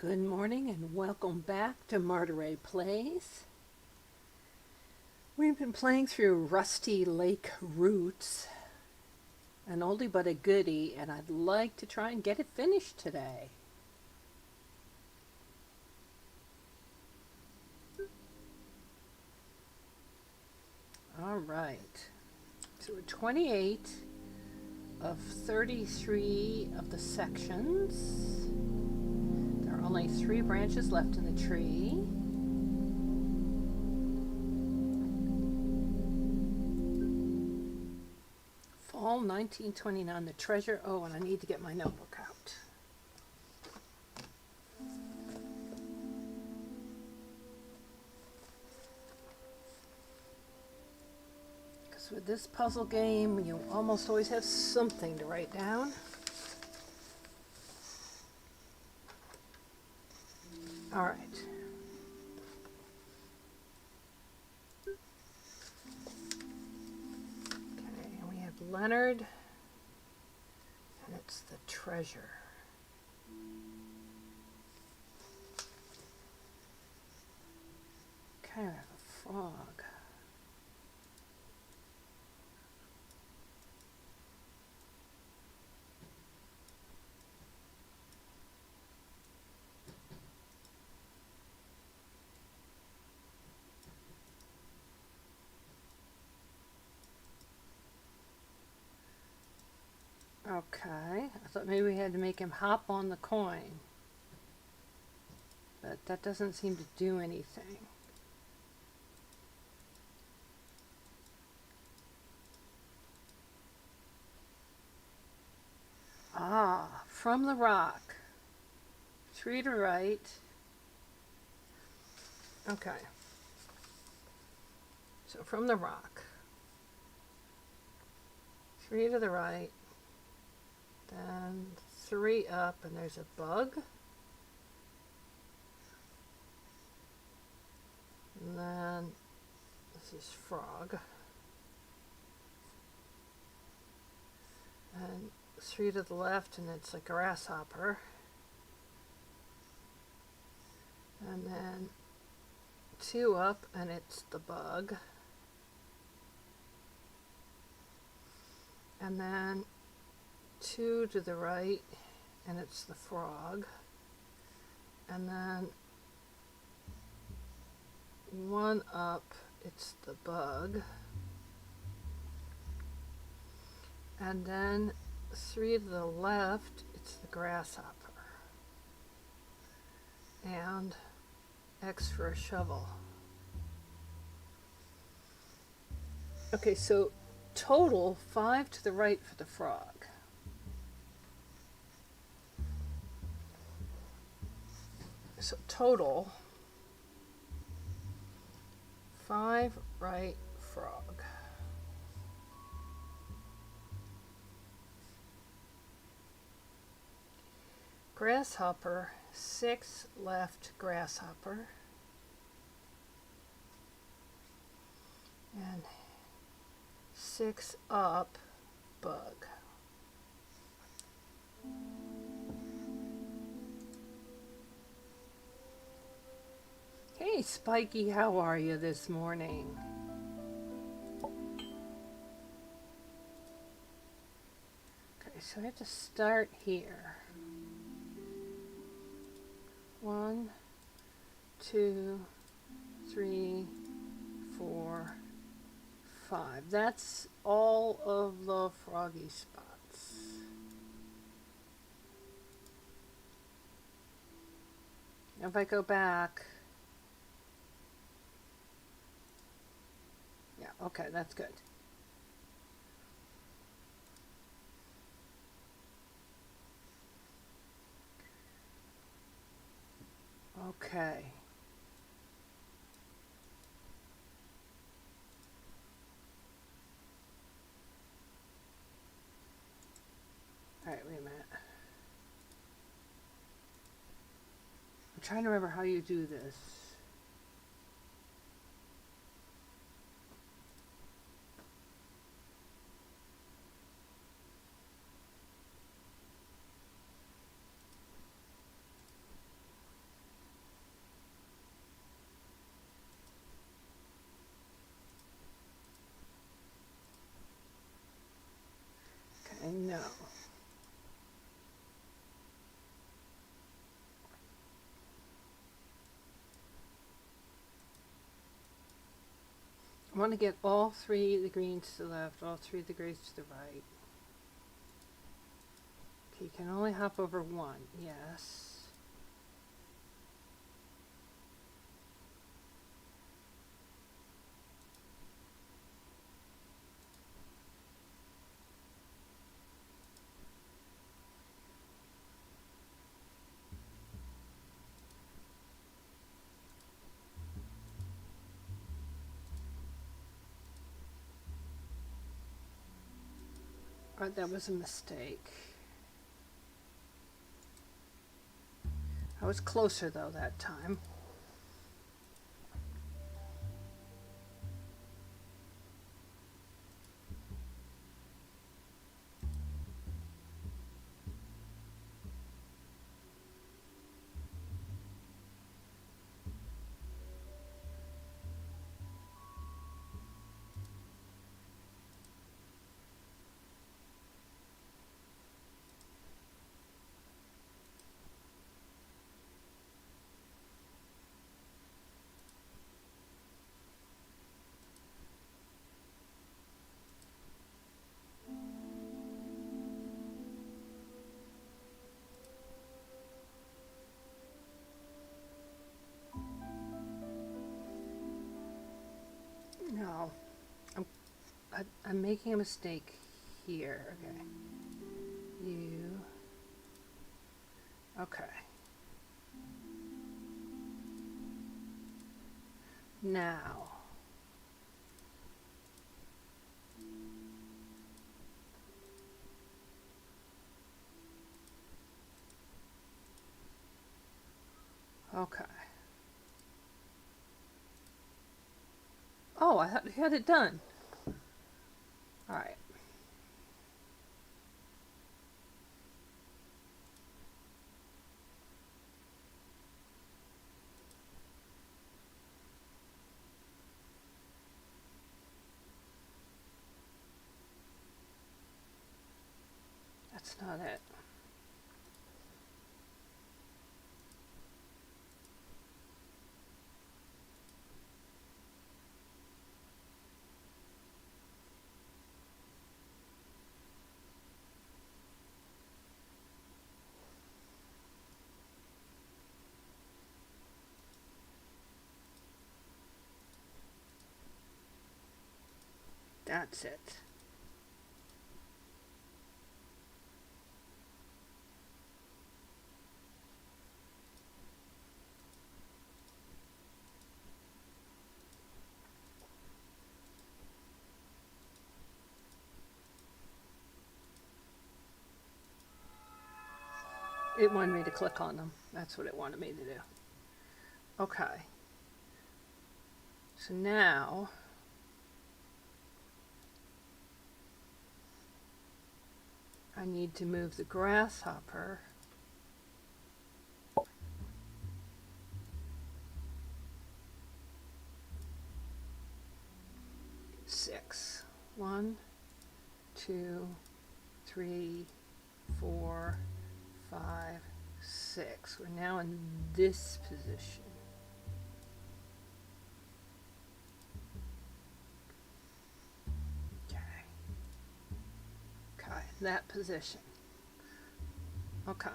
Good morning and welcome back to Marteray Plays. We've been playing through Rusty Lake Roots, an oldie but a goodie, and I'd like to try and get it finished today. All right, so we're 28 of 33 of the sections. There are only 3 branches left in the tree. Fall 1929, the treasure. Oh, and I need to get my notebook out. Because with this puzzle game, you almost always have something to write down. All right. Okay, and we have Leonard, and it's the treasure. Okay, I have a frog. Okay, I thought maybe we had to make him hop on the coin, but that doesn't seem to do anything. Ah, from the rock. 3 to right. Okay. So from the rock. 3 to the right. Then 3 up, and there's a bug. And then this is frog. And 3 to the left, and it's a grasshopper. And then 2 up, and it's the bug. And then 2 to the right, and it's the frog. And then 1 up, it's the bug. And then 3 to the left, it's the grasshopper. And X for a shovel. Okay, so total 5 to the right for the frog. So total 5 right frog. Grasshopper, 6 left grasshopper. And 6 up bug. Hey Spiky, how are you this morning? Okay, so I have to start here. 1, 2, 3, 4, 5. That's all of the froggy spots. If I go back, yeah, okay, that's good. Okay. All right, wait a minute. I'm trying to remember how you do this. No. I want to get all three of the greens to the left, all three of the grays to the right. Okay, you can only hop over one. Yes. Alright, that was a mistake. I was closer though that time. No, I'm making a mistake here. Okay. Okay. Now. Okay. Oh, I had it done. Alright. That's not it. That's it. It wanted me to click on them. That's what it wanted me to do. Okay. So now I need to move the grasshopper six. 1, 2, 3, 4, 5, 6. We're now in this position. Okay, that position. Okay.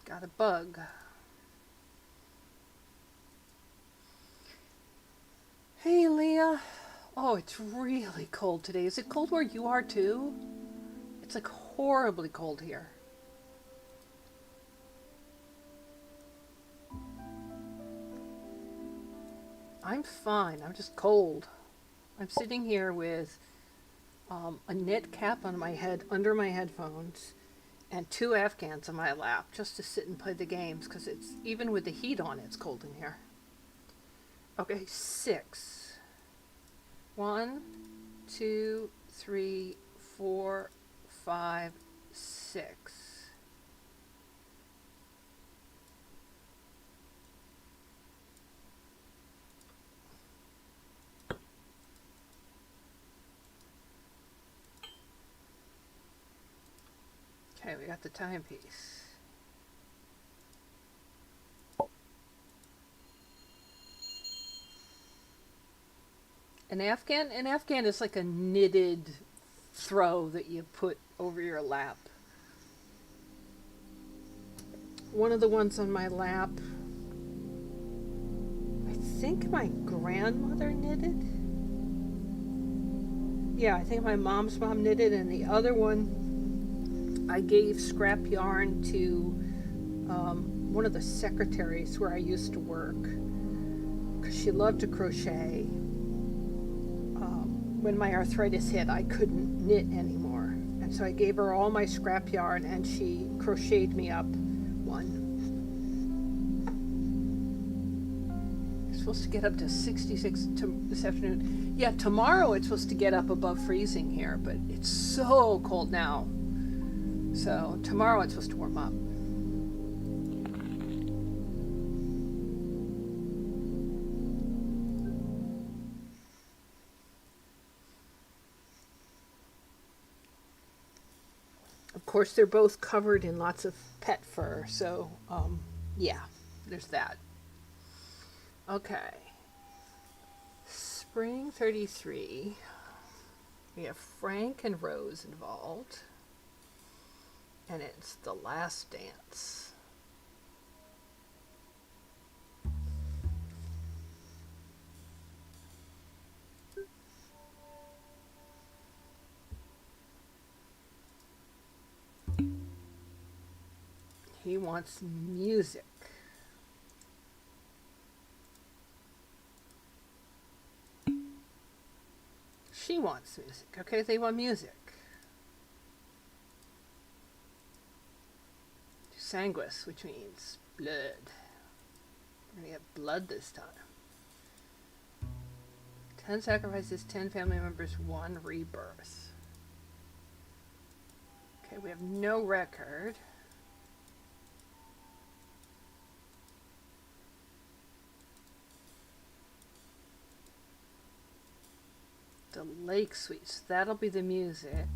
Got a bug. Hey, Leah. Oh, it's really cold today. Is it cold where you are too? It's like horribly cold here. I'm fine. I'm just cold. I'm sitting here with a knit cap on my head under my headphones and 2 Afghans on my lap just to sit and play the games because it's even with the heat on, it's cold in here. Okay, 6. 1, 2, 3, 4, 5, 6. Okay, we got the timepiece. An Afghan is like a knitted throw that you put over your lap. One of the ones on my lap, I think my grandmother knitted. Yeah, I think my mom's mom knitted, and the other one I gave scrap yarn to one of the secretaries where I used to work because she loved to crochet. When my arthritis hit, I couldn't knit anymore, and so I gave her all my scrap yarn, and she crocheted me up one. It's supposed to get up to 66 this afternoon. Yeah, tomorrow it's supposed to get up above freezing here, but it's so cold now. So tomorrow it's supposed to warm up. Of course, they're both covered in lots of pet fur, so yeah, there's that. Okay. Spring 33. We have Frank and Rose involved. And it's The Last Dance. He wants music. She wants music. Okay, they want music. Sanguis, which means blood. We're going to get blood this time. 10 sacrifices, 10 family members, 1 rebirth. Okay, we have no record. The Lake Suites, that'll be the music.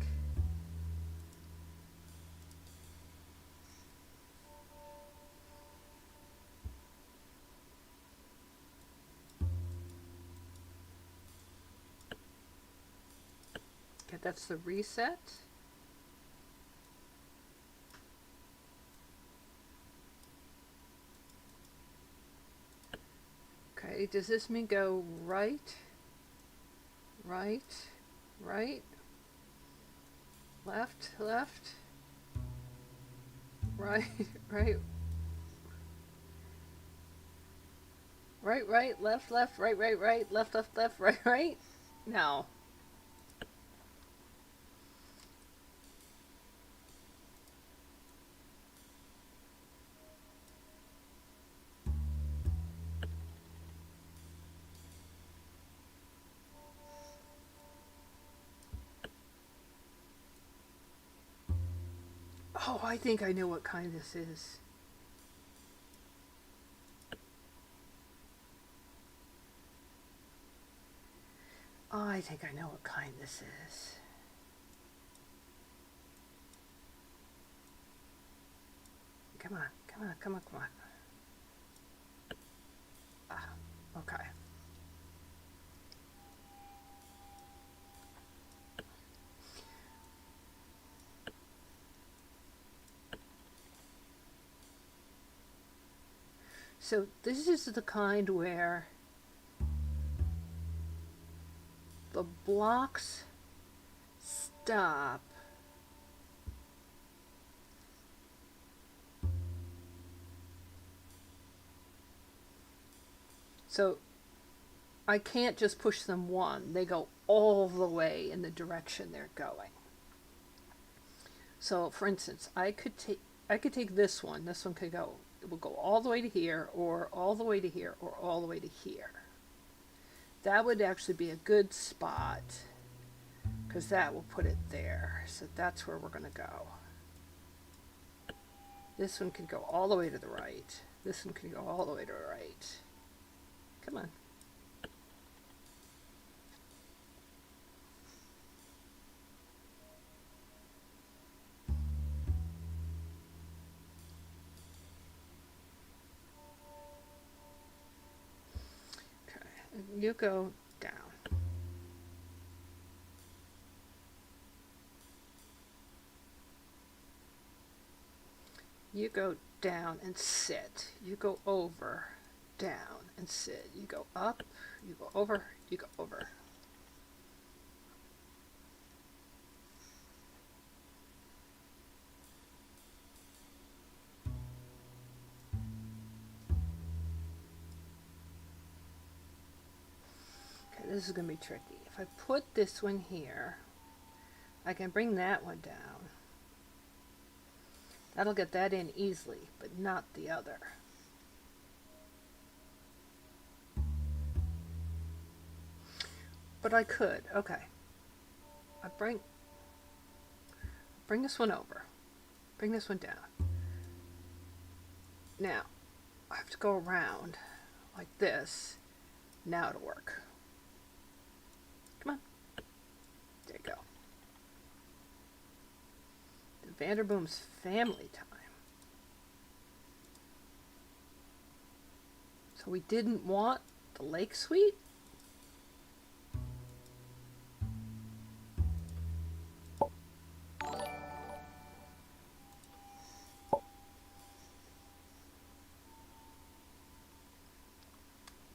Okay, that's the reset. Okay, does this mean go right, right, right, left, left, right, right, right, right, left, left, right, right, right, left, left, left, right, right? No. Oh, I think I know what kind this is. Oh, I think I know what kind this is. Come on, come on, come on, come on. Ah, okay. So this is the kind where the blocks stop so I can't just push them one. They go all the way in the direction they're going. So for instance, I could take this one. This one could go, it will go all the way to here, or all the way to here, or all the way to here. That would actually be a good spot because that will put it there. So that's where we're going to go. This one could go all the way to the right. This one could go all the way to the right. Come on. You go down. You go down and sit. You go over, down and sit. You go up, you go over, you go over. Okay, this is going to be tricky. If I put this one here, I can bring that one down. That'll get that in easily, but not the other. But I could. Okay. I bring this one over. Bring this one down. Now, I have to go around like this. Now it'll work. Come on. There you go. The Vanderboom's family time. So we didn't want the lake suite?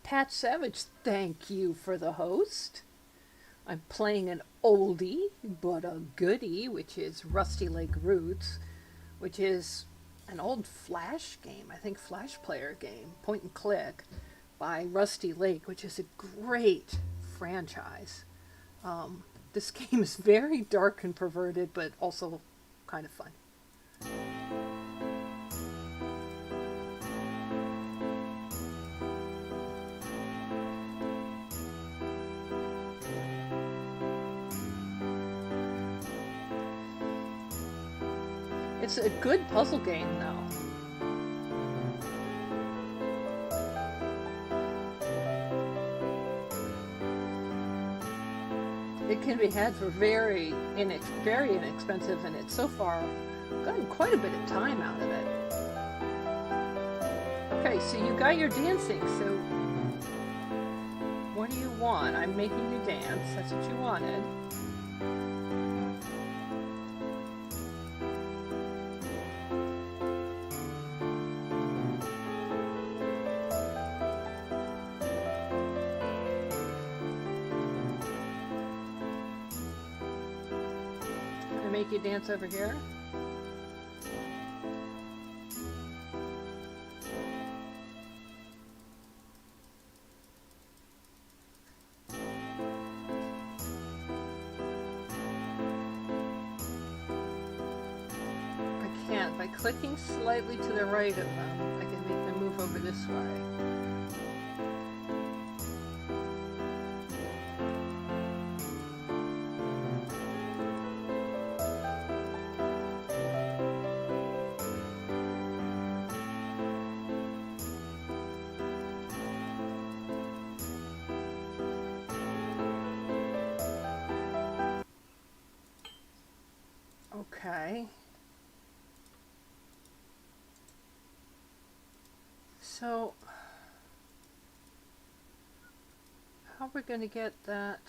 Pat Savage, thank you for the host. I'm playing an oldie, but a goodie, which is Rusty Lake Roots, which is an old Flash game, I think Flash player game, point and click, by Rusty Lake, which is a great franchise. This game is very dark and perverted, but also kind of fun. It's a good puzzle game, though. It can be had for very inexpensive, and it's so far gotten quite a bit of time out of it. Okay, so you got your dancing, so what do you want? I'm making you dance. That's what you wanted. Make you dance over here. I can't. By clicking slightly to the right of them, I can make them move over this way. Okay. So, how are we going to get that?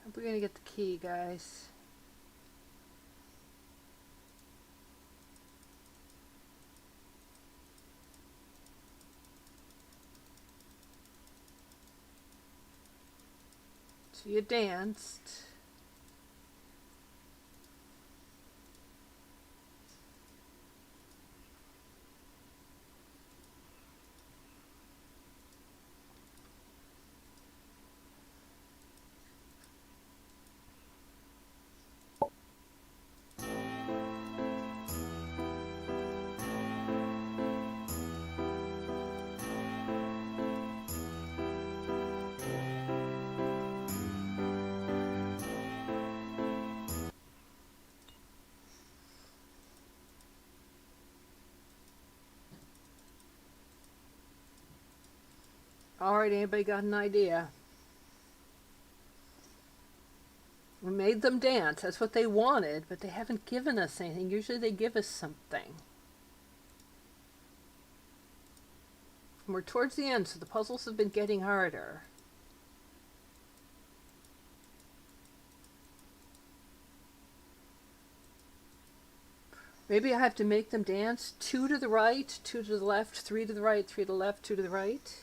How are we going to get the key, guys? So you danced. Alright, anybody got an idea? We made them dance. That's what they wanted, but they haven't given us anything. Usually they give us something. And we're towards the end, so the puzzles have been getting harder. Maybe I have to make them dance. 2 to the right, 2 to the left, 3 to the right, 3 to the left, 2 to the right.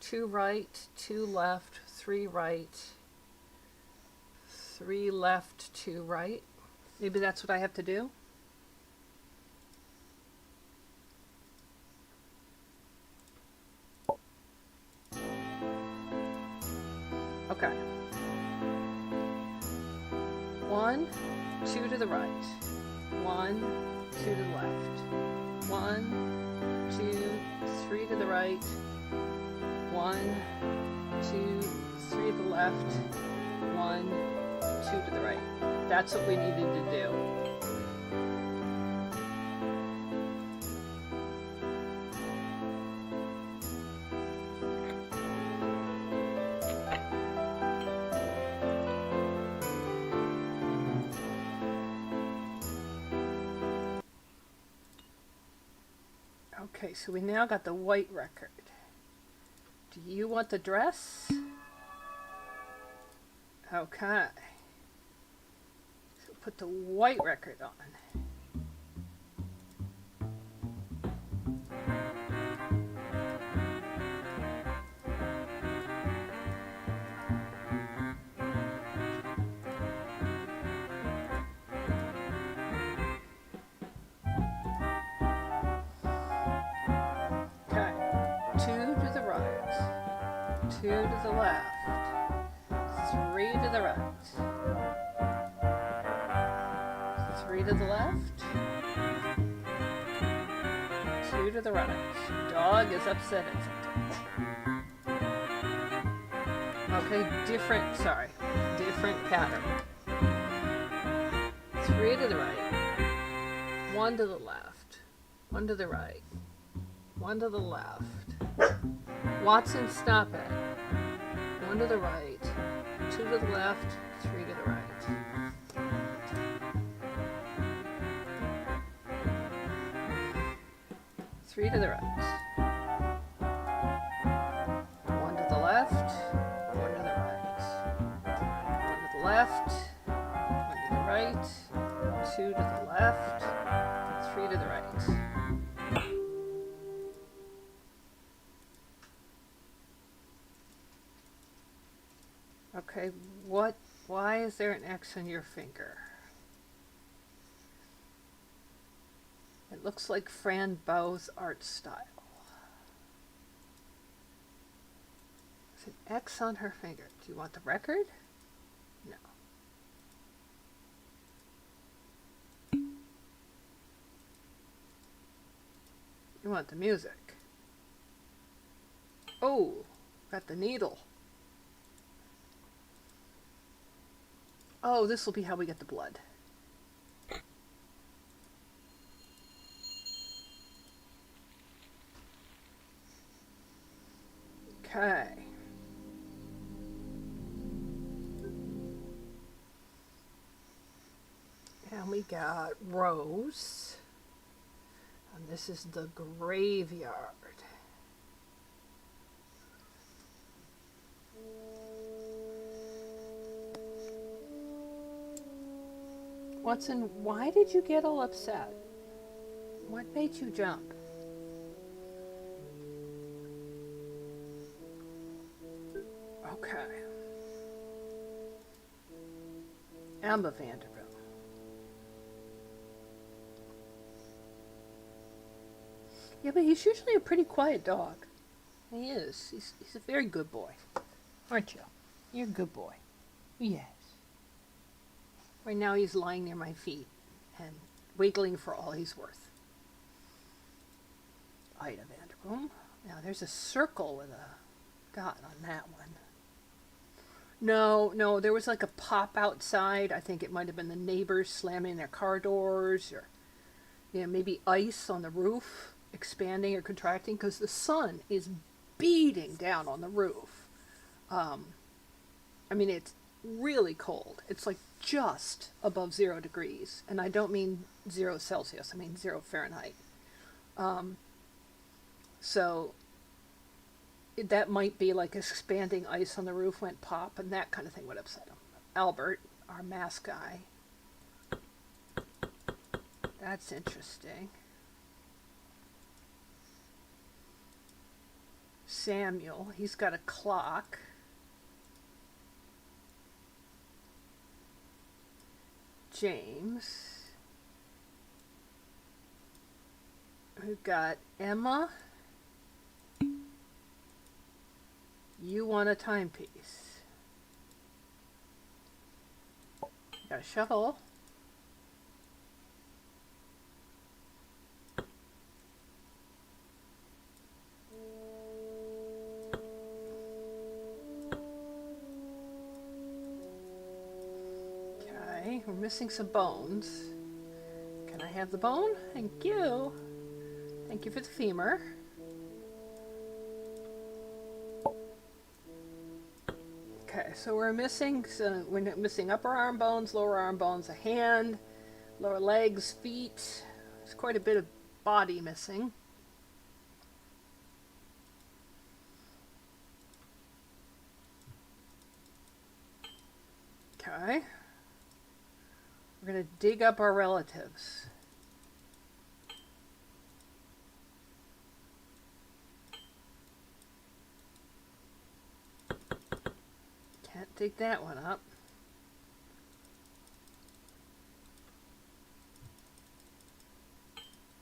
2 right, 2 left, 3 right, 3 left, 2 right. Maybe that's what I have to do. Okay. 1, 2 to the right. 1, 2 to the left. 1, 2, 3 to the right. 1, 2, 3 to the left. 1, 2 to the right. That's what we needed to do. Okay, so we now got the white record. Do you want the dress? Okay. So put the white record on. Okay. 2 to the right. 2 to the left. 3 to the right. 3 to the left. 2 to the right. Dog is upset at something. Okay, different pattern. 3 to the right. 1 to the left. 1 to the right. 1 to the left. Watson, stop it. 1 to the right. 2 to the left. 3 to the right. Three to the right. 1 to the left. 1 to the right. 1 to the left. 1 to the right. 2 to the left. 3 to the right. Okay, why is there an X on your finger? It looks like Fran Bow's art style. There's an X on her finger. Do you want the record? No. You want the music. Oh, got the needle. Oh, this will be how we get the blood. Okay. And we got Rose. And this is the graveyard. Watson, why did you get all upset? What made you jump? Okay. Emma Vanderbilt. Yeah, but he's usually a pretty quiet dog. He is. He's a very good boy. Aren't you? You're a good boy. Yes. Right now he's lying near my feet and wiggling for all he's worth. Ida Vanderboom. Now there's a circle with a dot on that one. No, there was like a pop outside. I think it might have been the neighbors slamming their car doors, or maybe ice on the roof expanding or contracting because the sun is beating down on the roof. I mean, it's really cold. It's like just above 0 degrees, and I don't mean 0 Celsius. I mean 0 Fahrenheit. So that might be like expanding ice on the roof went pop, and that kind of thing would upset him. Albert, our mask guy. That's interesting. Samuel, he's got a clock. James. We've got Emma. You want a timepiece. Got a shovel. Okay, we're missing some bones. Can I have the bone? Thank you. Thank you for the femur. Okay, so we're missing upper arm bones, lower arm bones, a hand, lower legs, feet. There's quite a bit of body missing. Okay. We're going to dig up our relatives. Can't dig that one up.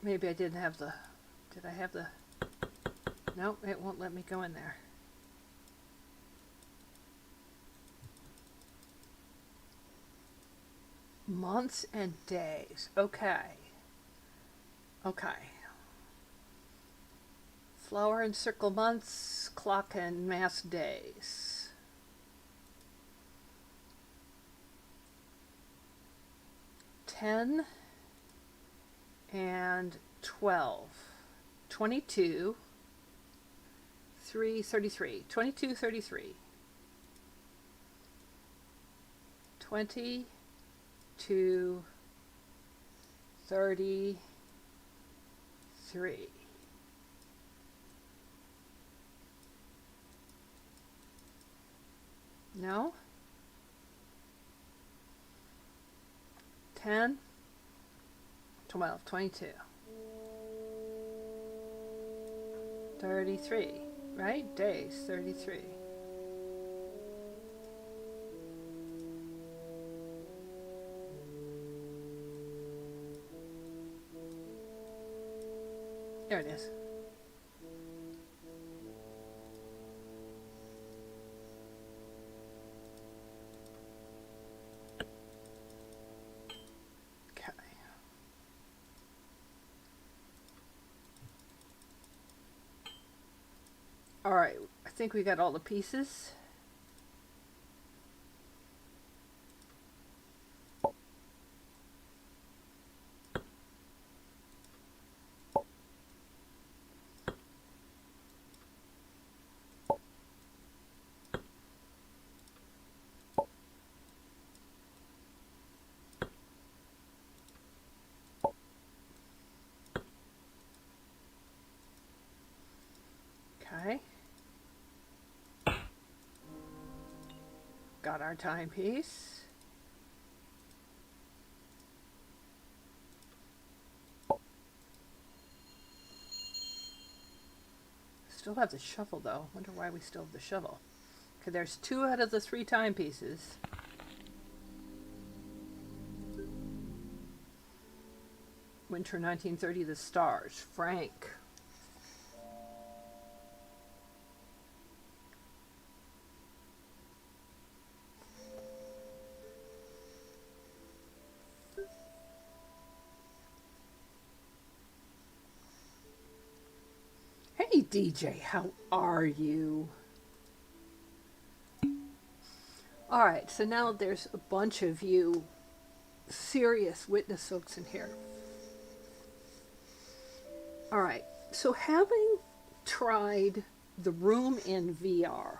Maybe I didn't have the... Did I have the... Nope, it won't let me go in there. Months and days. Okay. Okay. Flower and circle months, clock and mass days. $10 and 12. 22. 3, 33. 22, 33. 20. 2, 33. No? 10, 12, 22. 33, right? Days, 33. There it is. Okay. All right, I think we got all the pieces. Okay. Got our timepiece. Still have the shovel though. Wonder why we still have the shovel. Okay, there's 2 out of the 3 timepieces. Winter 1930, the stars. Frank. Hey DJ, how are you? Alright, so now there's a bunch of you serious witness folks in here. Alright, so having tried the Room in VR,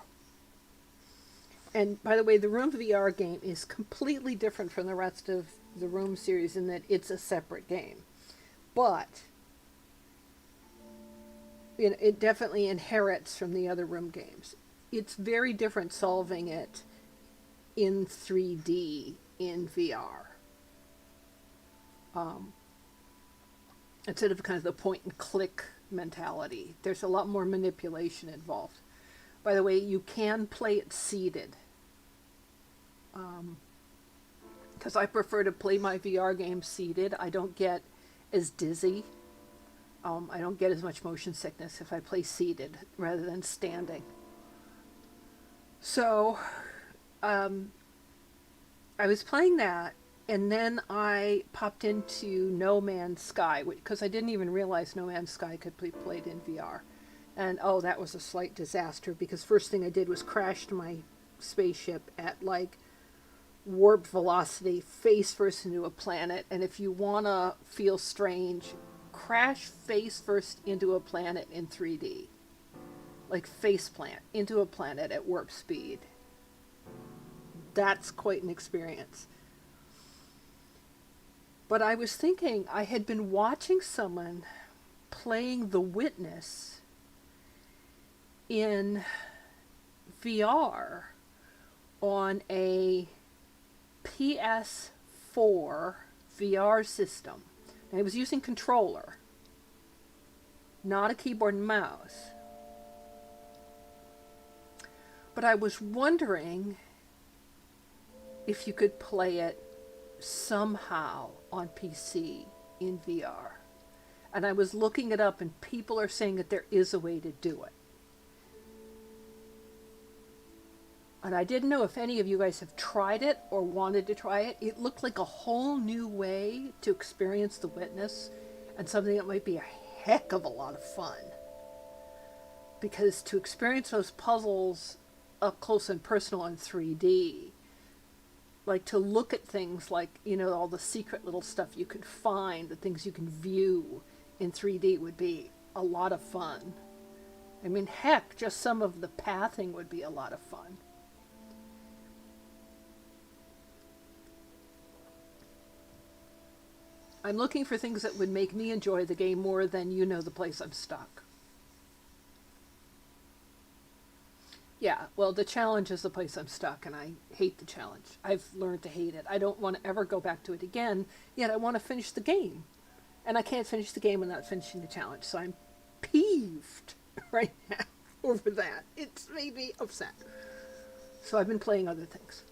and by the way, the Room VR game is completely different from the rest of the Room series in that it's a separate game. But it definitely inherits from the other room games. It's very different solving it in 3D in VR. Um, Instead of kind of the point and click mentality, there's a lot more manipulation involved. By the way, you can play it seated. Because I prefer to play my VR games seated. I don't get as dizzy. I don't get as much motion sickness if I play seated rather than standing. So, um, I was playing that, and then I popped into No Man's Sky because I didn't even realize No Man's Sky could be played in VR. And oh, that was a slight disaster because first thing I did was crashed my spaceship at like warp velocity face first into a planet. And if you want to feel strange, crash face first into a planet in 3D. Like face plant into a planet at warp speed. That's quite an experience. But I was thinking, I had been watching someone playing The Witness in VR on a PS4 VR system. And I was using controller, not a keyboard and mouse. But I was wondering if you could play it somehow on PC in VR. And I was looking it up, and people are saying that there is a way to do it. And I didn't know if any of you guys have tried it or wanted to try it. It looked like a whole new way to experience The Witness, and something that might be a heck of a lot of fun. Because to experience those puzzles up close and personal in 3D, like to look at things like, you know, all the secret little stuff you could find, the things you can view in 3D would be a lot of fun. I mean, heck, just some of the pathing would be a lot of fun. I'm looking for things that would make me enjoy the game more than You Know the Place I'm Stuck. Yeah, well, the challenge is the place I'm stuck, and I hate the challenge. I've learned to hate it. I don't want to ever go back to it again, yet I want to finish the game. And I can't finish the game without finishing the challenge, so I'm peeved right now over that. It's made me upset. So I've been playing other things.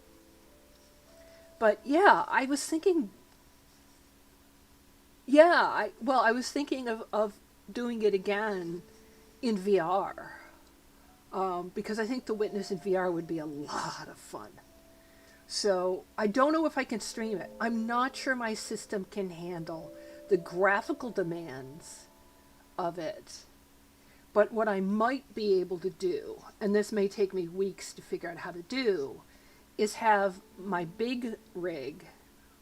But yeah, I was thinking... I was thinking of doing it again in VR. Because I think The Witness in VR would be a lot of fun. So I don't know if I can stream it. I'm not sure my system can handle the graphical demands of it. But what I might be able to do, and this may take me weeks to figure out how to do, is have my big rig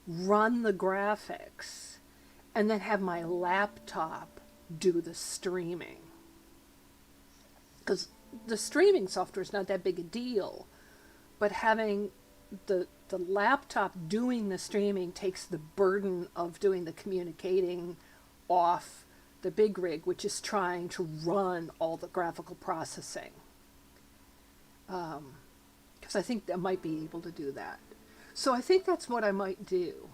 run the graphics and then have my laptop do the streaming. Because the streaming software is not that big a deal, but having the laptop doing the streaming takes the burden of doing the communicating off the big rig, which is trying to run all the graphical processing. Because I think I might be able to do that. So I think that's what I might do.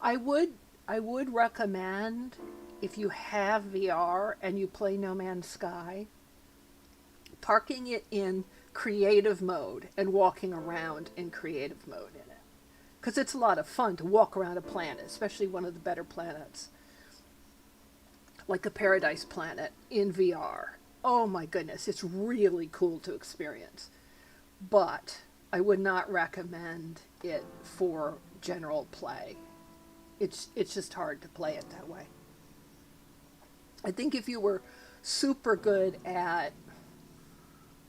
I would recommend, if you have VR and you play No Man's Sky, parking it in creative mode and walking around in creative mode in it. Because it's a lot of fun to walk around a planet, especially one of the better planets, like a Paradise Planet in VR. Oh my goodness, it's really cool to experience. But I would not recommend it for general play. It's just hard to play it that way. I think if you were super good at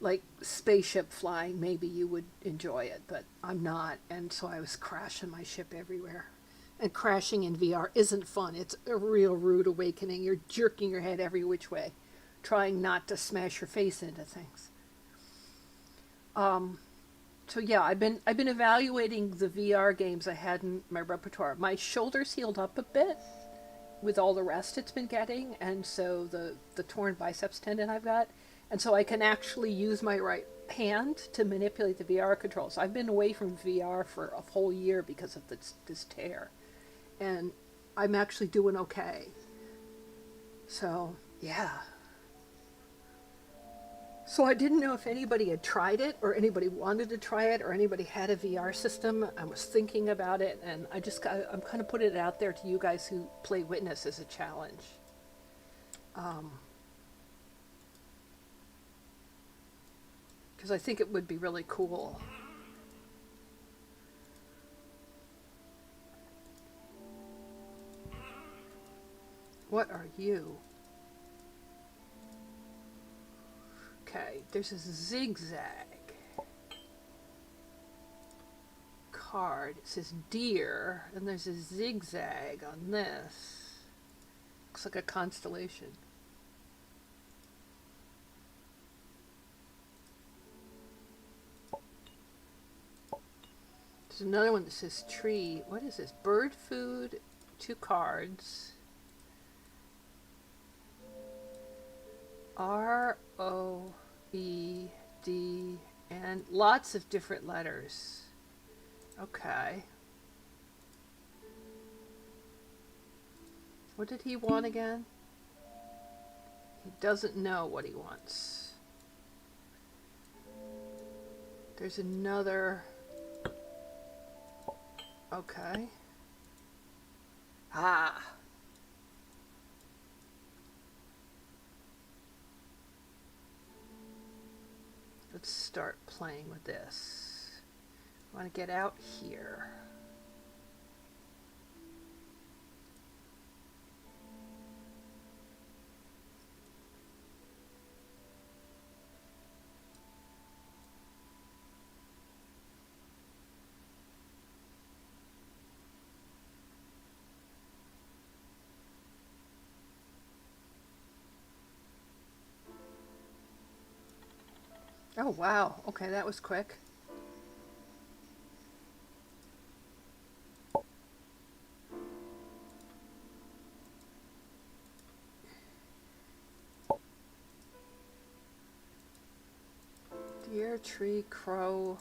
like spaceship flying, maybe you would enjoy it, but I'm not, and so I was crashing my ship everywhere. And crashing in VR isn't fun. It's a real rude awakening. You're jerking your head every which way, trying not to smash your face into things. So yeah, I've been evaluating the VR games I had in my repertoire. My shoulders healed up a bit with all the rest it's been getting, and so the torn biceps tendon I've got, and so I can actually use my right hand to manipulate the VR controls. I've been away from VR for a whole year because of this tear, and I'm actually doing okay. So yeah. So I didn't know if anybody had tried it or anybody wanted to try it or anybody had a VR system. I was thinking about it, and I'm kind of putting it out there to you guys who play Witness as a challenge. Because I think it would be really cool. What are you? Okay, there's a zigzag card. It says deer, and there's a zigzag on this. Looks like a constellation. There's another one that says tree. What is this? Bird food, 2 cards. R-O-E-D, and lots of different letters. Okay. What did he want again? He doesn't know what he wants. There's another. Okay. Ah. Let's start playing with this. I want to get out here. Oh, wow. Okay, that was quick. Deer, tree, crow.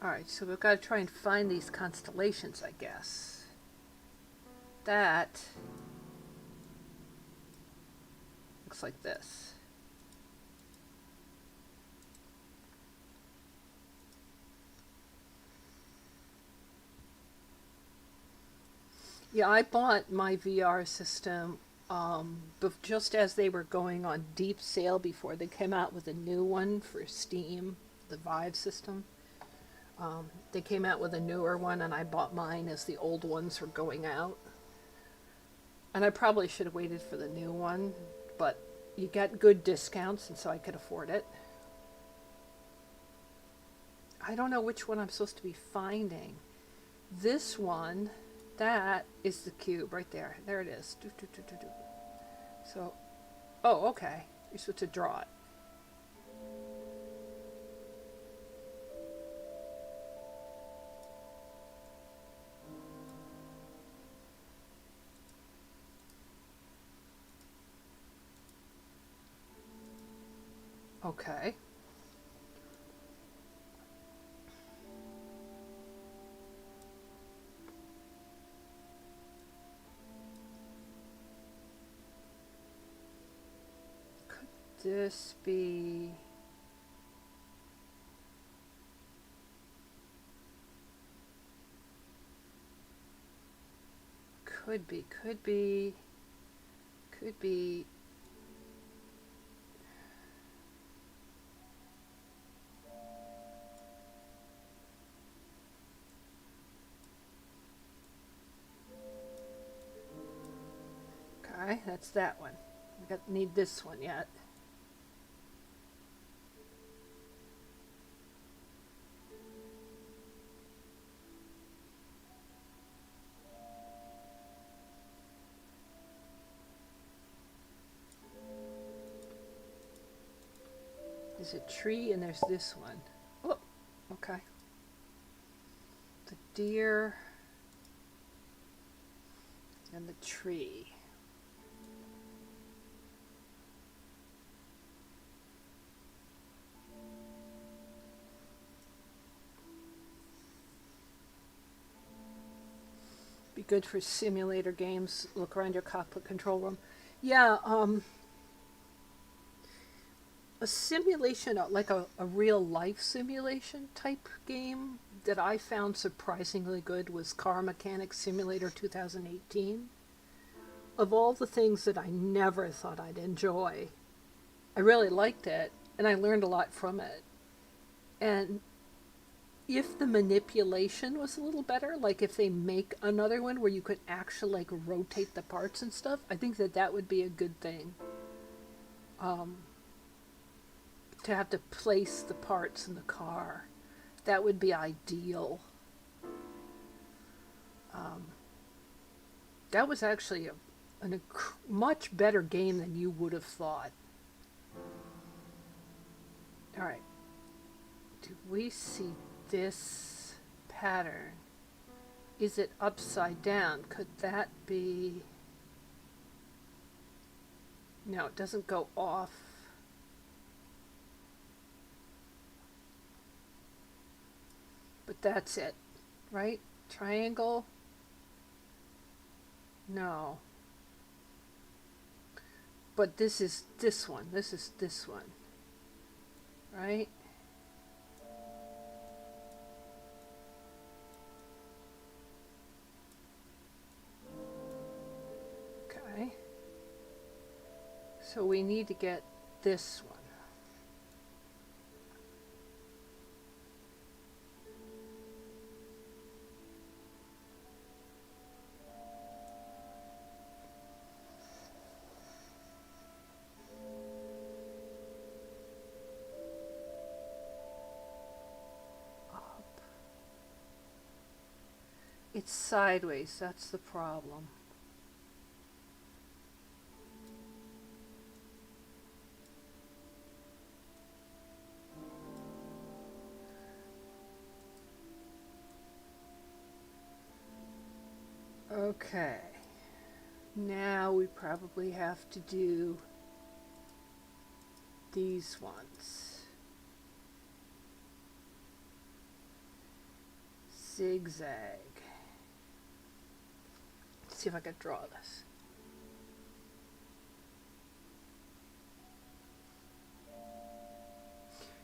Alright, so we've got to try and find these constellations, I guess. That looks like this. Yeah, I bought my VR system just as they were going on deep sale before they came out with a new one for Steam, the Vive system. They came out with a newer one, and I bought mine as the old ones were going out. And I probably should have waited for the new one, but you get good discounts, and so I could afford it. I don't know which one I'm supposed to be finding. This one, that is the cube right there. There it is. So, oh, okay. You're supposed to draw it. Okay. Could this be... Could be. Okay, that's that one. We need this one yet. Is it tree? And there's this one. Oh, okay. The deer and the tree. Be good for simulator games. Look around your cockpit control room. Yeah, a simulation, like a real life simulation type game that I found surprisingly good was Car Mechanic Simulator 2018. Of all the things that I never thought I'd enjoy, I really liked it and I learned a lot from it. And if the manipulation was a little better, like if they make another one where you could actually like rotate the parts and stuff, I think that that would be a good thing. To have to place the parts in the car, that would be ideal. That was actually a much better game than you would have thought. All right. Do we see this pattern? Is it upside down? Could that be... No, it doesn't go off. But that's it, right? Triangle? No. But this is this one. This is this one. Right? Okay. So we need to get this one. It's sideways, that's the problem. Okay. Now we probably have to do these ones. Zigzag. Let's see if I can draw this.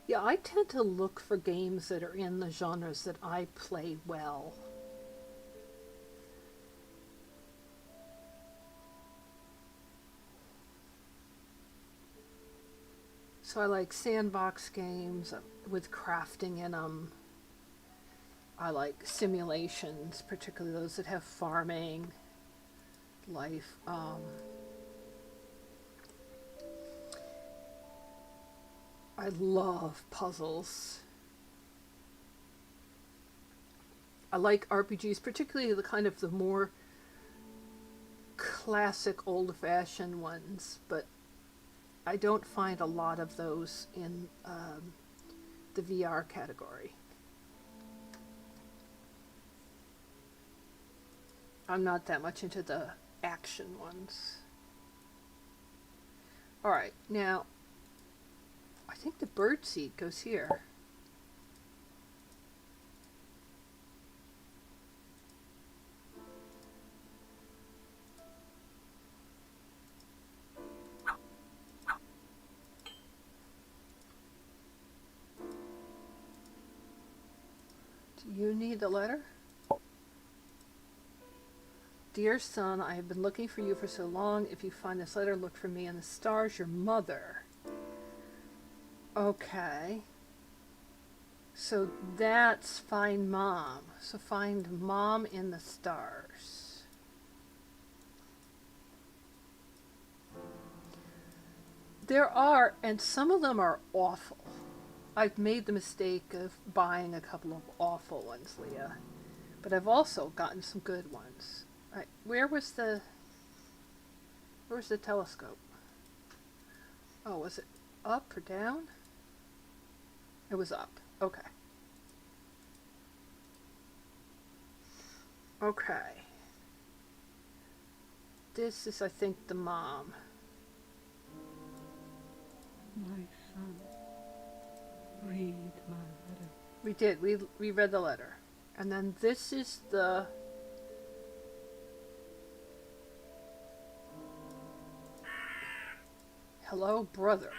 Yeah, I tend to look for games that are in the genres that I play well. So I like sandbox games with crafting in them. I like simulations, particularly those that have farming, life. I love puzzles. I like RPGs, particularly the kind of the more classic old-fashioned ones, but I don't find a lot of those in the VR category. I'm not that much into the action ones. Alright, now, I think the bird seed goes here. Do you need the letter? Dear son, I have been looking for you for so long. If you find this letter, look for me in the stars, your mother. Okay. So that's find mom. So find mom in the stars. There are, and some of them are awful. I've made the mistake of buying a couple of awful ones, Leah. But I've also gotten some good ones. Right. Where's the telescope? Oh, was it up or down? It was up. Okay. Okay. This is, I think, the mom. My son, read my letter. We did. We read the letter. And then this is the... Hello, brother.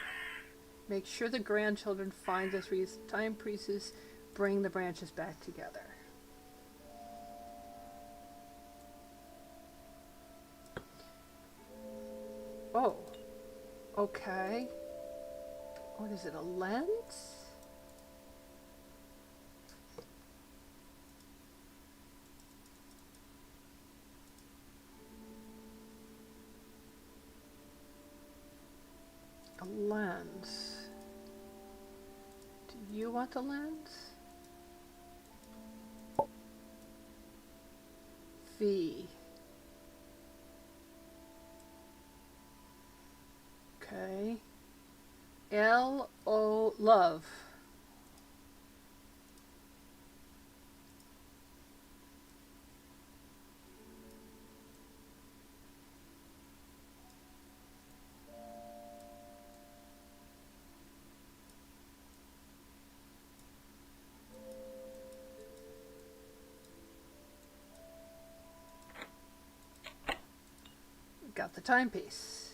Make sure the grandchildren find this wreath. Time priests bring the branches back together. Oh. Okay. What is it, a lens? A lens. Do you want the lens? V. Okay. L-O, love. Got the timepiece.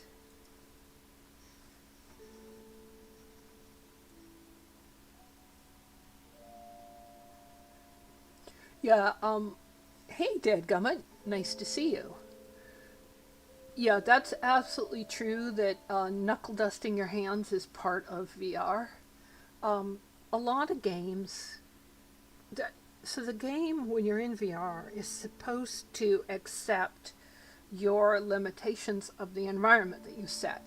Yeah, hey, Dadgummit. Nice to see you. Yeah, that's absolutely true that knuckle dusting your hands is part of VR. A lot of games. So the game, when you're in VR, is supposed to accept your limitations of the environment that you set.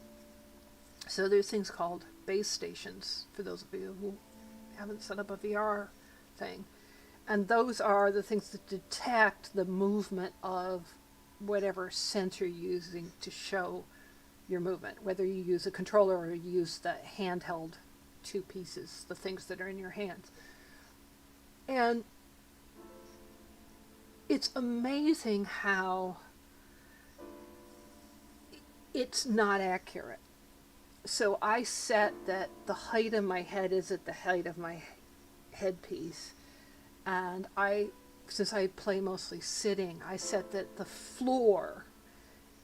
So there's things called base stations, for those of you who haven't set up a VR thing. And those are the things that detect the movement of whatever sensor you're using to show your movement, whether you use a controller or you use the handheld two pieces, the things that are in your hands. And it's amazing how it's not accurate. So I set that the height of my head is at the height of my headpiece. And since I play mostly sitting, I set that the floor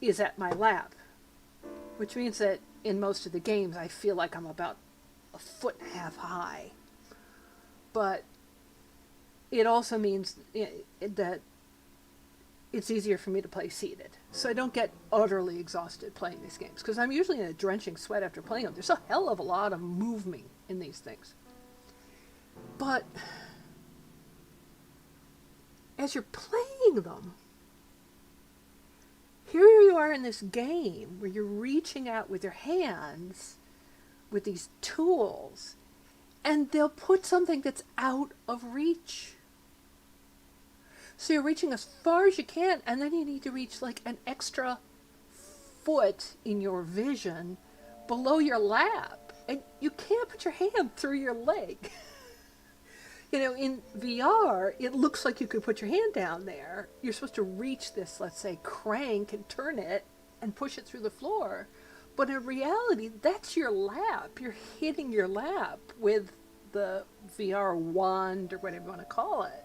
is at my lap, which means that in most of the games I feel like I'm about 1.5 feet high. But it also means that it's easier for me to play seated. So I don't get utterly exhausted playing these games, because I'm usually in a drenching sweat after playing them. There's a hell of a lot of movement in these things. But as you're playing them, here you are in this game where you're reaching out with your hands with these tools, and they'll put something that's out of reach. So you're reaching as far as you can, and then you need to reach like an extra foot in your vision below your lap. And you can't put your hand through your leg. You know, in VR, it looks like you could put your hand down there. You're supposed to reach this, let's say, crank and turn it and push it through the floor. But in reality, that's your lap. You're hitting your lap with the VR wand or whatever you want to call it.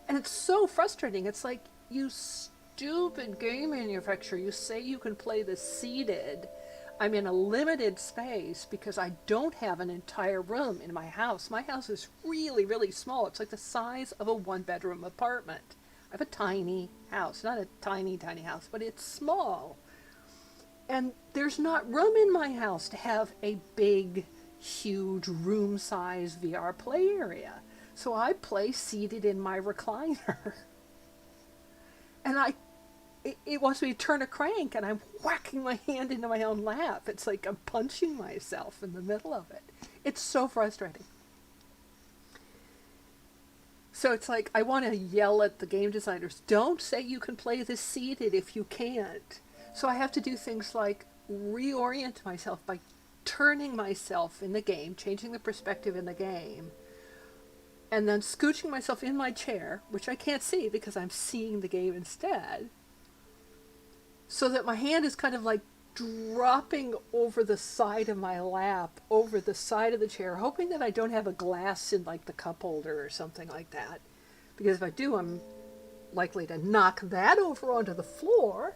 And it's so frustrating. It's like, you stupid game manufacturer, you say you can play this seated. I'm in a limited space because I don't have an entire room in my house. My house is really, really small. It's like the size of a 1-bedroom apartment. I have a tiny house. Not a tiny, tiny house, but it's small. And there's not room in my house to have a big, huge room-size VR play area. So I play seated in my recliner. And it wants me to turn a crank, and I'm whacking my hand into my own lap. It's like I'm punching myself in the middle of it. It's so frustrating. So it's like, I want to yell at the game designers, don't say you can play this seated if you can't. So I have to do things like reorient myself by turning myself in the game, changing the perspective in the game, and then scooching myself in my chair, which I can't see because I'm seeing the game instead, so that my hand is kind of like dropping over the side of my lap, over the side of the chair, hoping that I don't have a glass in like the cup holder or something like that. Because if I do, I'm likely to knock that over onto the floor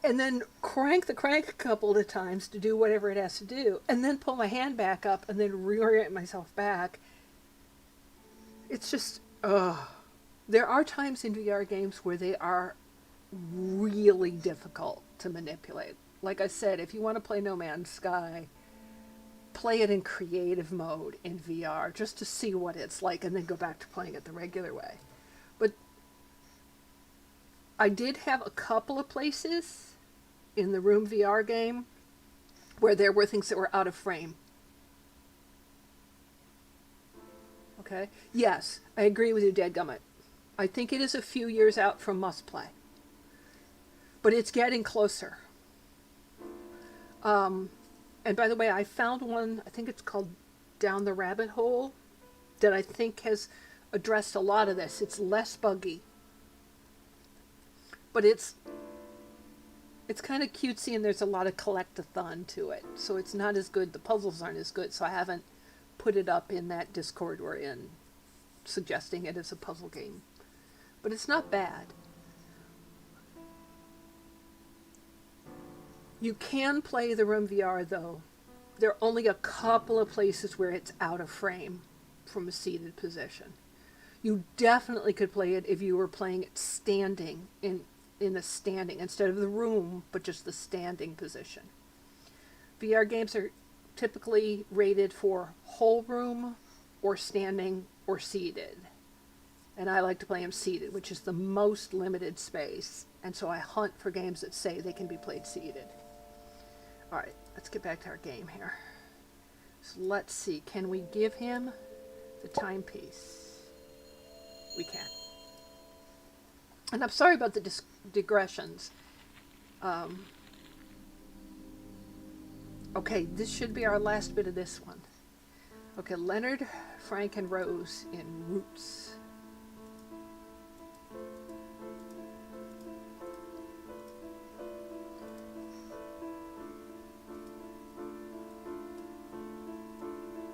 and then crank the crank a couple of times to do whatever it has to do, and then pull my hand back up and then reorient myself back. It's just, there are times in VR games where they are really difficult to manipulate. Like I said, if you want to play No Man's Sky, play it in creative mode in VR just to see what it's like and then go back to playing it the regular way. But I did have a couple of places in the Room VR game where there were things that were out of frame. Okay? Yes, I agree with you, Dadgummit. I think it is a few years out from Must Play. But it's getting closer. And by the way, I found one, I think it's called Down the Rabbit Hole, that I think has addressed a lot of this. It's less buggy. But it's kind of cutesy, and there's a lot of collect-a-thon to it. So it's not as good. The puzzles aren't as good, so I haven't put it up in that Discord we're in, suggesting it as a puzzle game. But it's not bad. You can play the Room VR, though. There are only a couple of places where it's out of frame from a seated position. You definitely could play it if you were playing it standing, in the standing, instead of the room, but just the standing position. VR games are typically rated for whole room, or standing, or seated. And I like to play them seated, which is the most limited space. And so I hunt for games that say they can be played seated. Alright, let's get back to our game here. So let's see, can we give him the timepiece? We can. And I'm sorry about the digressions. Okay, this should be our last bit of this one. Okay, Leonard, Frank, and Rose in Roots.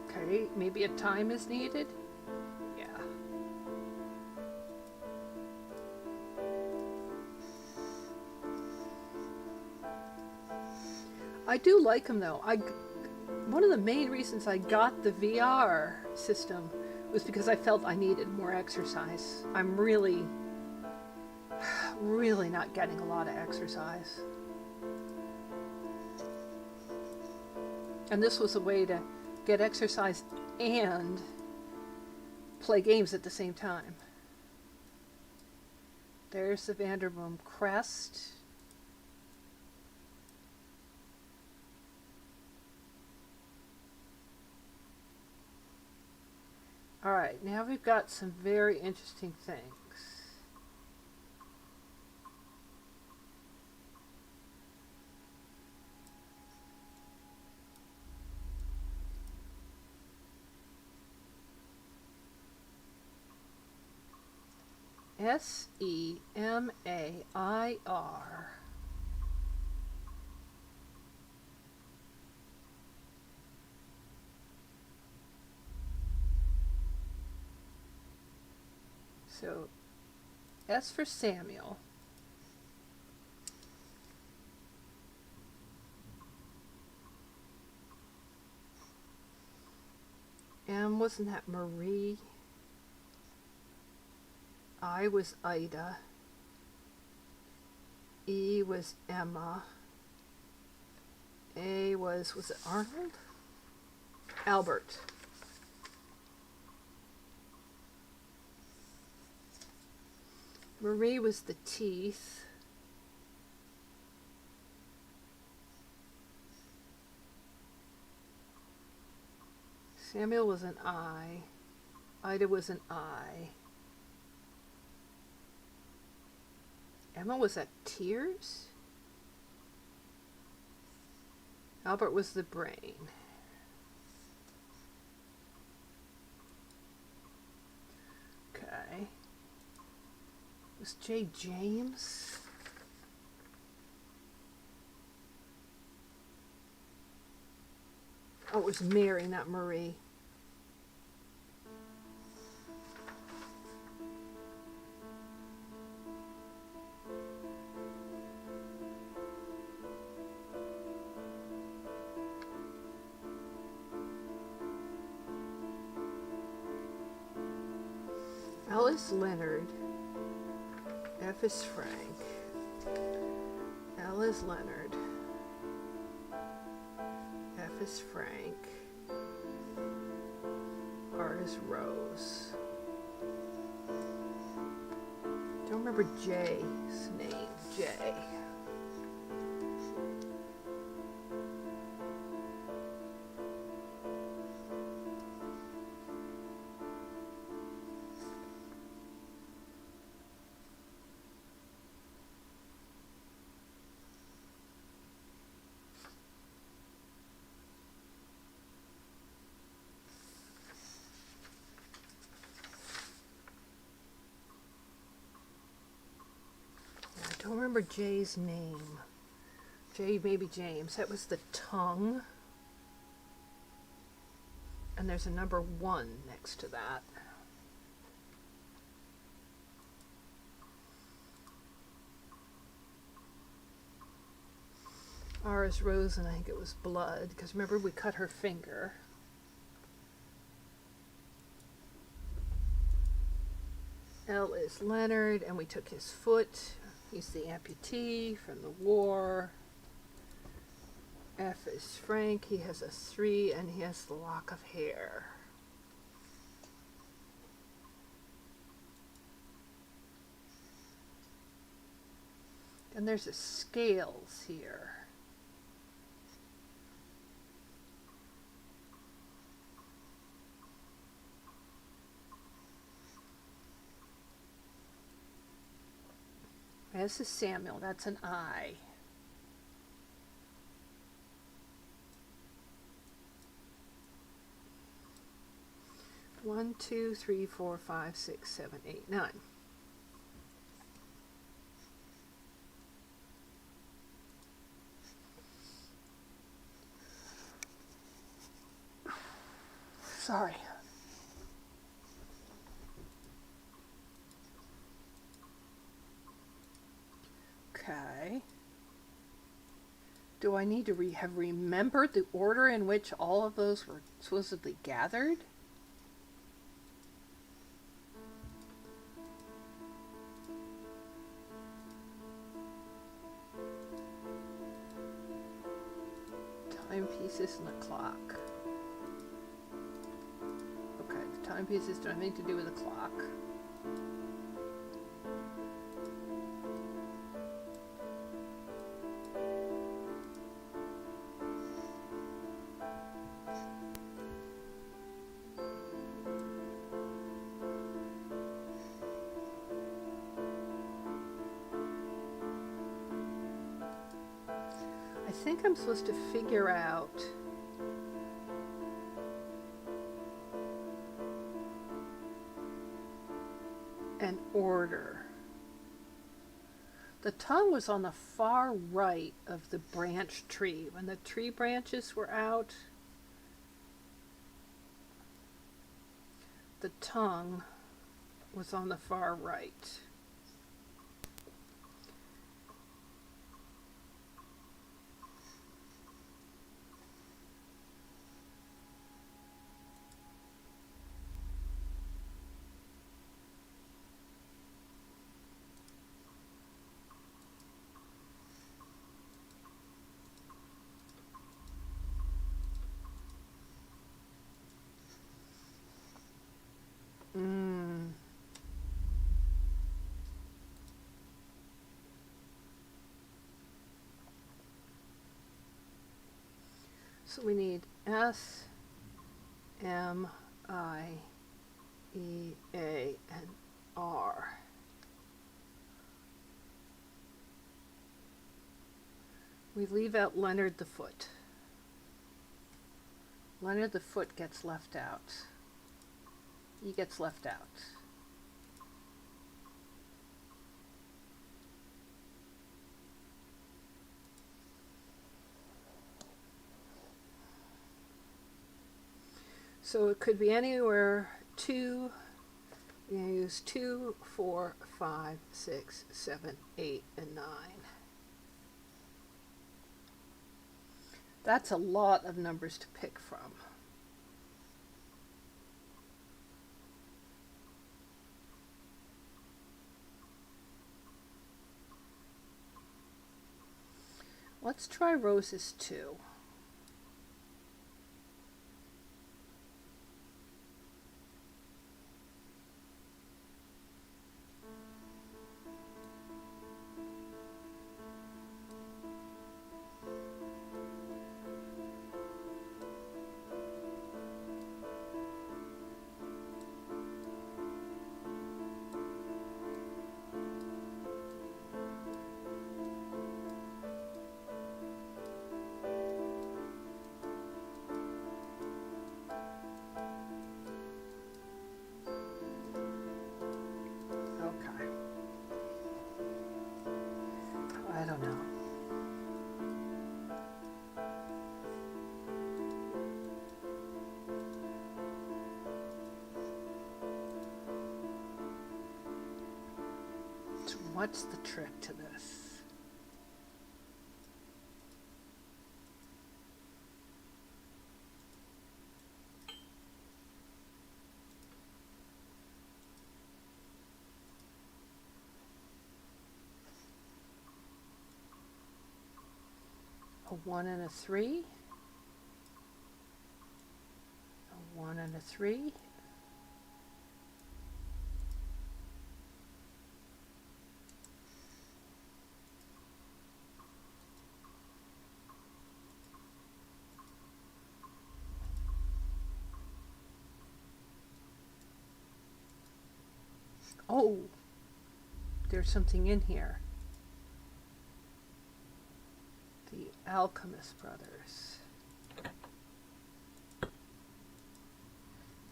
Okay, maybe a time is needed? Yeah. I do like them though. One of the main reasons I got the VR system was because I felt I needed more exercise. I'm really not getting a lot of exercise. And this was a way to get exercise and play games at the same time. There's the Vanderboom crest. Alright, now we've got some very interesting things. Semair. So, S for Samuel. M, wasn't that Marie? I was Ida. E was Emma. A was it Arnold? Albert. Marie was the teeth. Samuel was an I. Ida was an I. Emma was at tears? Albert was the brain. Okay. Was J. James? Oh, it was Mary, not Marie. L is Leonard. F is Frank. L is Leonard. F is Frank. R is Rose. Don't remember J's name. J. I don't remember J's name. J, maybe James. That was the tongue. And there's a number 1 next to that. R is Rose, and I think it was blood, because remember we cut her finger. L is Leonard, and we took his foot. He's the amputee from the war. F is Frank, he has a 3, and he has the lock of hair. And there's a scales here. This is Samuel, that's an I. One, two, three, four, five, six, 7, 8, 9. Sorry. Okay. Do I need to have remembered the order in which all of those were supposedly gathered? Timepieces and the clock. Okay, the timepieces don't have anything to do with the clock. I think I'm supposed to figure out an order. The tongue was on the far right of the branch tree. When the tree branches were out, the tongue was on the far right. So we need S, M, I, E, A, and R. We leave out Leonard the foot. Leonard the Foot gets left out. He gets left out. So it could be anywhere 2, we're going to use 2, 4, 5, 6, 7, 8, and 9. That's a lot of numbers to pick from. Let's try roses 2. I don't know. So what's the trick to this? A 1 and a 3, a 1 and a 3, oh, there's something in here. The Alchemist Brothers.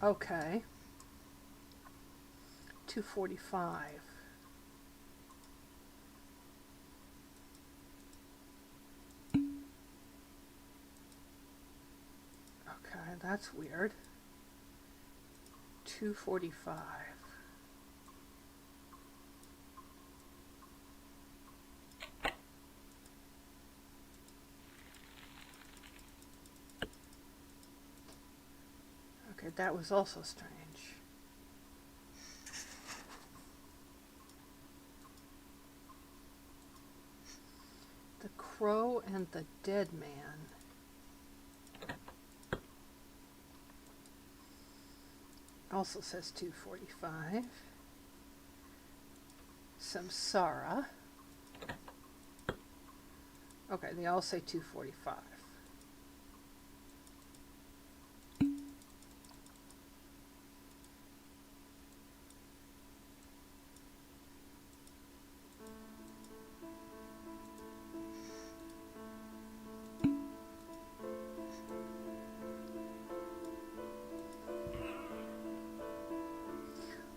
Okay. 245. Okay, that's weird. 245. Okay, that was also strange. The Crow and the Dead Man. Also says 245. Samsara. Okay, they all say 245.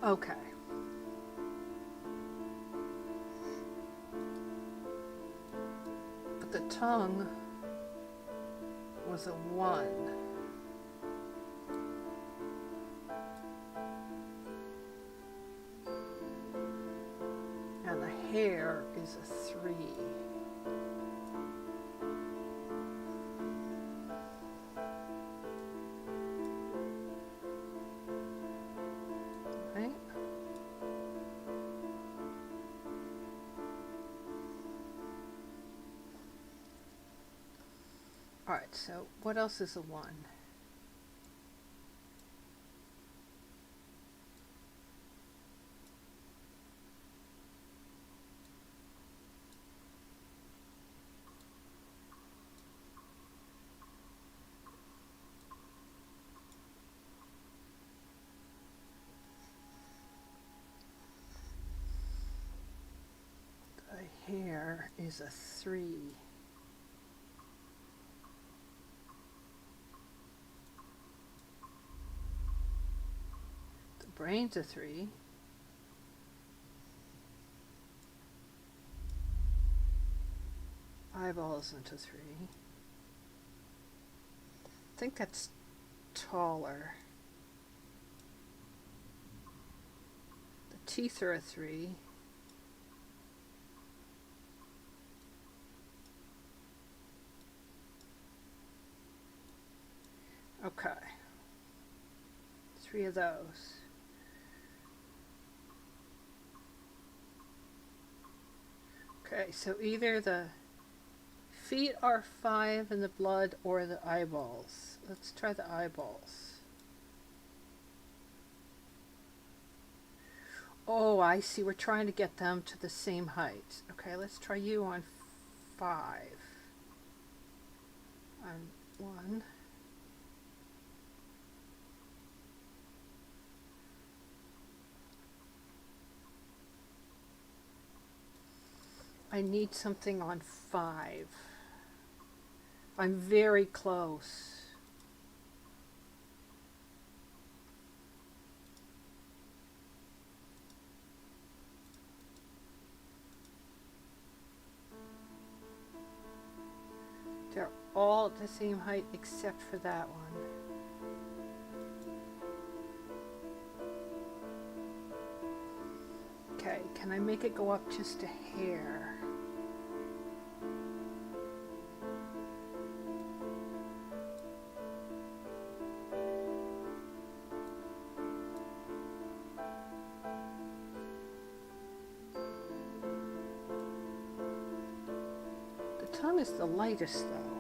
Okay. But the tongue was a 1. And the hair is a 3. Right? Alright, so what else is a 1? The hair is a 3. brain's a 3. Eyeball isn't a 3. I think that's taller. The teeth are a 3. Okay. 3 of those. Okay, so either the feet are 5 in the blood or the eyeballs. Let's try the eyeballs. Oh, I see. We're trying to get them to the same height. Okay, let's try you on 5. On 1. I need something on 5. I'm very close. They're all at the same height except for that one. Okay, can I make it go up just a hair? The tongue is the lightest though.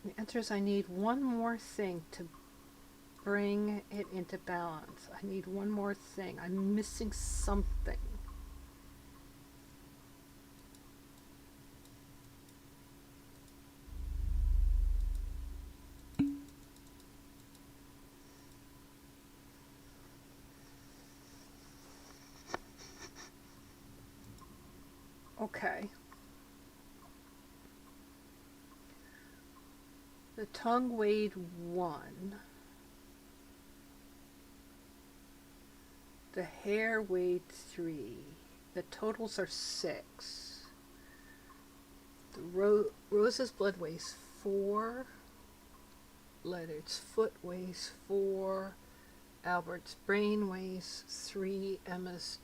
The answer is I need one more thing to bring it into balance. I need one more thing. I'm missing something. Okay. The tongue weighed 1. The hair weighed 3. The totals are 6. The Rose's blood weighs 4. Leonard's foot weighs 4. Albert's brain weighs 3. Emma's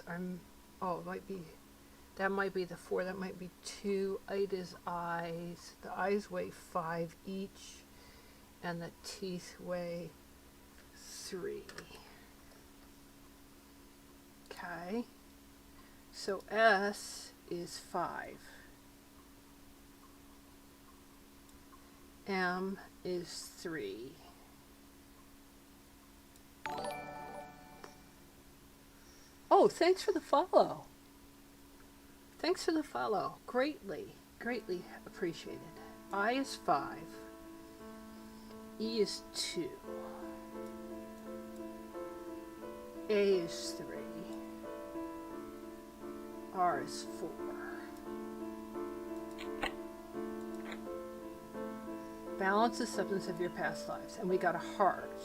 are, oh, it might be, that might be the 4, that might be 2. Ida's eyes, the eyes weigh 5 each, and the teeth weigh 3. Okay, so S is 5. M is 3. Oh, thanks for the follow. Thanks for the follow. Greatly appreciated. I is 5. E is 2. A is 3. R is 4. Balance the substance of your past lives. And we got a heart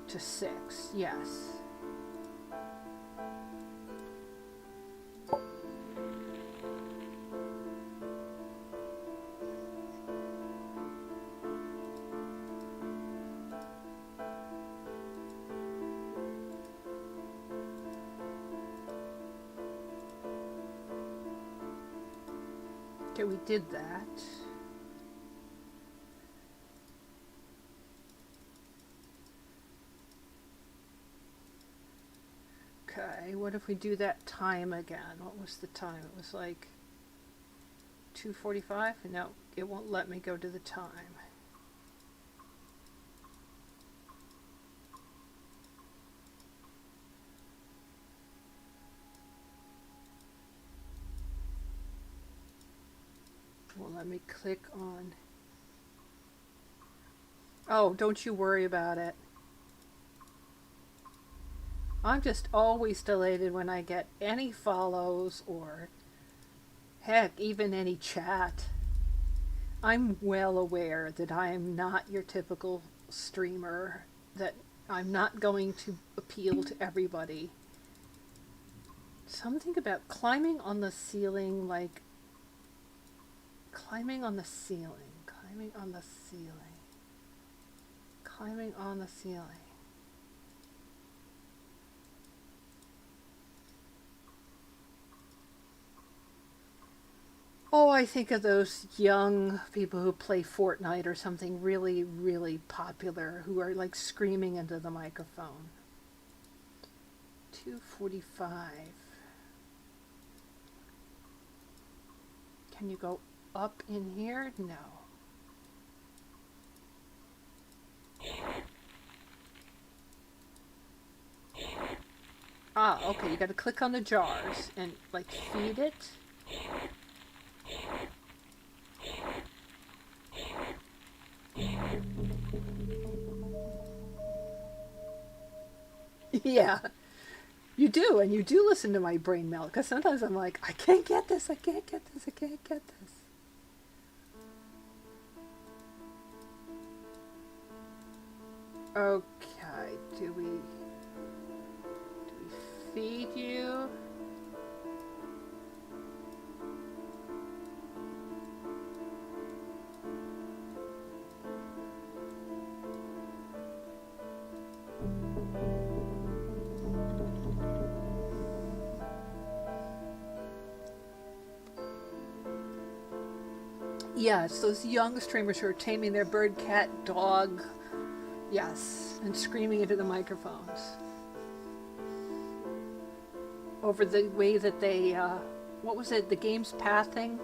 to 6. Yes. Okay, we did that. Okay, what if we do that time again? What was the time? It was like 2:45? No, it won't let me go to the time. Well, let me click on. Oh, don't you worry about it. I'm just always delighted when I get any follows or heck, even any chat. I'm well aware that I am not your typical streamer, that I'm not going to appeal to everybody. Something about climbing on the ceiling, like climbing on the ceiling, climbing on the ceiling, climbing on the ceiling. Oh, I think of those young people who play Fortnite or something really, really popular who are like screaming into the microphone. 2:45. Can you go up in here? No. Ah, okay, you gotta click on the jars and like feed it. Yeah, you do, and you do listen to my brain melt, because sometimes I'm like, I can't get this, I can't get this, I can't get this. Okay, do we feed you? Yes, those young streamers who are taming their bird, cat, dog, yes, and screaming into the microphones over the way that they, what was it, the game's pathing,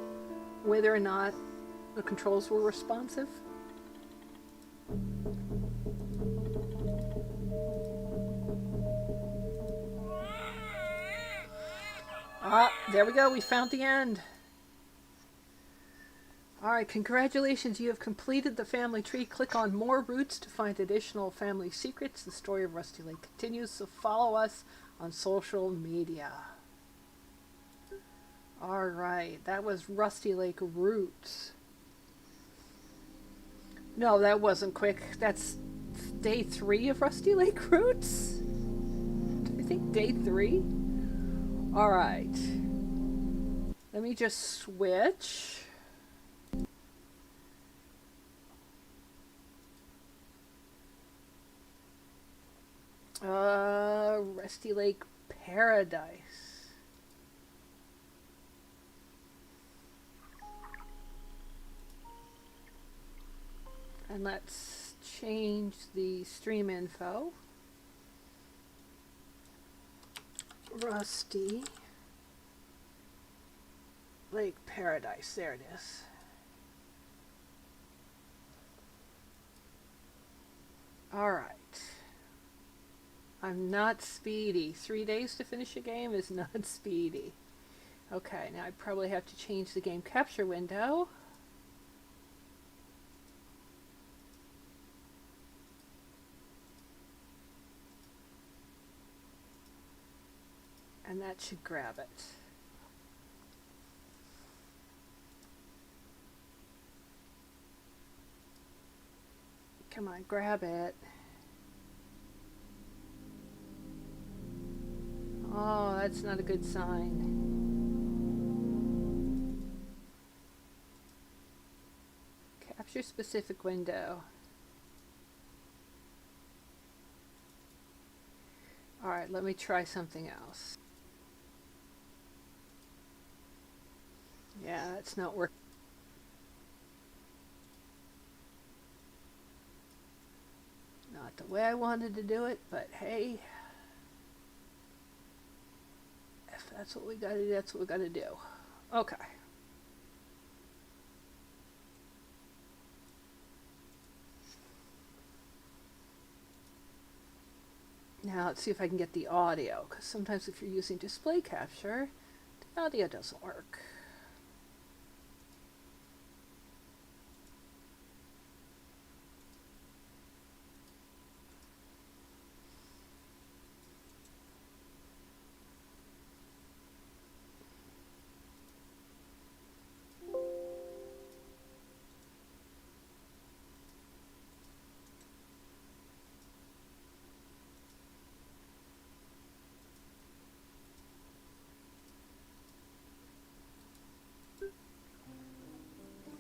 whether or not the controls were responsive. Ah, there we go, we found the end. Alright, congratulations, you have completed the family tree. Click on more roots to find additional family secrets. The story of Rusty Lake continues, so follow us on social media. Alright, that was Rusty Lake Roots. No, that wasn't quick. That's day 3 of Rusty Lake Roots? I think day 3? Alright. Let me just switch. Rusty Lake Paradise. And let's change the stream info. Rusty Lake Paradise. There it is. Alright. I'm not speedy. 3 days to finish a game is not speedy. Okay, now I probably have to change the game capture window. And that should grab it. Come on, grab it. Oh, that's not a good sign. Capture specific window. Alright, let me try something else. Yeah, it's not working. Not the way I wanted to do it, but hey. That's what we gotta do. That's what we gotta do. Okay. Now let's see if I can get the audio, because sometimes if you're using display capture, the audio doesn't work.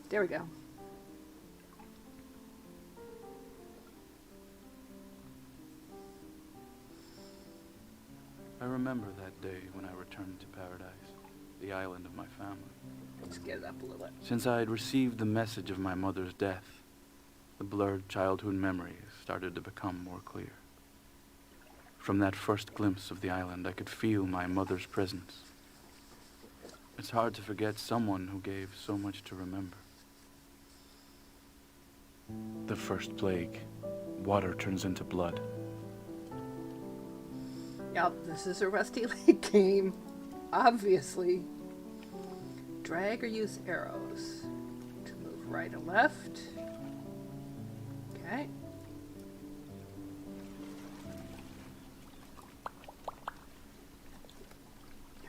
There we go. I remember that day when I returned to paradise, the island of my family. Let's get it up a little bit. Since I had received the message of my mother's death, the blurred childhood memories started to become more clear. From that first glimpse of the island, I could feel my mother's presence. It's hard to forget someone who gave so much to remember. The first plague. Water turns into blood. Yep, this is a Rusty Lake game. Obviously. Drag or use arrows to move right or left. Okay.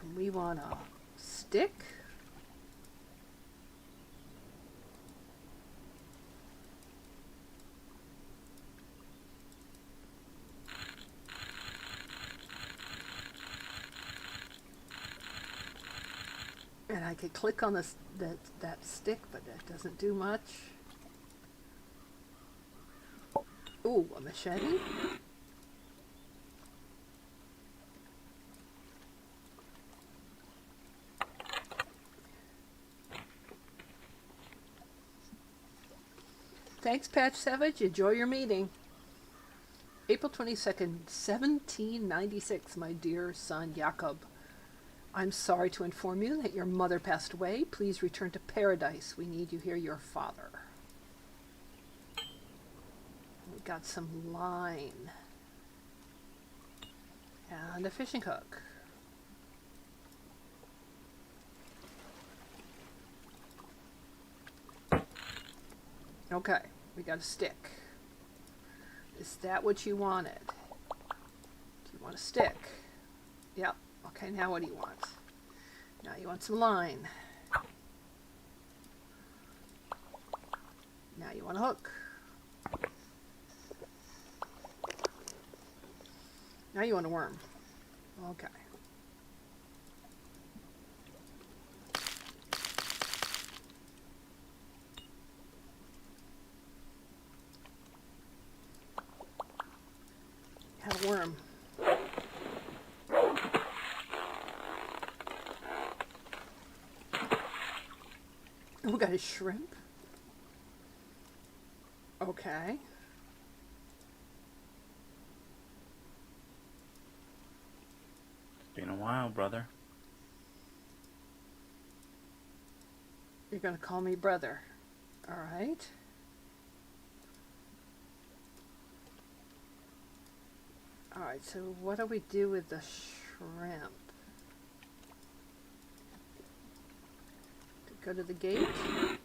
And we want a stick. And I could click on this that stick, but that doesn't do much. Ooh, a machete. Thanks, Patch Savage. Enjoy your meeting. April 22nd, 1796, my dear son Jakob. I'm sorry to inform you that your mother passed away. Please return to paradise. We need you here, your father. We got some line. And a fishing hook. Okay, we got a stick. Is that what you wanted? Do you want a stick? Yep. Okay, now what do you want? Now you want some line. Now you want a hook. Now you want a worm. Okay. Had a worm. We got a shrimp. Okay. Been a while, brother. You're gonna call me brother. All right. All right, so what do we do with the shrimp? Go to the gate. Do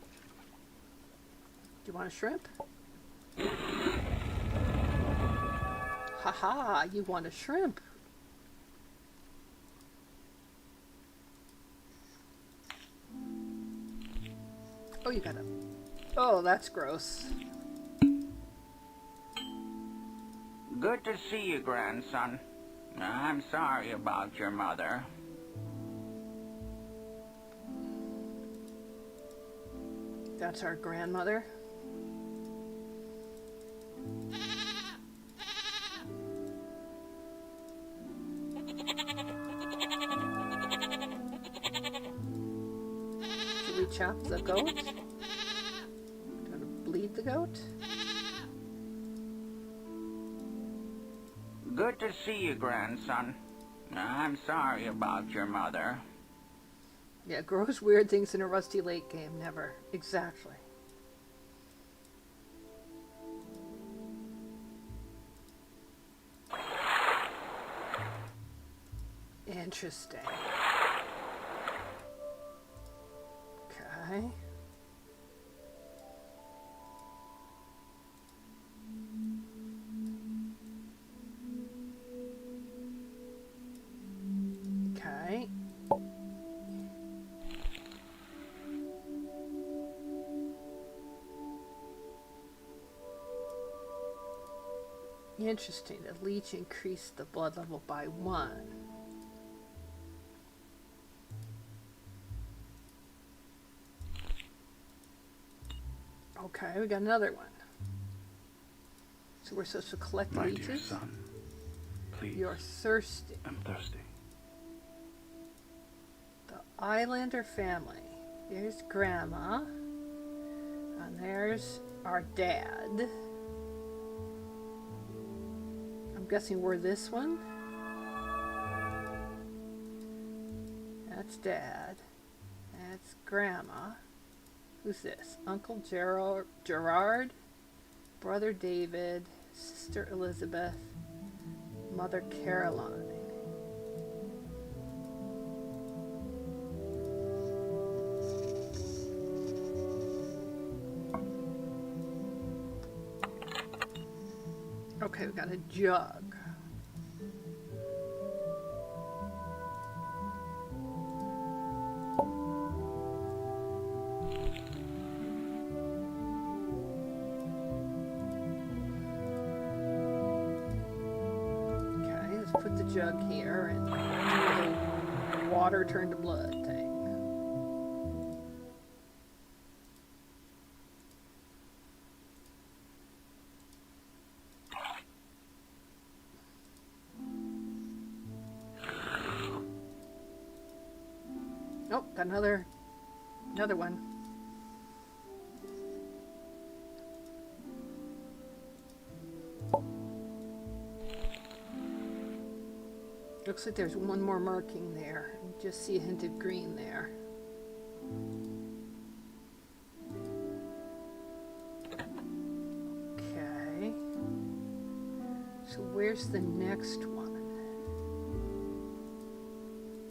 you want a shrimp? Haha, you want a shrimp. Oh, you got a... Oh, that's gross. Good to see you, grandson. I'm sorry about your mother. That's our grandmother. Should we chop the goat? Do you want to bleed the goat? Good to see you, grandson. I'm sorry about your mother. Yeah, gross weird things in a Rusty Lake game. Never. Exactly. Interesting. Okay. Okay. Interesting. The leech increased the blood level by 1. Okay, we got another one. So we're supposed to collect My leeches? dear son, please. You're thirsty. I'm thirsty. The Islander family. There's Grandma. And there's our dad. I'm guessing we're this one. That's Dad. That's Grandma. Who's this? Uncle Gerard, Brother David, Sister Elizabeth, Mother Caroline. Okay, we got a jug. Okay, let's put the jug here and do the water turn to blood thing. Oh, got another one. Looks like there's one more marking there. You just see a hint of green there. Okay. So where's the next one?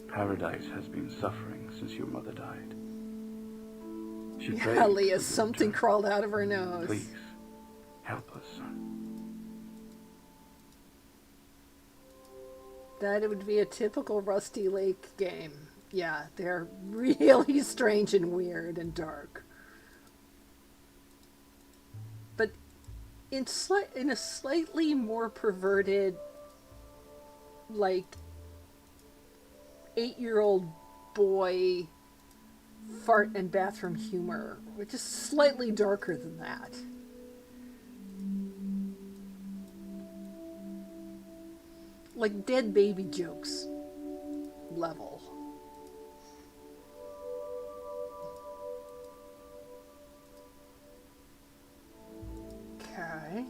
Paradise has been suffering since your mother died. She Yeah, prays Leah, for something return. crawled out of her nose. Please, help us, son. That would be a typical Rusty Lake game. Yeah, they're really strange and weird and dark. But in a slightly more perverted, like, 8-year-old boy fart and bathroom humor, which is slightly darker than that. Like dead baby jokes level. Okay.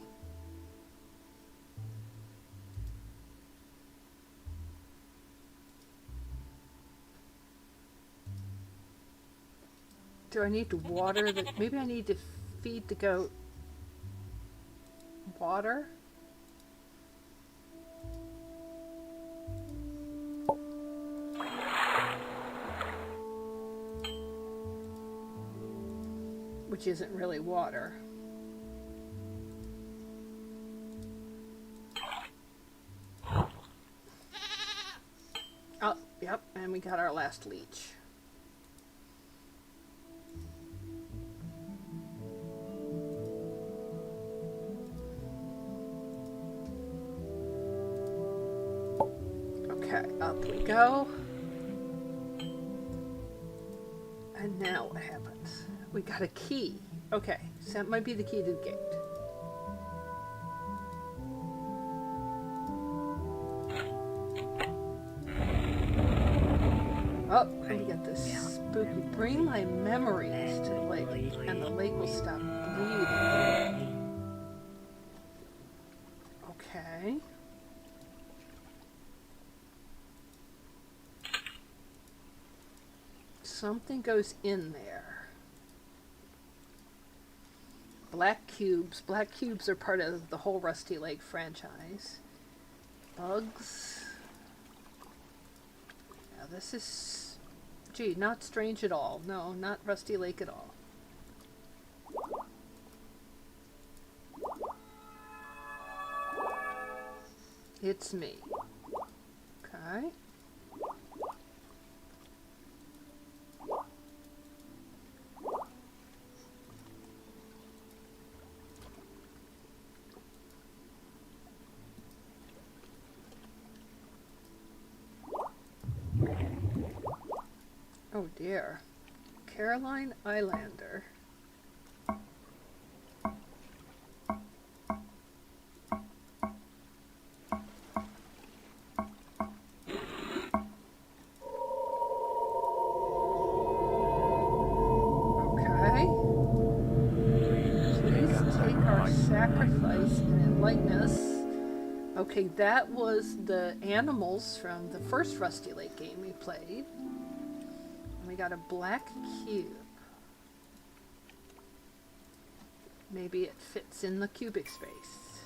Do I need to water the... Maybe I need to feed the goat water? Which isn't really water. Oh, yep, and we got our last leech. Okay, up we go. And now what happens? We got a key. Okay, so that might be the key to the gate. Oh, and we got this spooky. Bring my memories to the lake, and the lake will stop bleeding. Okay. something goes in there. Black cubes. Black cubes are part of the whole Rusty Lake franchise. Bugs. Now this is... Gee, not strange at all. No, not Rusty Lake at all. It's me. Okay. Oh dear. Caroline Islander. Okay. Please take our sacrifice and enlighten us. Okay, that was the animals from the first Rusty Lake game we played. We got a black cube. Maybe it fits in the cubic space.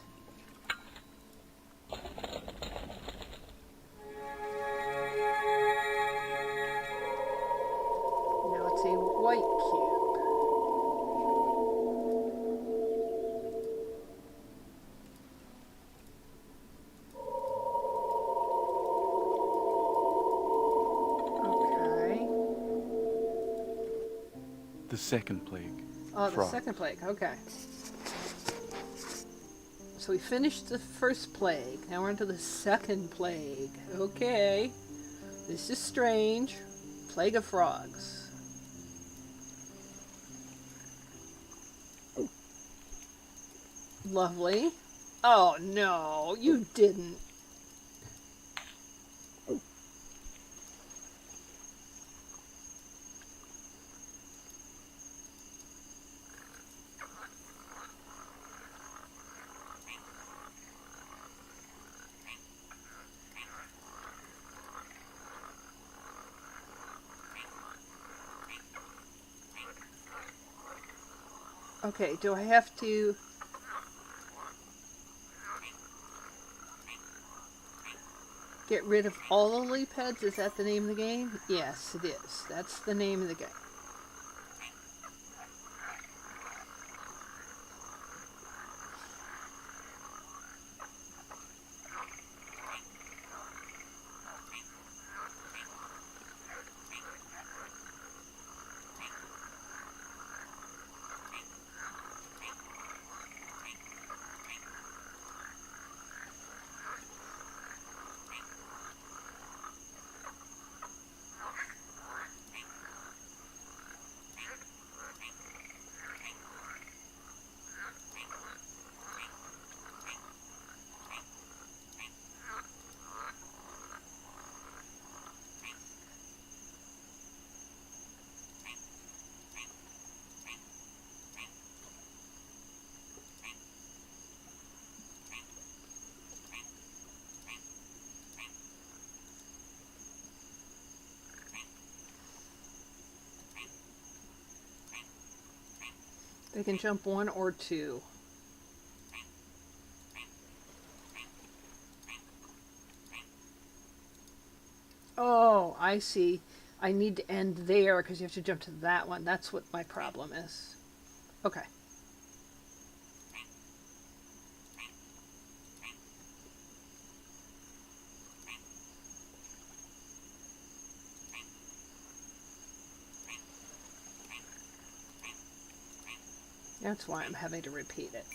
Now it's a white cube. Okay. The second plague. Oh, the Frogs. second plague. Okay. So we finished the first plague. Now we're into the second plague. Okay. This is strange. Plague of frogs. Lovely. Oh no, you didn't. Okay, do I have to... get rid of all the leap heads? Is that the name of the game? Yes, it is. That's the name of the game. They can jump one or two. Oh, I see. I need to end there because you have to jump to that one. That's what my problem is. Okay. That's why I'm having to repeat it.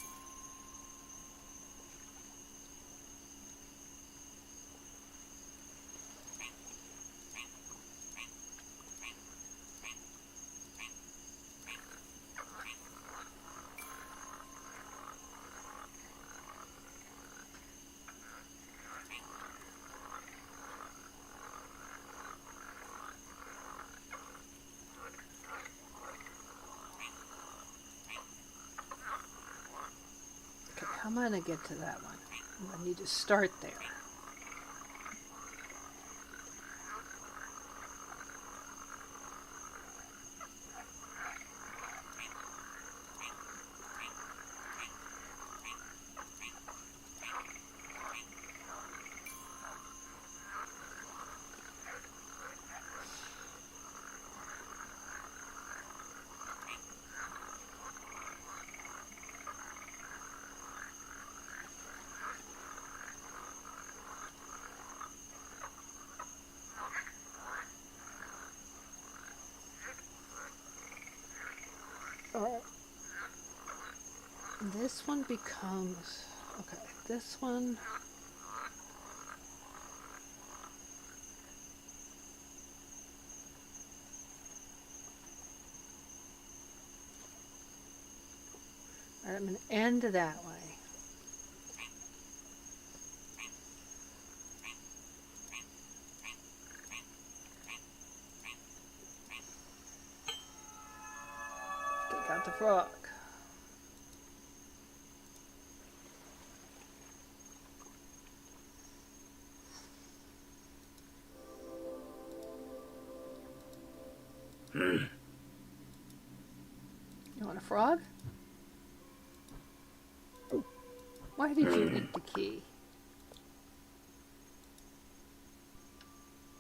How am I going to get to that one? I need to start there. This one becomes... Okay, this one... Alright, I'm going to end that way. Take out the frog. You want a frog? Why did you eat the key?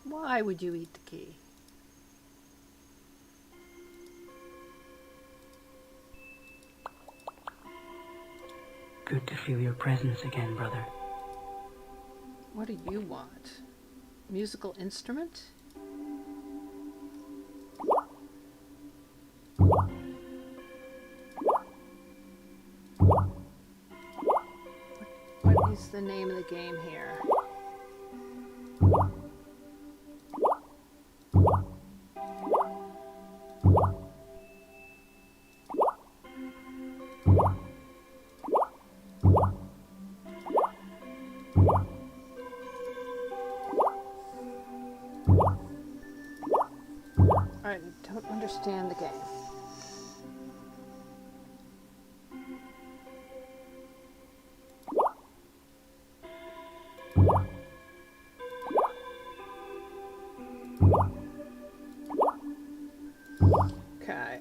Why would you eat the key? Good to feel your presence again, brother. What do you want? Musical instrument? What is the name of the game here? Alright, I don't understand the game. Okay.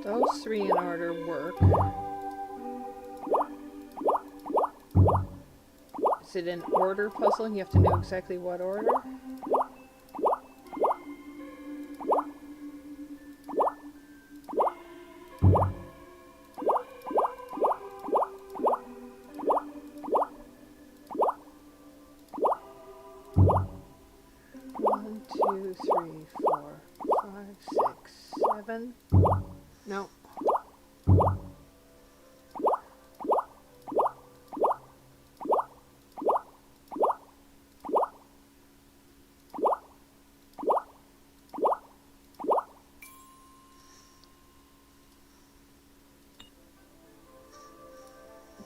Those three in order work. Is it an order puzzle and you have to know exactly what order? One, two, three, four, 5, 6, 7. No.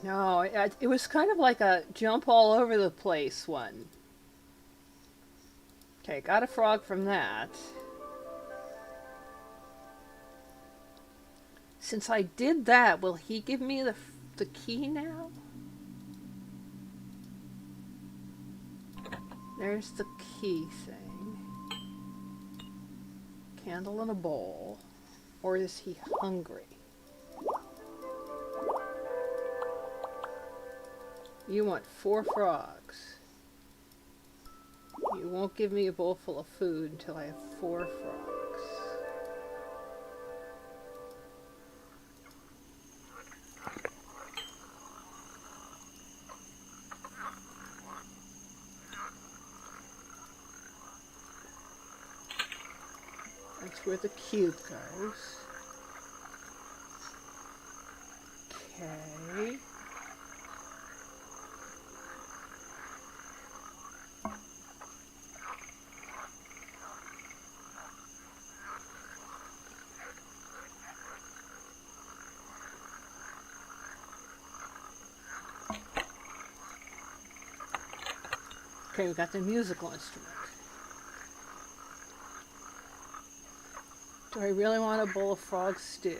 No, it was kind of like a jump all over the place one. Okay, got a frog from that. Since I did that, will he give me the key now? There's the key thing. Candle in a bowl. Or is he hungry? You want 4 frogs. You won't give me a bowl full of food until I have 4 frogs. That's where the cube goes. Okay. Okay, we got the musical instrument. Do I really want a bowl of frog stew?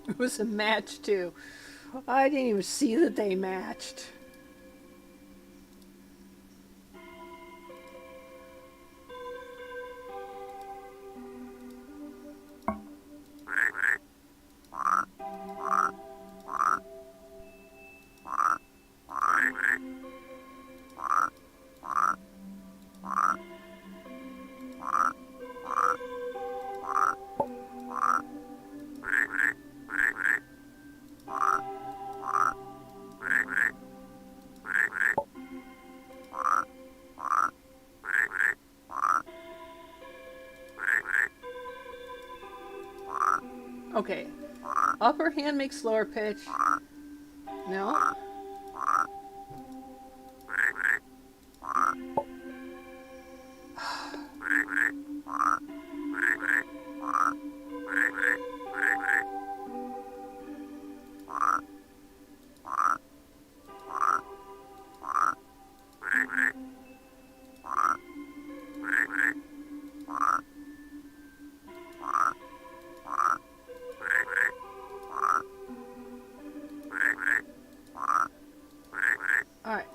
It was a match too. I didn't even see that they matched. Okay. Upper hand makes lower pitch. No. All right.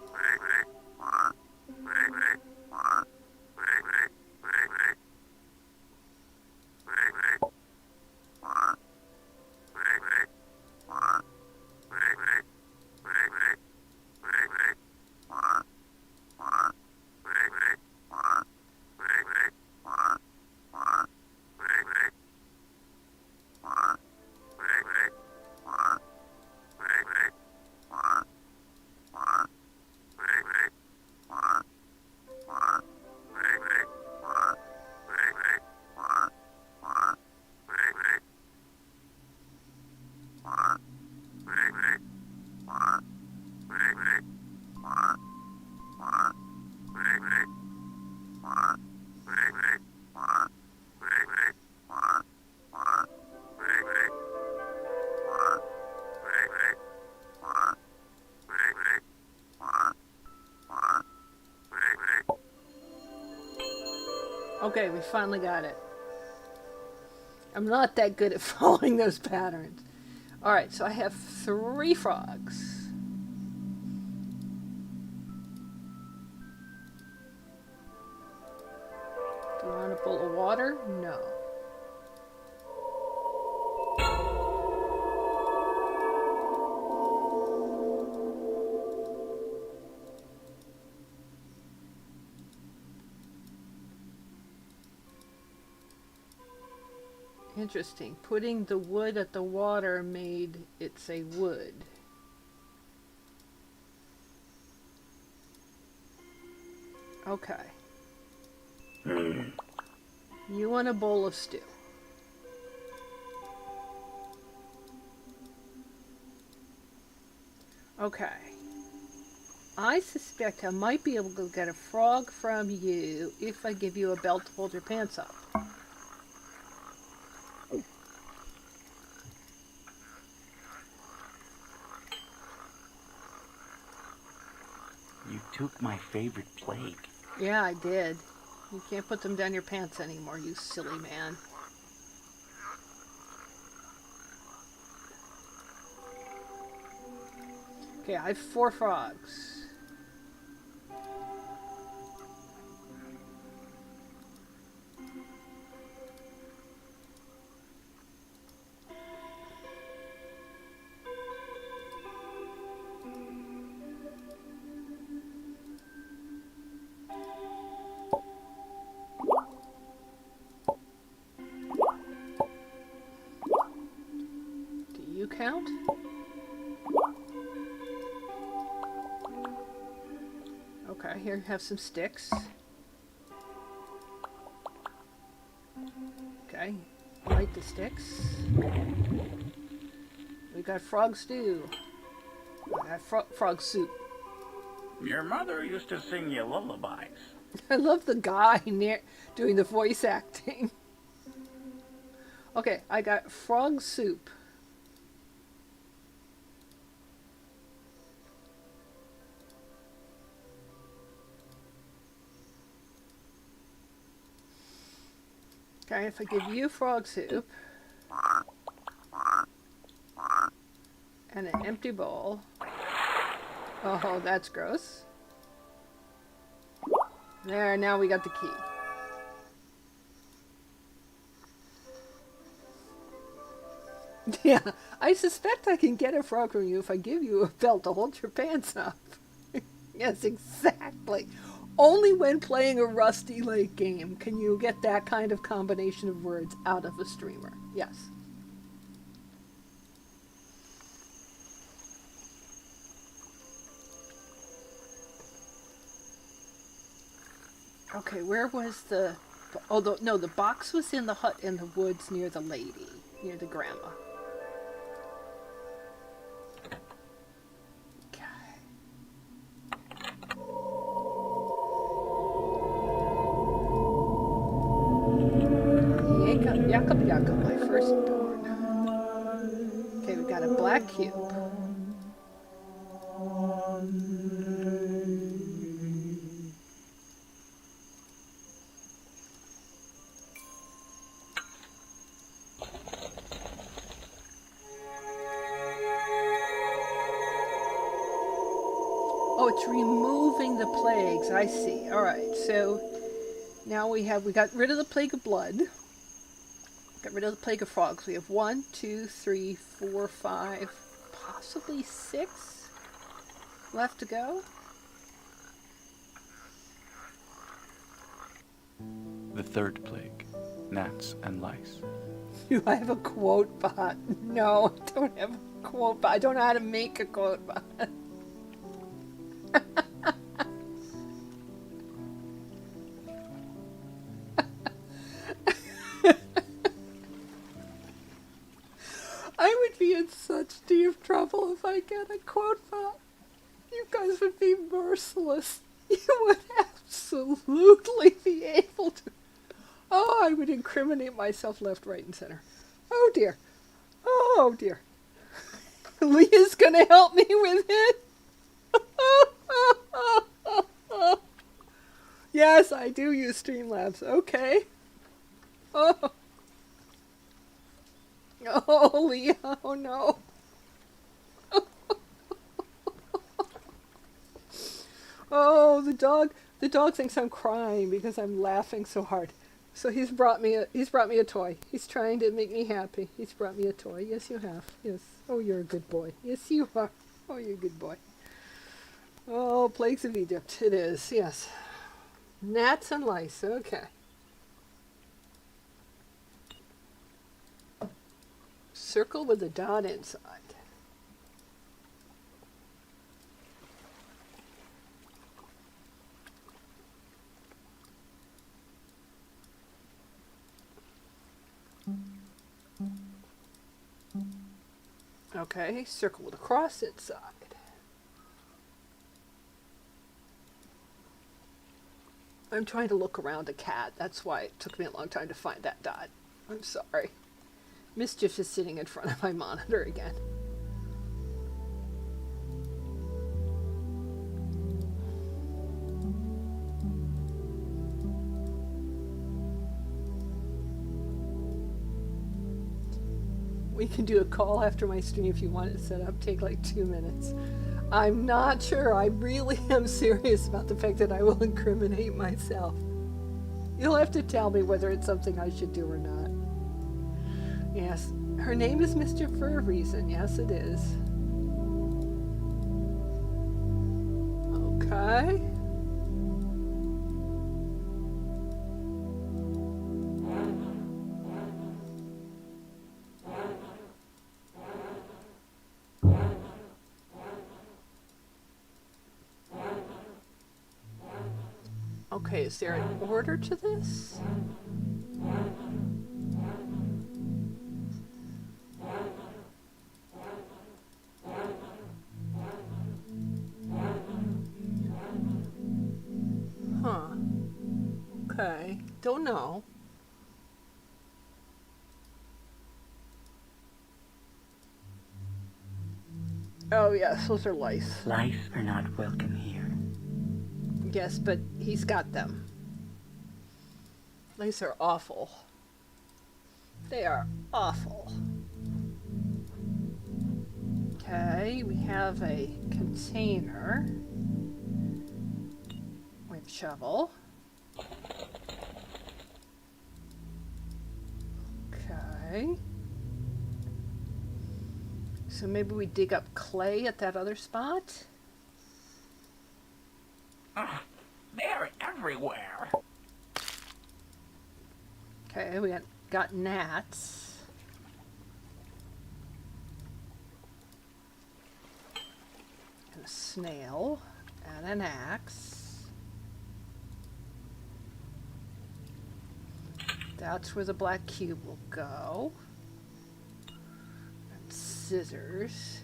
Okay, we finally got it. I'm not that good at following those patterns. All right, so I have 3 frogs. Do you want a bowl of water? No. Interesting. Putting the wood at the water made it say wood. Okay. You want a bowl of stew. Okay. I suspect I might be able to get a frog from you if I give you a belt to hold your pants up. You took my favorite plague. Yeah, I did. You can't put them down your pants anymore, you silly man. Okay, I have 4 frogs. Do you count? Okay, here you have some sticks. Okay, light the sticks. We got frog stew. I got frog soup. Your mother used to sing you lullabies. I love the guy near doing the voice acting. Okay, I got frog soup. Okay, if I give you frog soup and an empty bowl. Oh, that's gross. There, now we got the key. Yeah, I suspect I can get a frog from you if I give you a belt to hold your pants up. Yes, exactly. Only when playing a Rusty Lake game can you get that kind of combination of words out of a streamer. Yes. Okay, where was the... Oh, no, the box was in the hut in the woods near the lady. near the grandma. Okay. Jakob, Jakob, my firstborn. Okay, we got a black cube. Oh, it's removing the plagues. I see. All right. So now we got rid of the plague of blood. Got rid of the plague of frogs. We have 1, 2, 3, 4, 5, possibly 6 left to go. The third plague, gnats and lice. Do I have a quote bot? No, I don't have a quote bot. I don't know how to make a quote bot. I would be in such deep trouble if I get a quote bot. You guys would be merciless. You would absolutely be able to. Oh, I would incriminate myself left, right, and center. Oh dear. Oh dear. Leah's gonna help me with it. Yes, I do use Streamlabs. Okay. Oh. Oh, Leah. Oh no. Oh, the dog thinks I'm crying because I'm laughing so hard. So he's brought me a toy. He's trying to make me happy. He's brought me a toy. Yes, you have. Yes. Oh, you're a good boy. Yes, you are. Oh, you're a good boy. Oh, plagues of Egypt. It is. Yes. Gnats and lice. Okay. Circle with a dot inside. Okay, circle with a cross inside. I'm trying to look around a cat. That's why it took me a long time to find that dot. I'm sorry. Mischief is sitting in front of my monitor again. We can do a call after my stream if you want it set up. Take like 2 minutes. I'm not sure. I really am serious about the fact that I will incriminate myself. You'll have to tell me whether it's something I should do or not. Yes, her name is Mischief for a reason. Yes, it is. Okay. Okay, is there an order to this? Huh. Okay, don't know. Oh yes, those are lice. Lice are not welcome here. Yes, but he's got them. Lice are awful. They are awful. Okay, we have a container. We have a shovel. Okay. So maybe we dig up clay at that other spot? They're everywhere. Okay, we got gnats. And a snail. And an axe. That's where the black cube will go. scissors.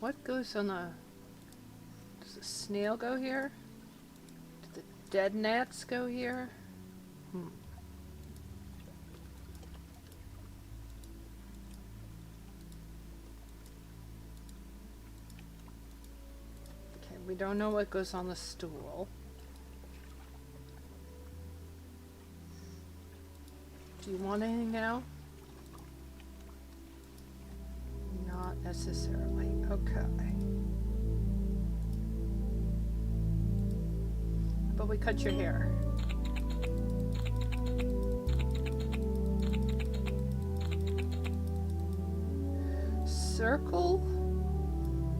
What goes on a... Does the snail go here? Do the dead gnats go here? Okay, we don't know what goes on the stool. Do you want anything now? Not necessarily. Okay. But we cut your hair. Circle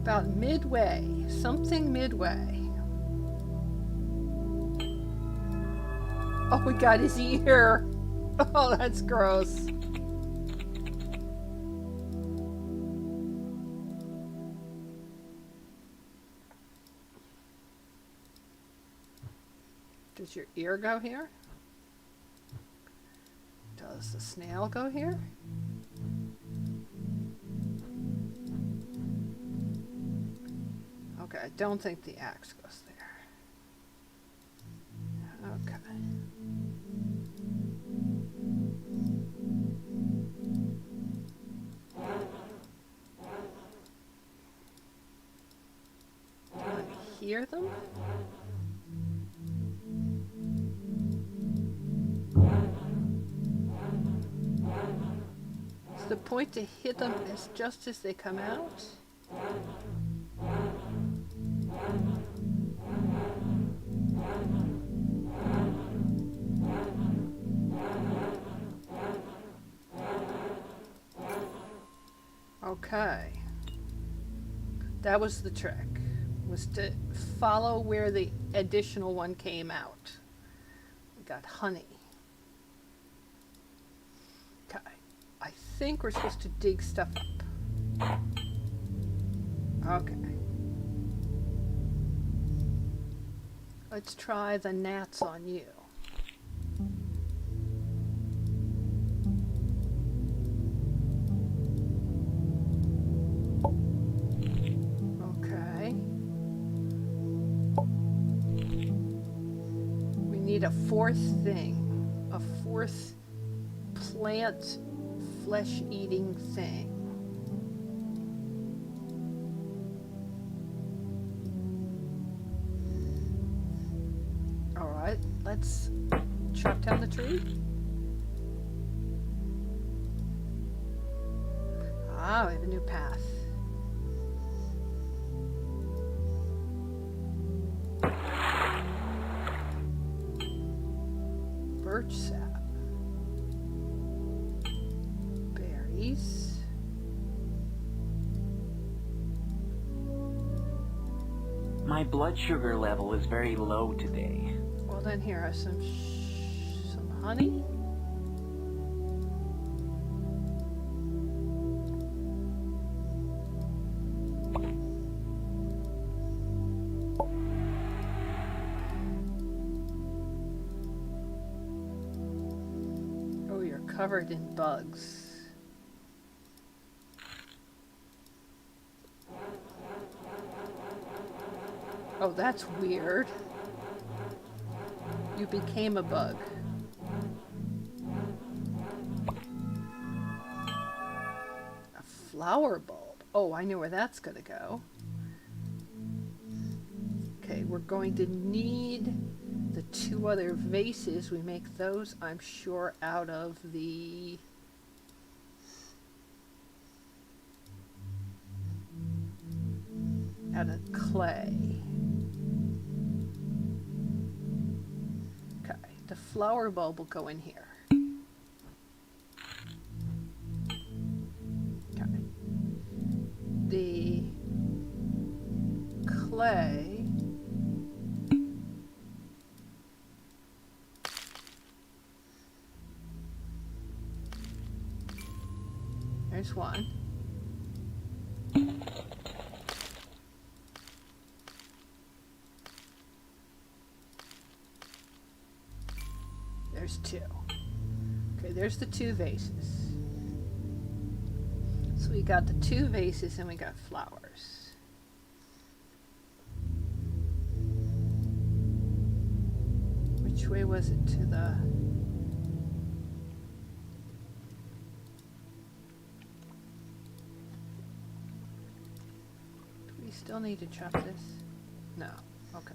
about midway. Something midway. Oh, we got his ear. Oh, that's gross. Does your ear go here? Does the snail go here? Okay, I don't think the axe goes there. Okay. Do I hear them? So the point to hit them is just as they come out? Okay. That was the trick, was to follow where the additional one came out. We got honey. Okay. I think we're supposed to dig stuff up. Okay. Let's try the gnats on you. Okay. We need a fourth thing. A fourth plant flesh-eating thing. Alright, let's chop down the tree. Ah, we have a new path. Birch sap. Berries. My blood sugar level is very low today. Well then here are some honey. Oh, you're covered in bugs. Oh, that's weird. You became a bug. A flower bulb. Oh, I know where that's gonna go. Okay, we're going to need the two other vases. We make those, I'm sure, out of the... out of clay. Okay, the flower bulb will go in here. Okay. The clay there's one. There's two. there's the 2 vases. So we got the 2 vases and we got flowers. Which way was it to the... Do we still need to chop this? No. Okay.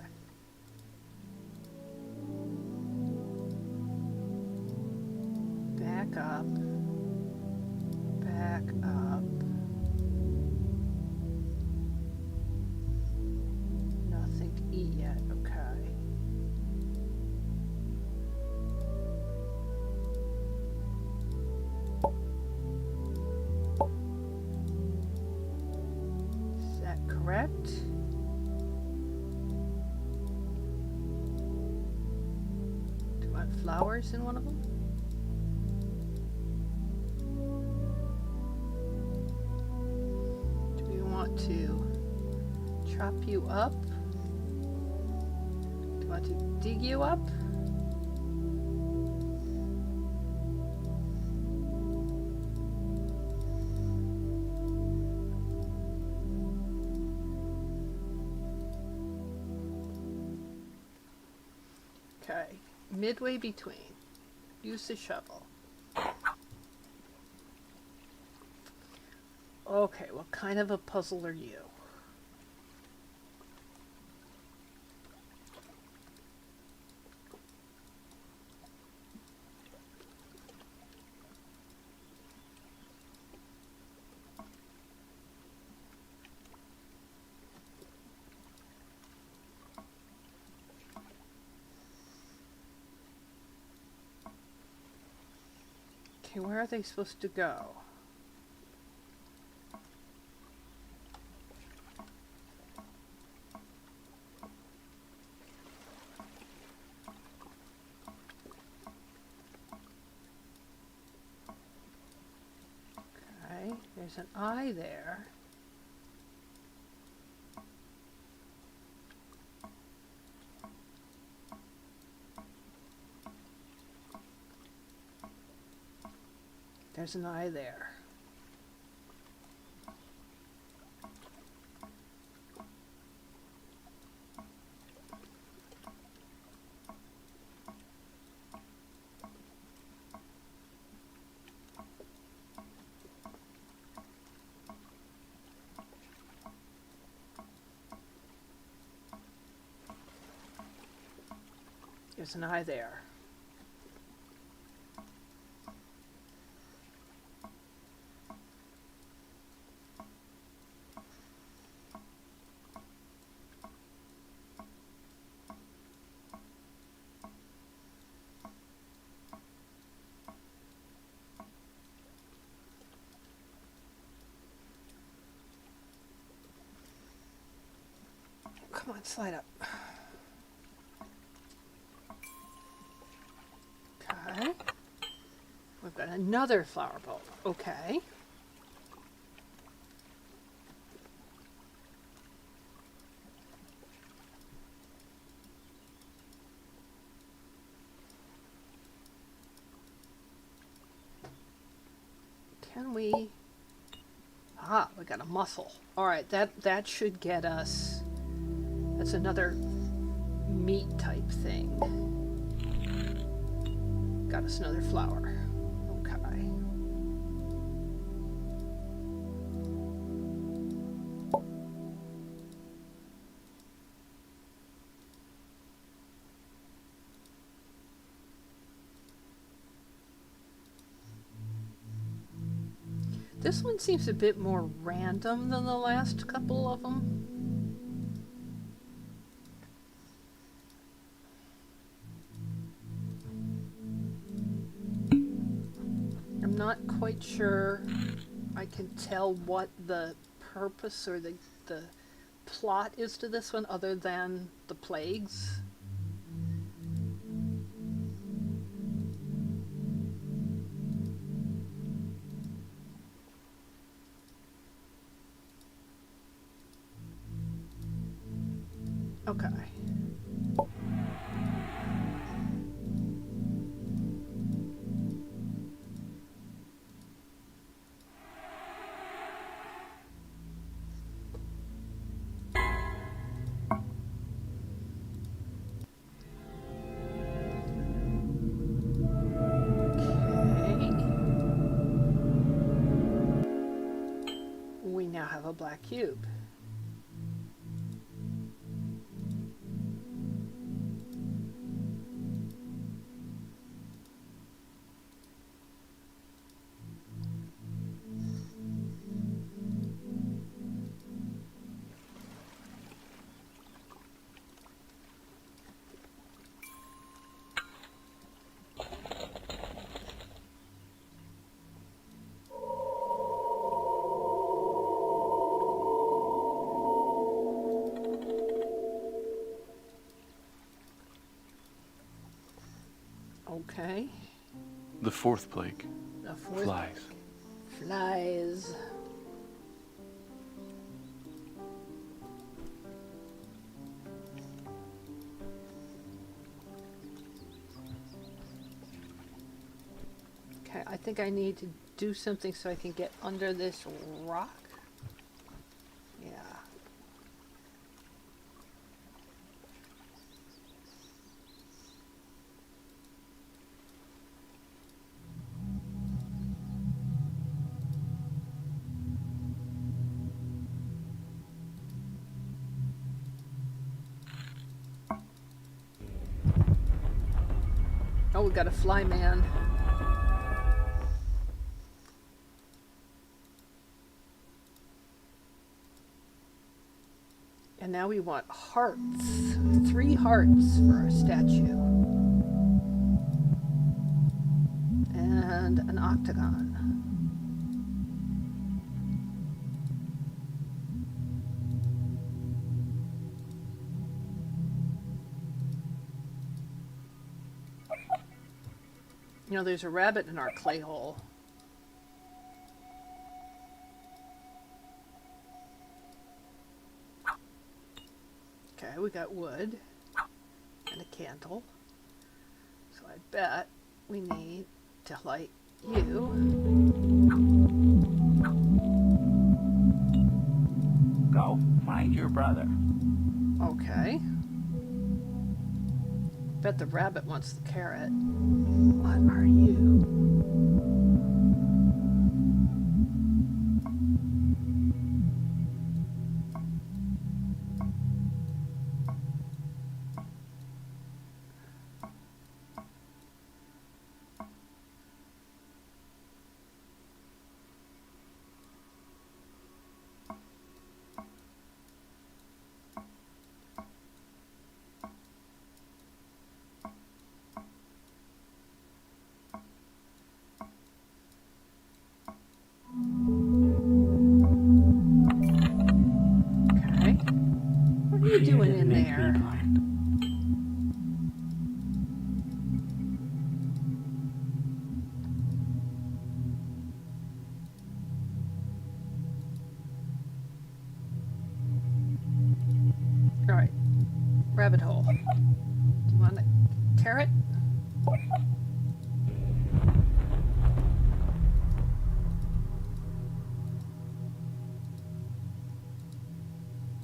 Back up. Back up. Nothing to eat yet. Okay. Is that correct? Do you want flowers in one of them? To chop you up? Do you want to dig you up? Okay, midway between. Use the shovel. Okay, what kind of a puzzle are you? Okay, where are they supposed to go? Okay, there's an eye there. There's an eye there. There's an eye there. Come on, slide up. Okay. We've got another flower bulb. Okay. Can we... Ah, we got a mussel. Alright, that should get us... That's another meat type thing. Got us another flower. Okay. This one seems a bit more random than the last couple of them. I'm not quite sure I can tell what the purpose or the plot is to this one other than the plagues. Okay. now have a black cube. Okay. The fourth plague. The fourth Flies. Flies. Okay, I think I need to do something so I can get under this rock. Yeah. Oh, we got a fly man. And now we want hearts. 3 hearts for our statue. And an octagon. You know, there's a rabbit in our clay hole. Okay, we got wood and a candle. So I bet we need to light you. Go find your brother. Okay. Bet the rabbit wants the carrot. What are you? Okay. What are you Fear doing didn't in make there? me blind. All right. Rabbit hole. Do you want a carrot?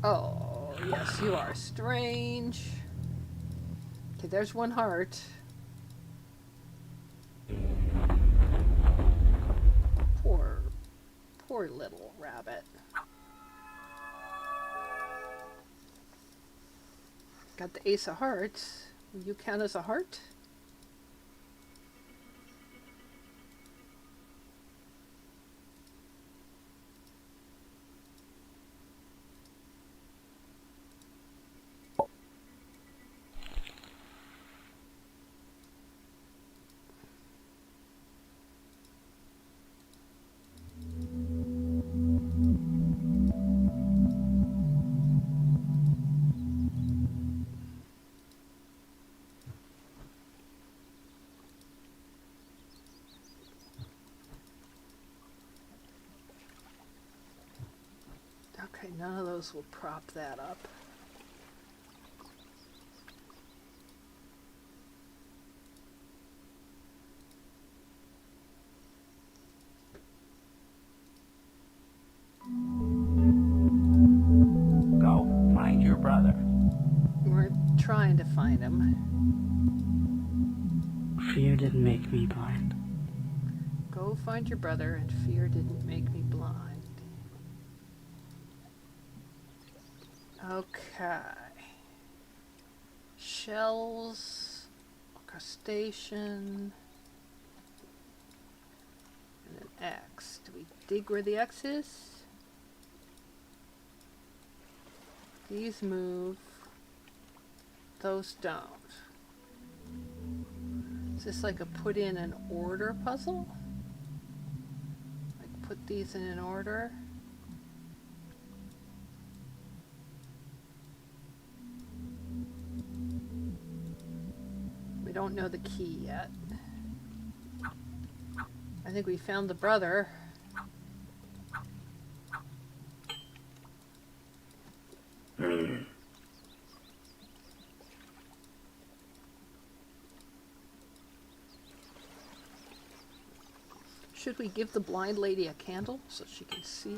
Oh, yes, you are strange. Okay, there's one heart. Poor little rabbit. Got the ace of hearts. Will you count as a heart? Okay, none of those will prop that up. Go find your brother. We're trying to find him. Fear didn't make me blind. Go find your brother, and fear didn't make me blind. Okay. Shells, crustacean, and an X. Do we dig where the X is? These move. Those don't. Is this like a put in an order puzzle? Like put these in an order? We don't know the key yet. I think we found the brother. Should we give the blind lady a candle so she can see?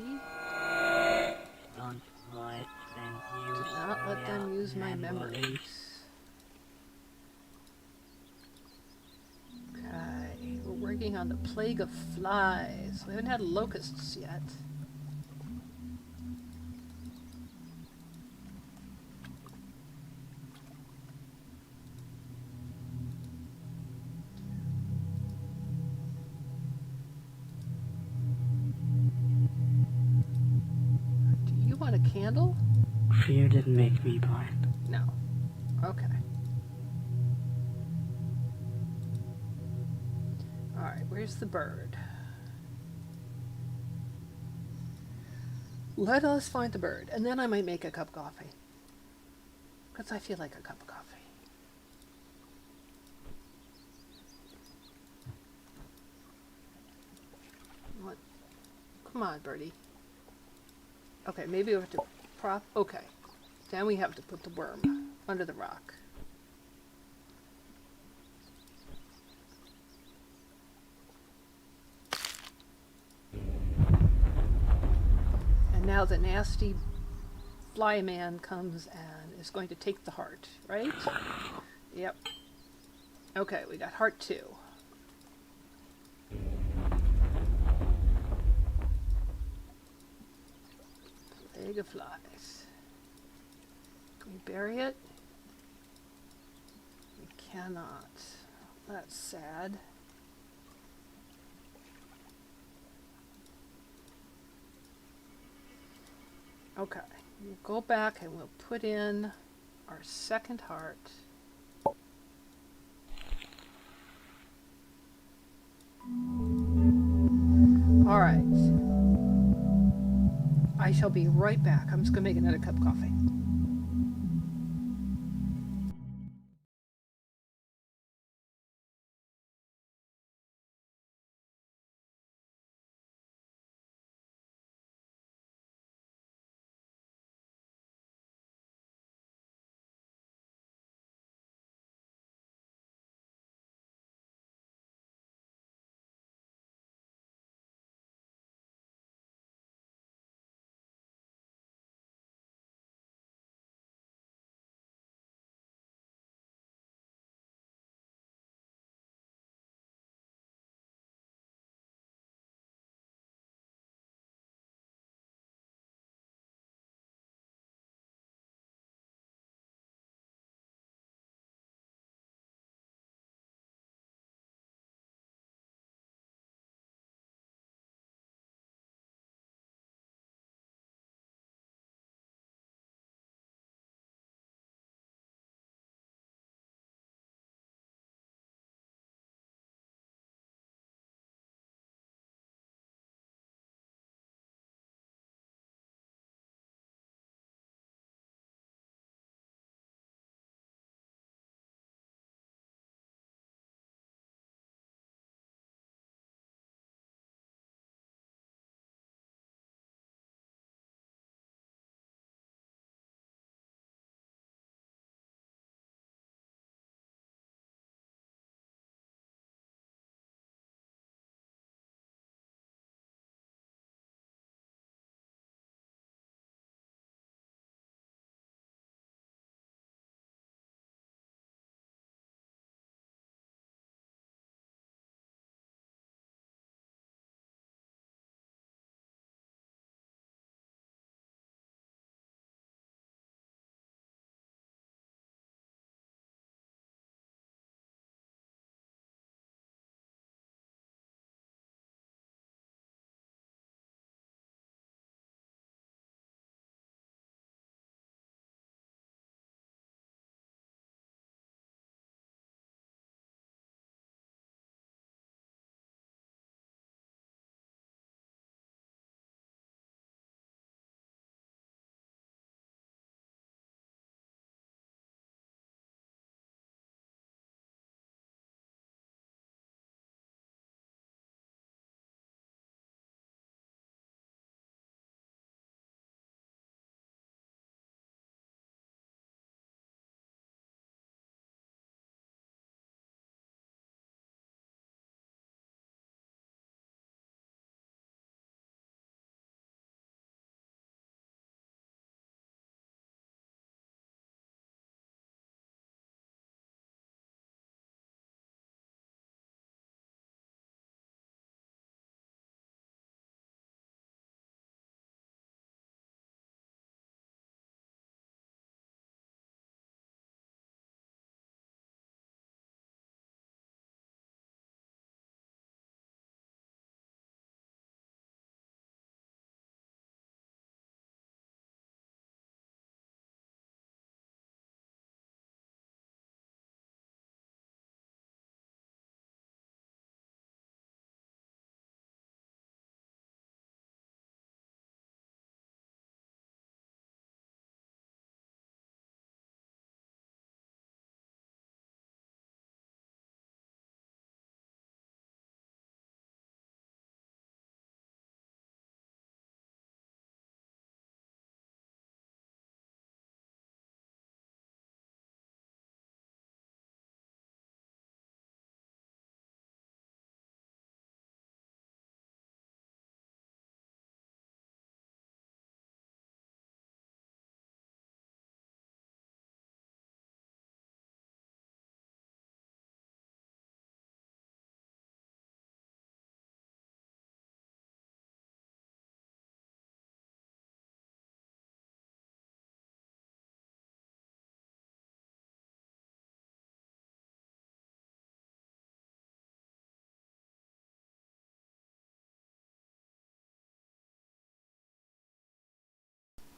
Don't let them use Do not let them use my memories. Okay, we're working on the plague of flies. We haven't had locusts yet. Do you want a candle? Fear didn't make me blind. No. Okay. Alright, where's the bird? Let us find the bird, and then I might make a cup of coffee. Because I feel like a cup of coffee. What? Come on, birdie. Okay, maybe we have to prop. Okay. Then we have to put the worm under the rock. And now the nasty fly man comes and is going to take the heart, right? Yep. Okay, we got heart 2. Plague of flies. Can we bury it? We cannot. That's sad. Okay, we'll go back and we'll put in our second heart. All right. I shall be right back. I'm just going to make another cup of coffee.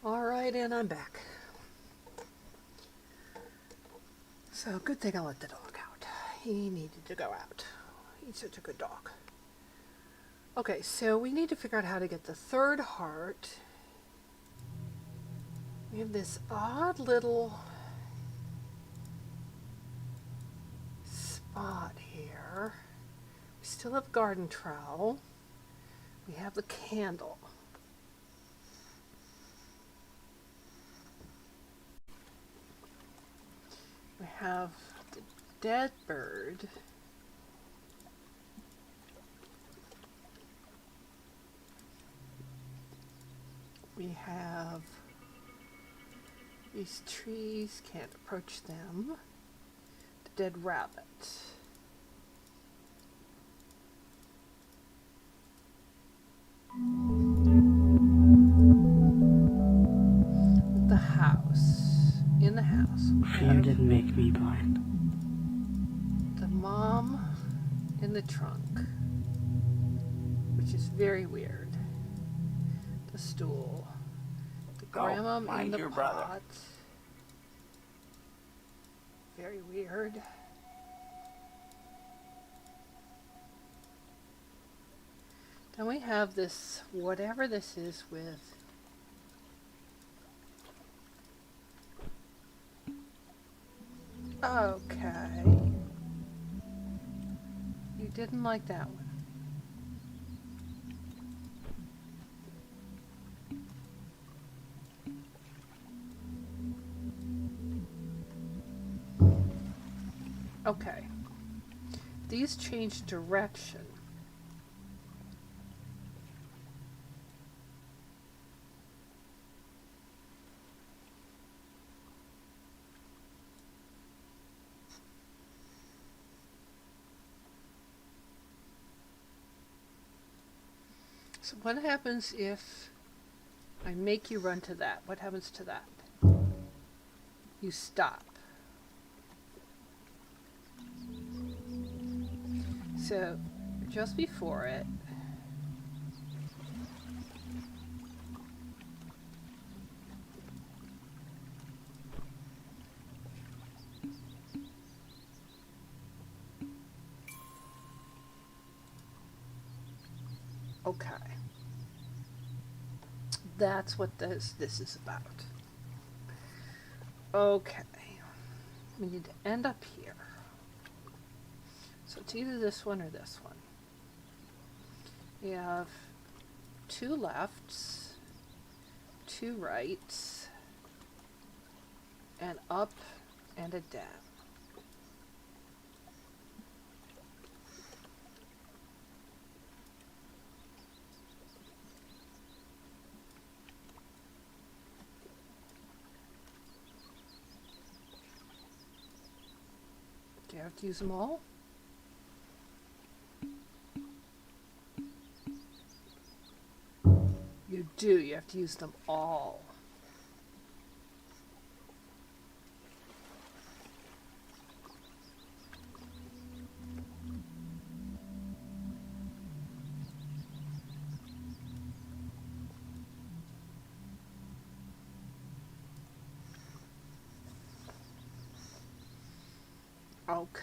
All right, and I'm back. So, good thing I let the dog out. He needed to go out. He's such a good dog. Okay, so we need to figure out how to get the third heart. We have this odd little spot here. We still have garden trowel. We have the candle. We have the dead bird. We have these trees, can't approach them. The dead rabbit. The house. In the house. we Fear have didn't make me blind. The mom in the trunk, which is very weird. The stool. The Go, grandma in mind the your pot. brother. Very weird. Then we have this, whatever this is with. Okay. You didn't like that one. Okay. These change direction. So what happens if I make you run to that? What happens to that? You stop. So just before it, okay. That's what this is about. Okay. We need to end up here. So it's either this one or this one. We have 2 lefts, 2 rights, an up and a down. Do you have to use them all? You do. You have to use them all. Okay.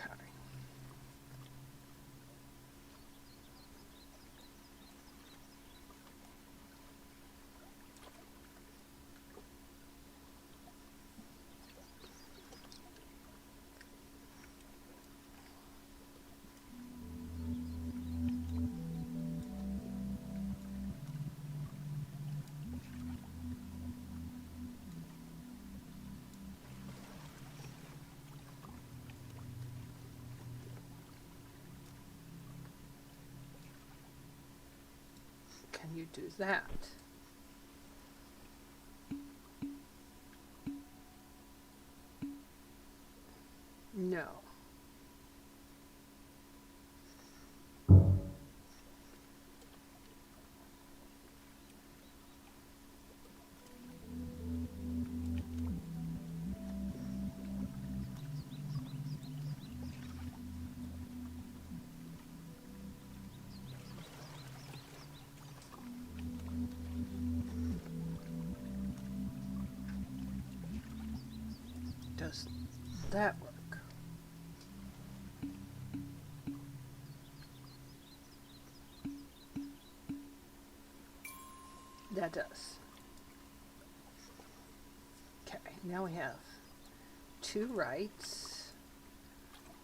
Can you do that? No. Does that work? That does. Okay, now we have 2 rights,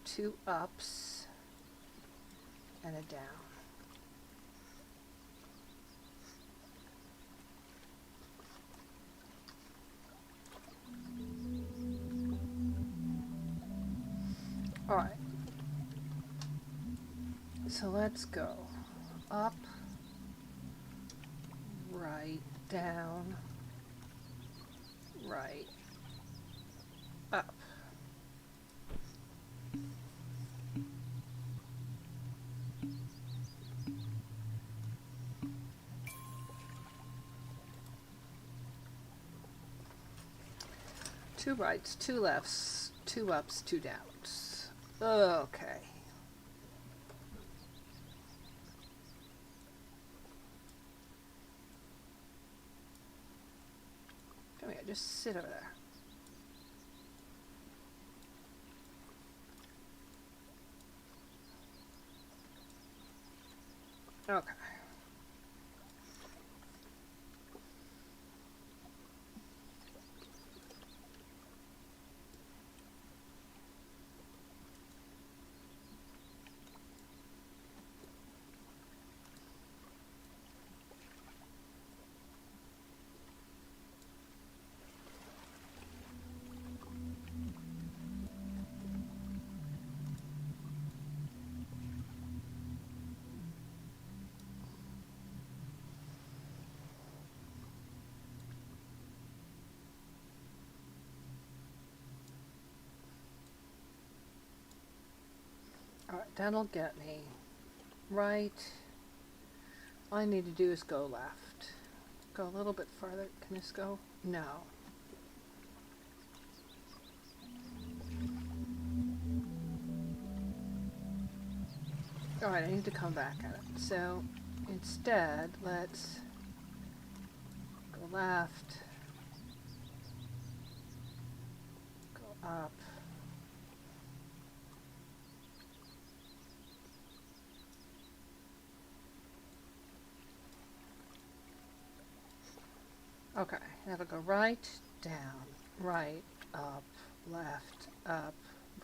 2 ups, and a down. All right. So let's go up, right, down, right, up. Two rights, 2 lefts, 2 ups, 2 downs. Okay. Come here, just sit over there. Okay. Alright, that'll get me right. All I need to do is go left. Go a little bit farther. Can this go? No. Alright, I need to come back at it. So instead, let's go left, go up. Okay, that'll go right, down, right, up, left, up,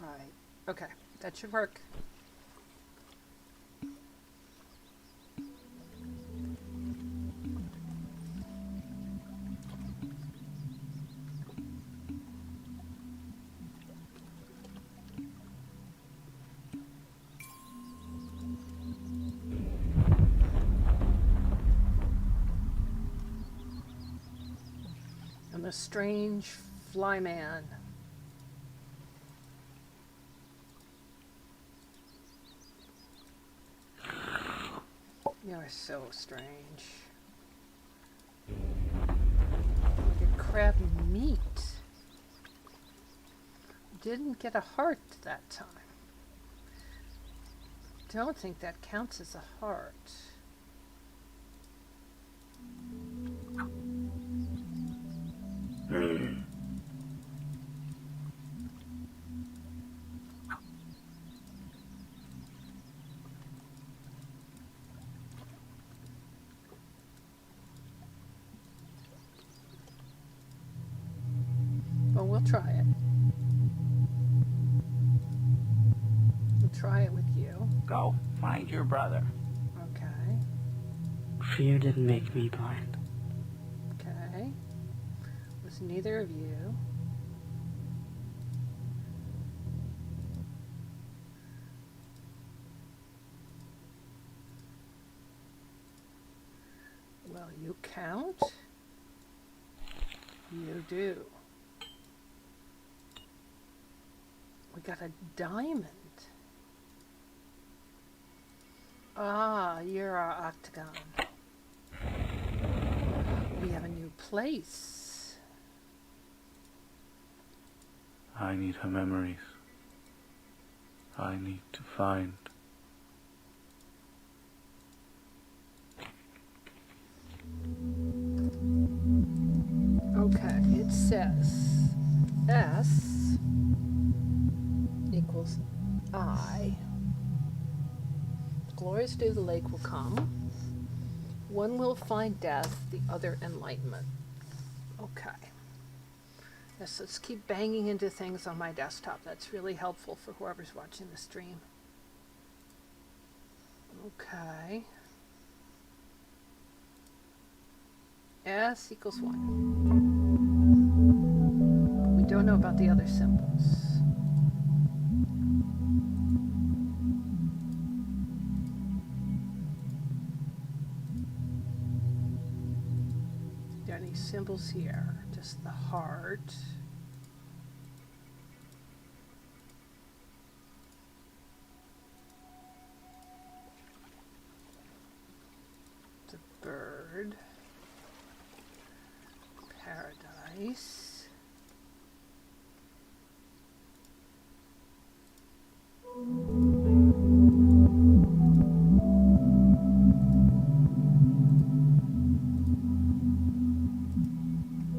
right. Okay, that should work. I'm a strange flyman. You're so strange. Like a crab meat. Didn't get a heart that time. Don't think that counts as a heart. Well, we'll try it. We'll try it with you. Go, find your brother. Okay. Fear didn't make me blind. Okay. Was neither of you. Well, you count. You do. We got a diamond. Ah, you're our octagon. We have a new place. I need her memories. I need to find. Okay, it says S equals I. The glorious day of the lake will come. One will find death, the other enlightenment. Okay. Yes, let's keep banging into things on my desktop. That's really helpful for whoever's watching the stream. Okay. S equals 1. We don't know about the other symbols. There are any symbols here? Just the heart. The bird. Paradise.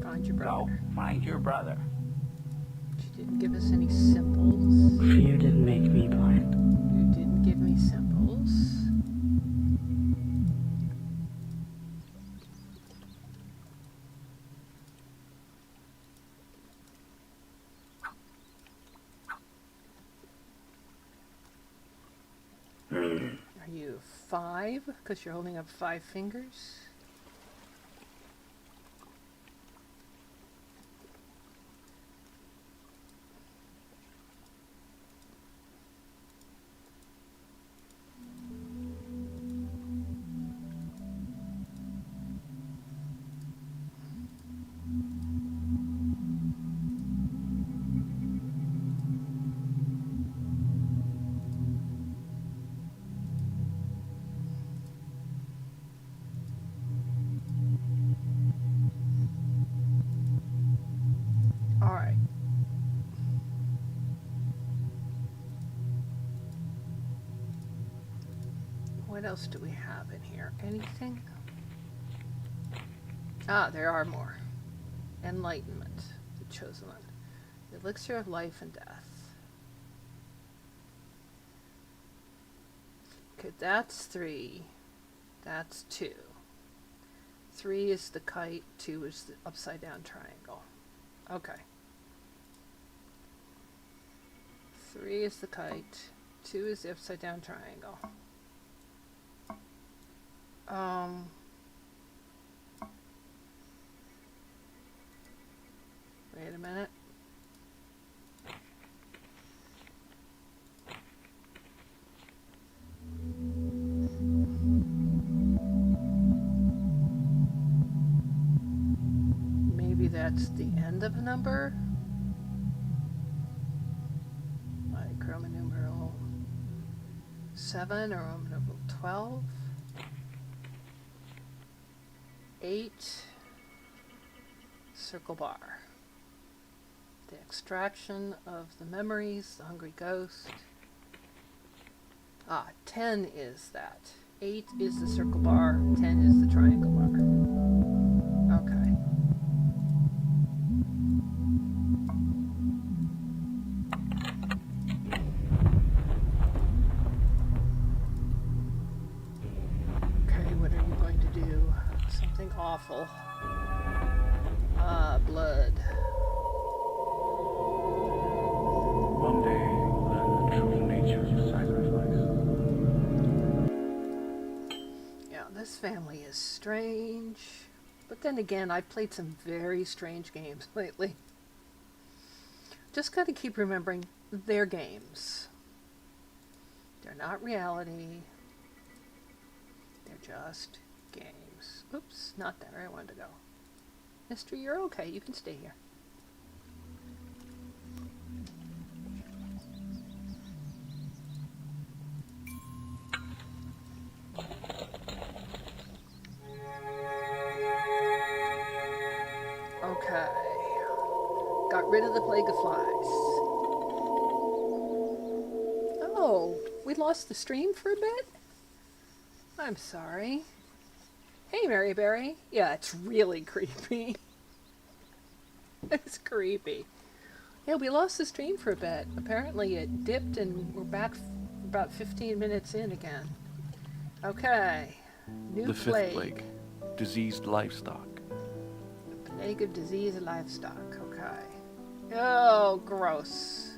Find your brother. Go, find your brother. She didn't give us any symbols. Fear didn't make me blind. You didn't give me symbols. Are you 5? Because you're holding up 5 fingers? All right. What else do we have in here? Anything? Ah, there are more. Enlightenment, the chosen one. The elixir of life and death. Okay, that's 3. That's 2. 3 is the kite, 2 is the upside down triangle. Okay. 3 is the kite, 2 is the upside down triangle. Wait a minute. Maybe that's the end of a number? Like Roman numeral 7 or Roman numeral 12? 8, circle bar. The extraction of the memories, the hungry ghost. Ah, 10 is that. 8 is the circle bar, 10 is the triangle bar. Okay. Okay, what are you going to do? Something awful. Ah, blood. One day you'll learn the true nature of sacrifice. Yeah, this family is strange. But then again, I've played some very strange games lately. Just gotta keep remembering they're games. They're not reality. They're just games. Oops, not there I wanted to go. Mister, you're okay. You can stay here. Okay. Got rid of the plague of flies. Oh, we lost the stream for a bit? I'm sorry. Hey, Mary Berry. Yeah, it's really creepy. It's creepy. Yeah, we lost the stream for a bit. Apparently it dipped and we're back about 15 minutes in again. Okay. New The fifth plague. plague, diseased livestock. The plague of disease livestock. Okay. Oh, gross.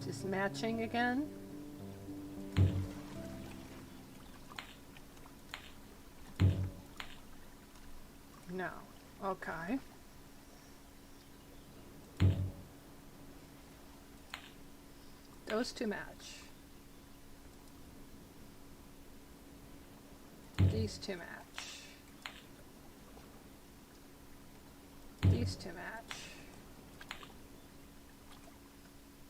Just matching again. No. Okay. Those two match. These two match. These two match.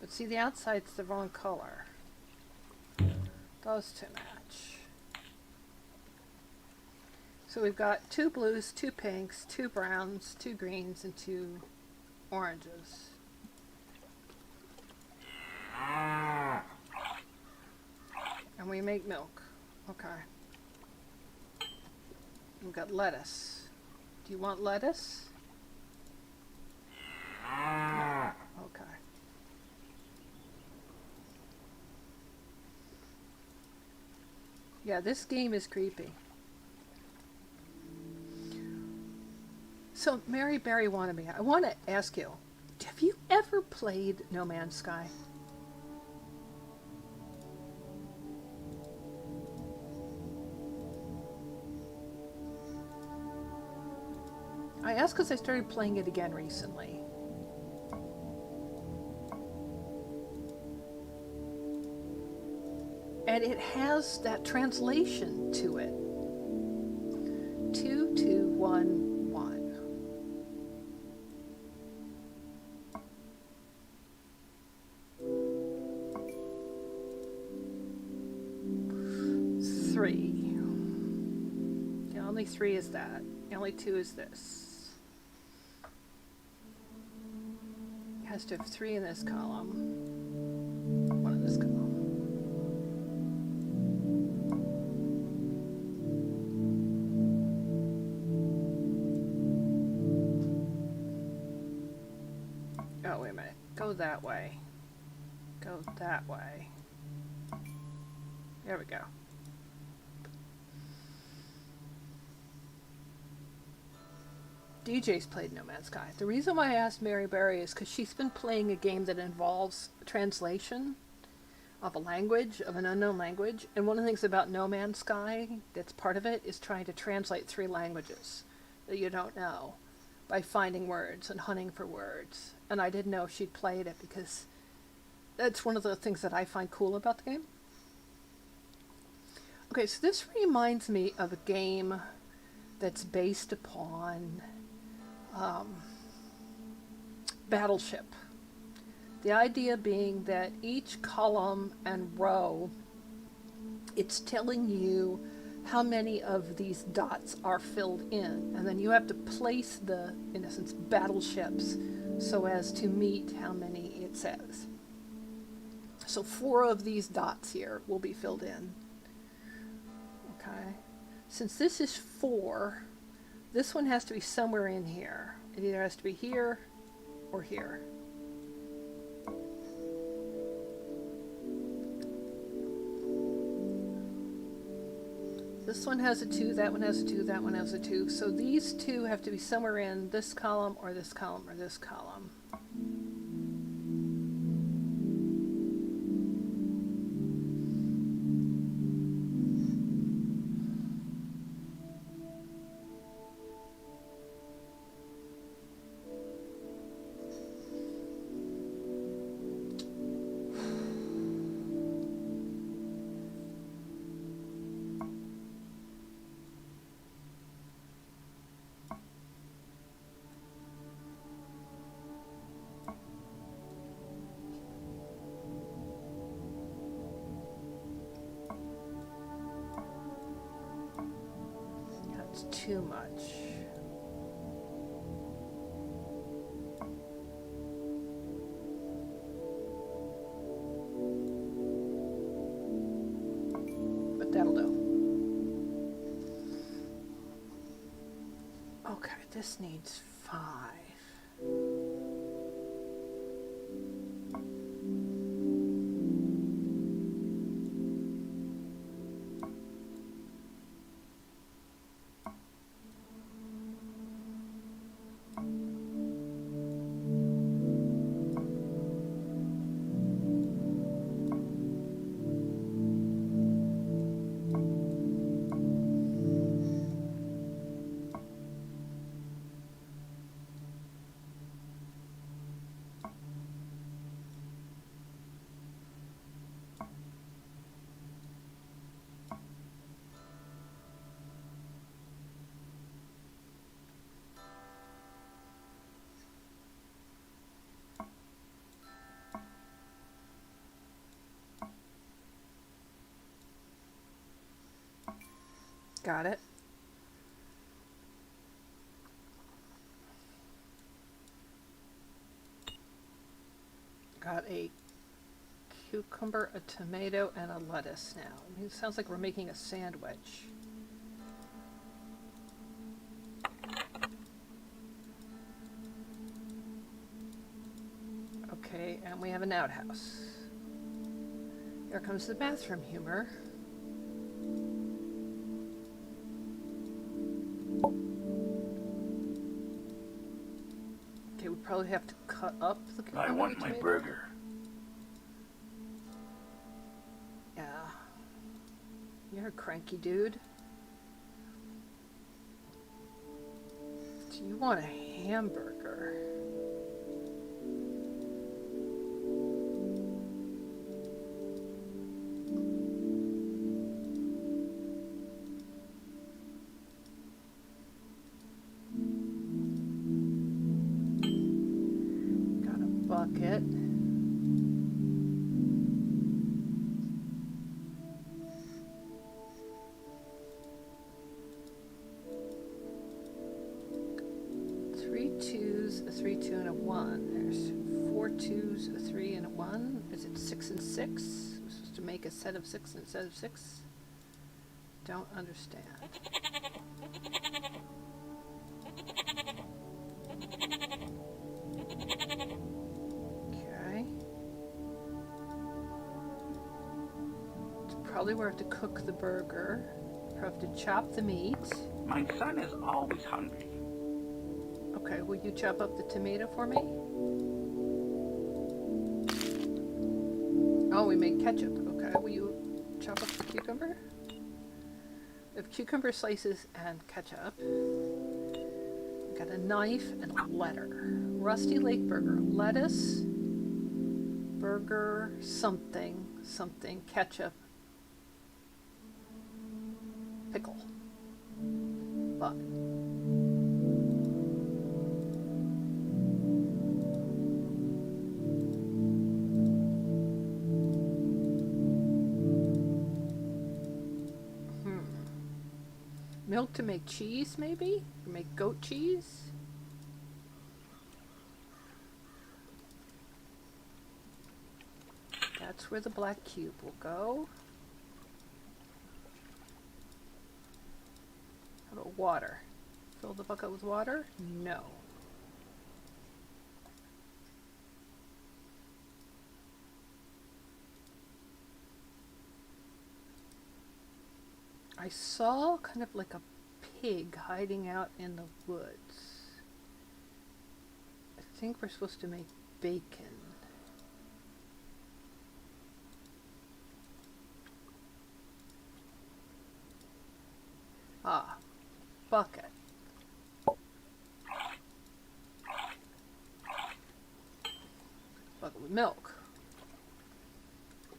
But see, the outside's the wrong color. Those two match. So we've got 2 blues, 2 pinks, 2 browns, 2 greens, and 2 oranges. And we make milk. Okay. We've got lettuce. Do you want lettuce? No. Okay. Yeah, this game is creepy. So, Mary Berry Wannabe, I want to ask you, have you ever played No Man's Sky? I ask because I started playing it again recently. And it has that translation to it. 2211. Three. The only 3 is that. The only 2 is this. It has to have 3 in this column. 1 in this column. Oh, wait a minute. Go that way. Go that way. There we go. DJ's played No Man's Sky. The reason why I asked Mary Berry is because she's been playing a game that involves translation of a language, of an unknown language. And one of the things about No Man's Sky that's part of it is trying to translate 3 languages that you don't know by finding words and hunting for words. And I didn't know if she'd played it because that's one of the things that I find cool about the game. Okay, so this reminds me of a game that's based upon Battleship. The idea being that each column and row, it's telling you how many of these dots are filled in, and then you have to place the, in essence, battleships so as to meet how many it says. So 4 of these dots here will be filled in. Okay. Since this is 4, this one has to be somewhere in here. It either has to be here or here. This one has a 2, that one has a 2, that one has a 2. So these 2 have to be somewhere in this column or this column or this column. That's too much. But that'll do. This needs 5. Got it. Got a cucumber, a tomato, and a lettuce now. I mean, it sounds like we're making a sandwich. Okay, and we have an outhouse. Here comes the bathroom humor. Okay, we probably have to cut up the cucumber. I want and my tomato. burger. Yeah. You're a cranky dude. Do you want a hamburger? Got a bucket. Three twos, a 3, 2, and a 1. There's 4 twos, a 3, and a 1. Is it 6 and 6? We're supposed to make a set of 6 instead of 6? Don't understand. Okay. It's probably where I have to cook the burger. Probably have to chop the meat. My son is always hungry. Okay, will you chop up the tomato for me? Oh, we made ketchup. Okay, will you chop up the cucumber? We have cucumber slices and ketchup. We got a knife and a letter. Rusty Lake Burger. Lettuce, burger, something, something, ketchup, pickle, bun. Milk to make cheese, maybe? Or make goat cheese? That's where the black cube will go. How about water? Fill the bucket with water? No. I saw kind of like a pig hiding out in the woods. I think we're supposed to make bacon. Ah, bucket. Bucket with milk.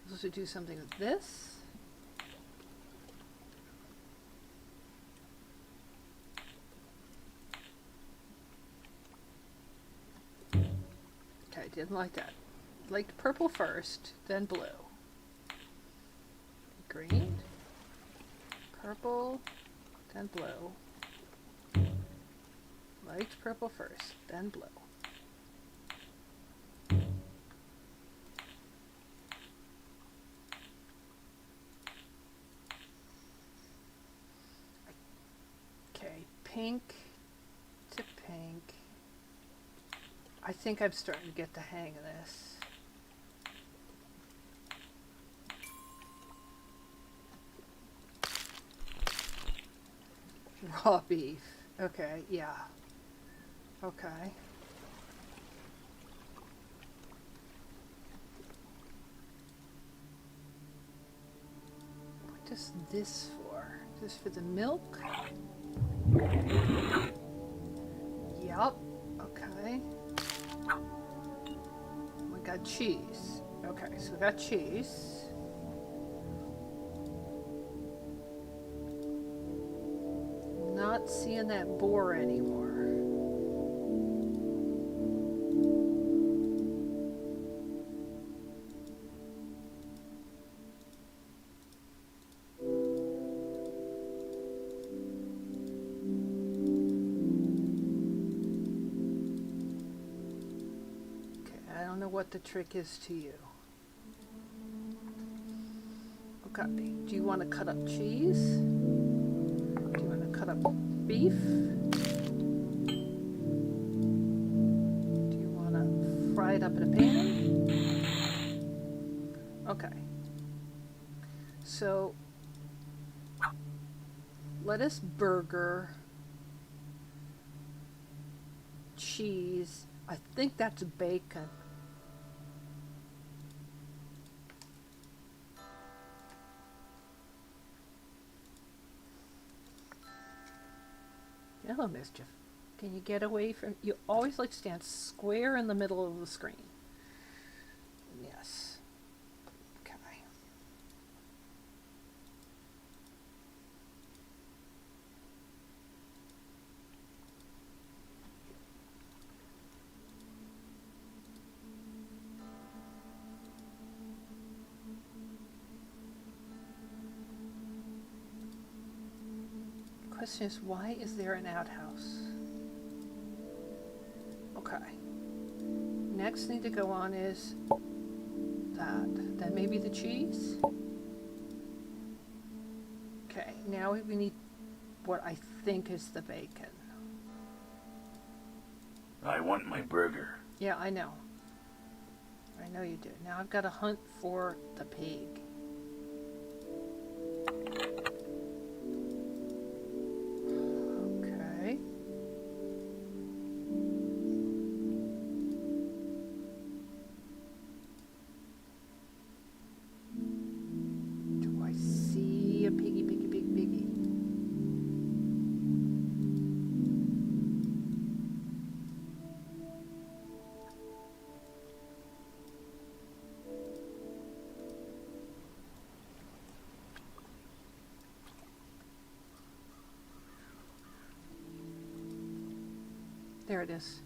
Supposed to do something with this. Okay, didn't like that. Liked purple first, then blue. Green, purple, then blue. Liked purple first, then blue. Okay, pink to I think I'm starting to get the hang of this. Raw beef. Okay, yeah. Okay. What is this for? Is this for the milk? Yup. Okay. We got cheese. Okay, so we got cheese. Not seeing that boar anymore. Okay, I don't know what the trick is to you. Okay, do you want to cut up cheese? Do you want to cut up beef? Do you want to fry it up in a pan? Okay. So, lettuce burger, cheese. I think that's bacon. Hello, Mischief. Can you get away from... You always like to stand square in the middle of the screen. Yes. Okay. Question is, why is there an outhouse? Okay. Next thing to go on is that. Then maybe the cheese. Okay, now we need what I think is the bacon. I want my burger. Yeah, I know. I know you do. Now I've got to hunt for the pig. Okay. Do I see a piggy, piggy, pig, piggy? There it is.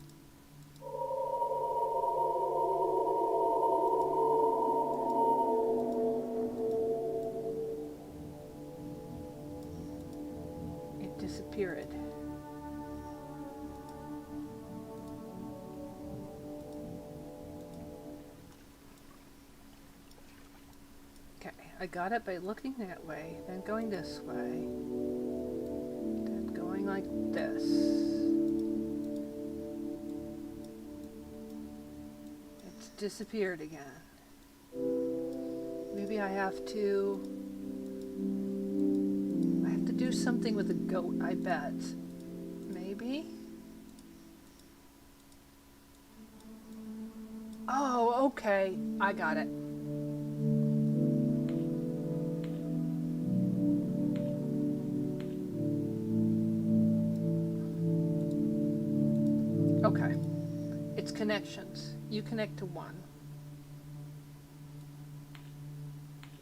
It disappeared. Okay, I got it by looking that way, then going this way, then going like this. It's disappeared again. Maybe I have to do something with the goat, I bet. Maybe? Oh, okay. I got it. Okay. It's connections. You connect to one.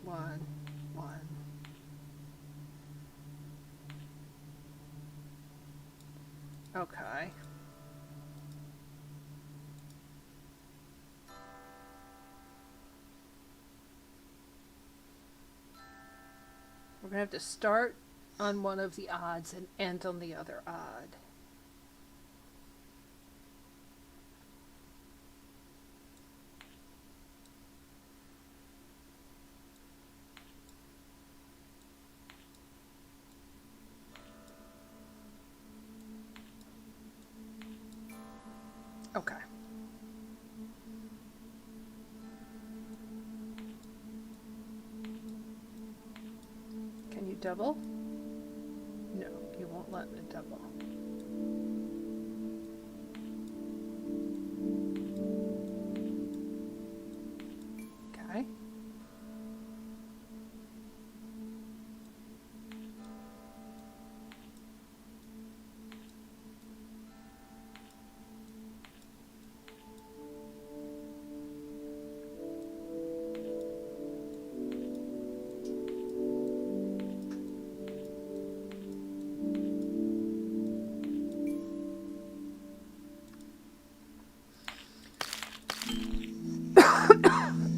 One. Okay. We're gonna have to start on one of the odds and end on the other odd. Okay. double? No, you won't let me double. Okay.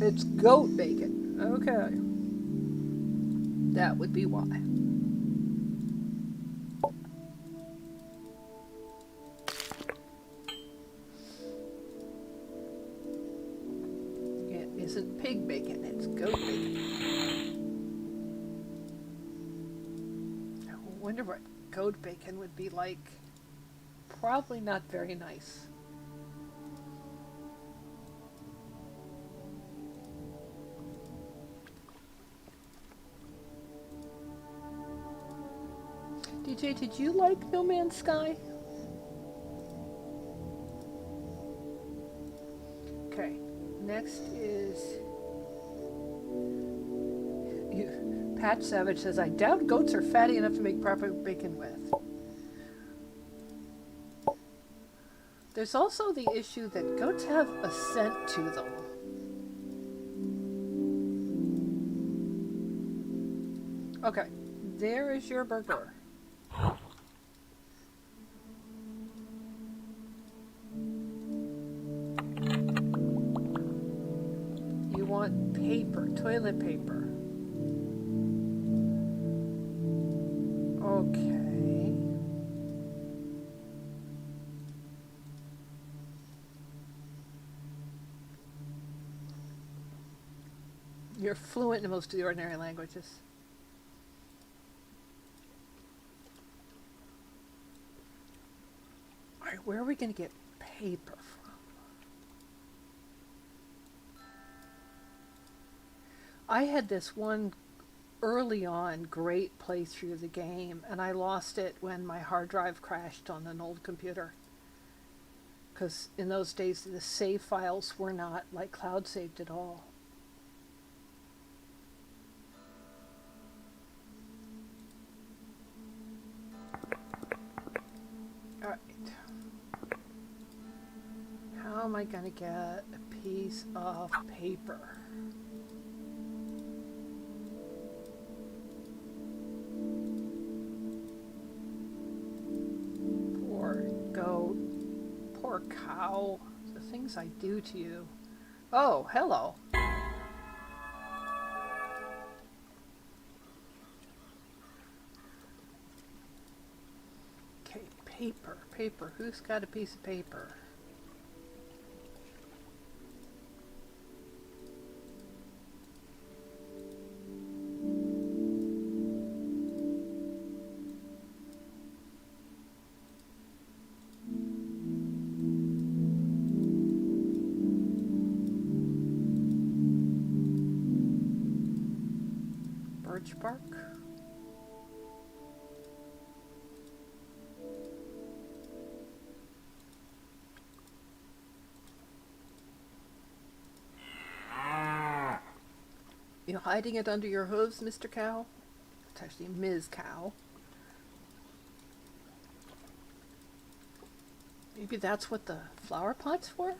It's goat bacon. Okay. That would be why. It isn't pig bacon, it's goat bacon. I wonder what goat bacon would be like. Probably not very nice. DJ, did you like No Man's Sky? Okay, next is... Patch Savage says, I doubt goats are fatty enough to make proper bacon with. There's also the issue that goats have a scent to them. Okay, there is your burger. You want paper, toilet paper. Okay. You're fluent in most of the ordinary languages. Alright, where are we going to get paper from? I had this one early on great playthrough of the game, and I lost it when my hard drive crashed on an old computer. Because in those days, the save files were not like cloud saved at all. Alright. How am I going to get a piece of paper? Poor goat. Poor cow. The things I do to you. Oh, hello. Okay, paper, paper. Who's got a piece of paper? Birch bark? You hiding it under your hooves, Mr. Cow? It's actually Ms. Cow. Maybe that's what the flower pot's for?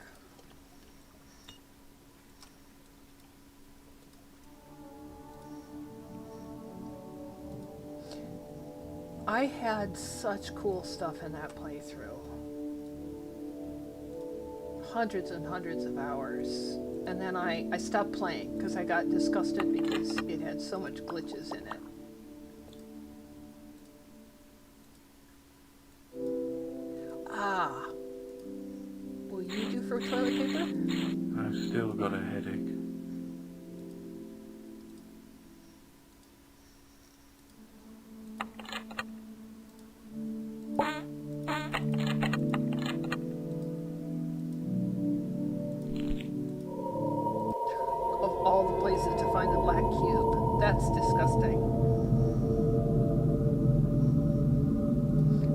I had such cool stuff in that playthrough. Hundreds and hundreds of hours. And then I stopped playing because I got disgusted because it had so much glitches in it. Ah. Will you do for toilet paper? I've still got a headache. Of all the places to find the black cube. That's disgusting.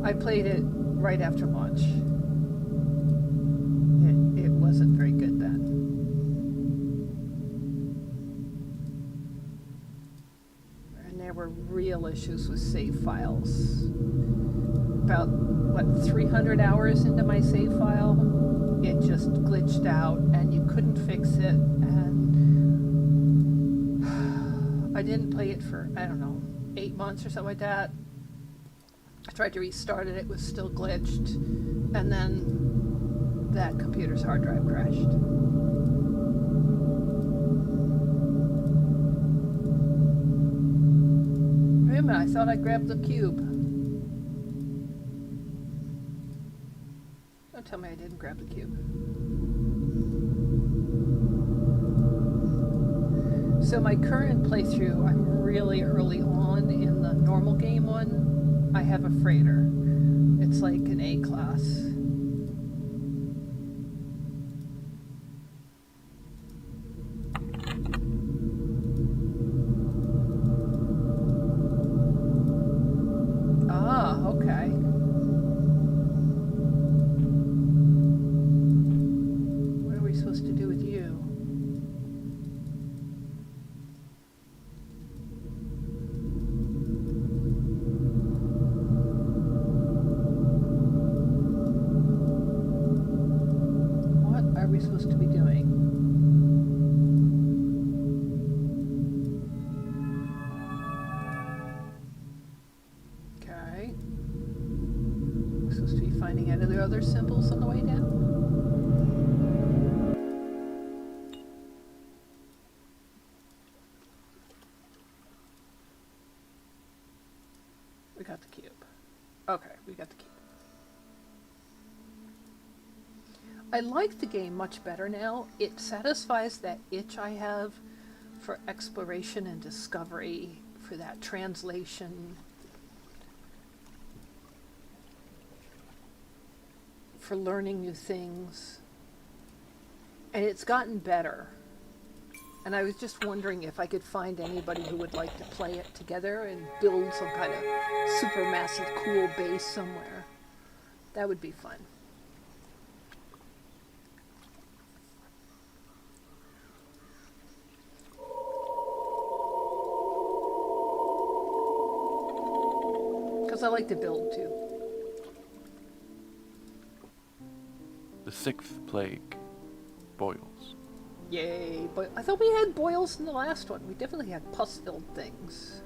I played it right after launch. It wasn't very good then. And there were real issues with save files. About, what, 300 hours into my save file, it just glitched out and you couldn't fix it. And I didn't play it for, I don't know, 8 months or something like that. I tried to restart it, it was still glitched. And then that computer's hard drive crashed. Wait a minute, I thought I grabbed the cube. Don't tell me I didn't grab the cube. So my current playthrough, I'm really early on in the normal game one. I have a freighter. It's like an A class. Ah, okay. What are we supposed to do with you? What are we supposed to be doing? Okay. We're supposed to be finding out of the other symbols on the way down? We got the cube. Okay, we got the cube. I like the game much better now. It satisfies that itch I have for exploration and discovery, for that translation, for learning new things. And it's gotten better. And I was just wondering if I could find anybody who would like to play it together and build some kind of supermassive cool base somewhere. That would be fun. Because I like to build too. The sixth plague, boils. Yay, but I thought we had boils in the last one. We definitely had pus-filled things.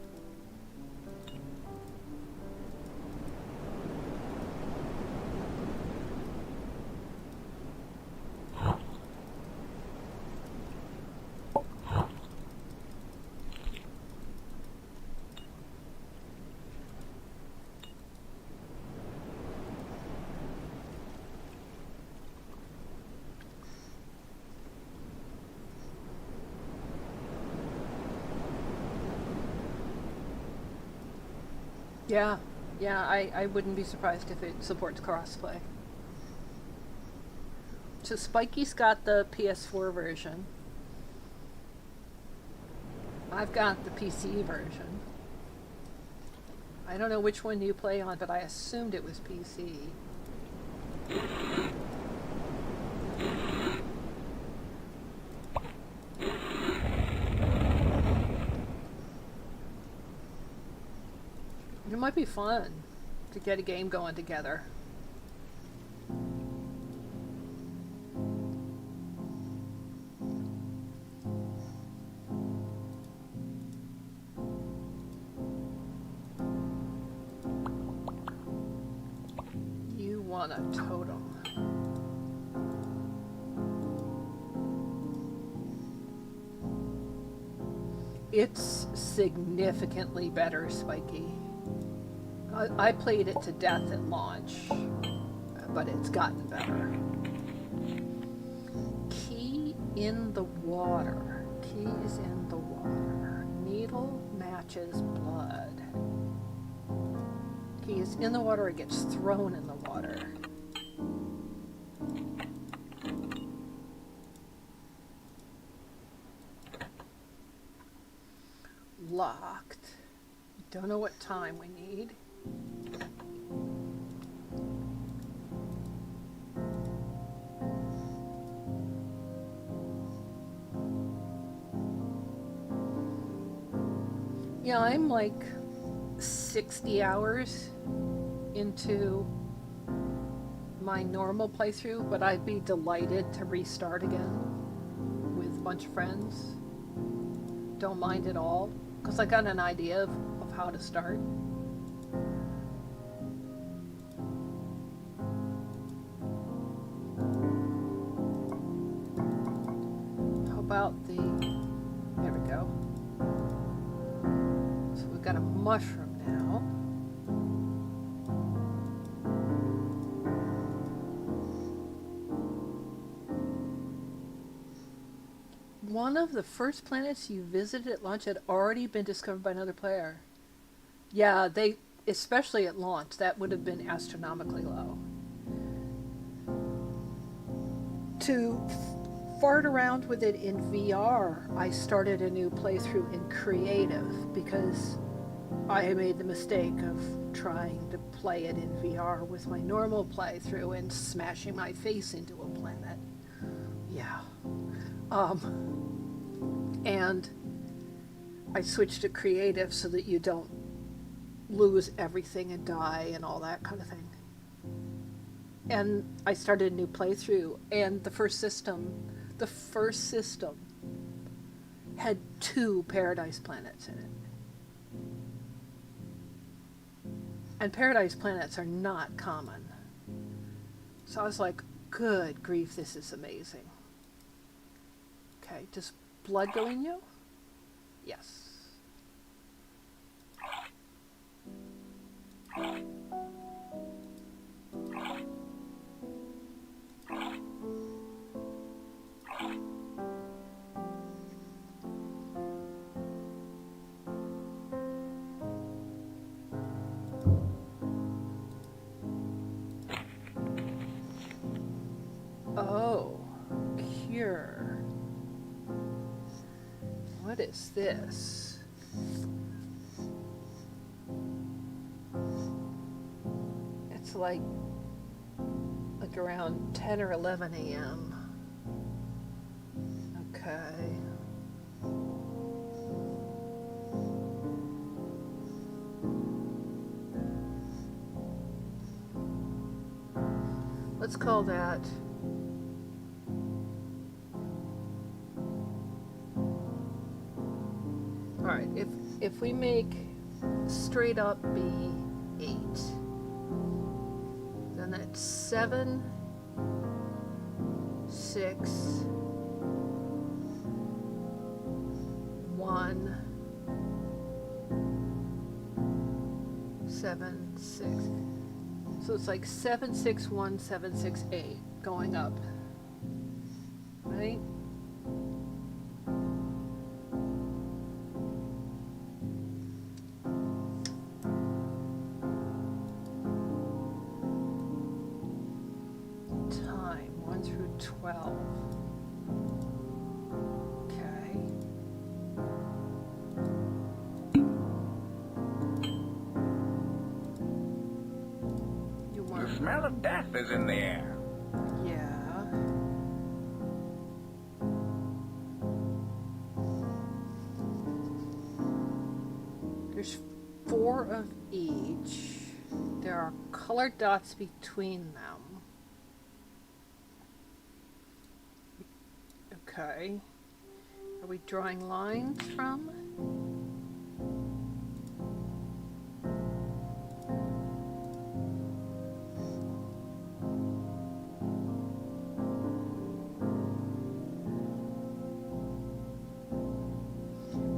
Yeah, I wouldn't be surprised if it supports crossplay. So Spikey's got the PS4 version. I've got the PC version. I don't know which one you play on, but I assumed it was PC. It might be fun to get a game going together. You want a totem. It's significantly better, Spiky. I played it to death at launch, but it's gotten better. Key in the water. Keys in the water. Needle matches blood. Key is in the water, it gets thrown in the water. Locked. Don't know what time we need. Yeah, I'm like 60 hours into my normal playthrough, but I'd be delighted to restart again with a bunch of friends. Don't mind at all, because I got an idea of how to start. How about the... There we go. So we've got a mushroom now. One of the first planets you visited at launch had already been discovered by another player. Yeah, they, especially at launch, that would have been astronomically low. To fart around with it in VR, I started a new playthrough in creative because I made the mistake of trying to play it in VR with my normal playthrough and smashing my face into a planet. Yeah. And I switched to creative so that you don't lose everything and die and all that kind of thing. And I started a new playthrough, and the first system had 2 paradise planets in it. And paradise planets are not common. So I was like, good grief, this is amazing. Okay, does blood go in you? Yes. Oh, cure. What is this? It's like around 10 or 11 a.m. Okay. Let's call that Alright, if we make straight up be 8, then that's 7, 6, 1, 7, 6. So it's like 7, 6, 1, 7, 6, 8 going up. Right? Time 1 through 12. Okay. You The want smell of death is in the air. Yeah. There's 4 of each. There are colored dots between them. Okay. Are we drawing lines from?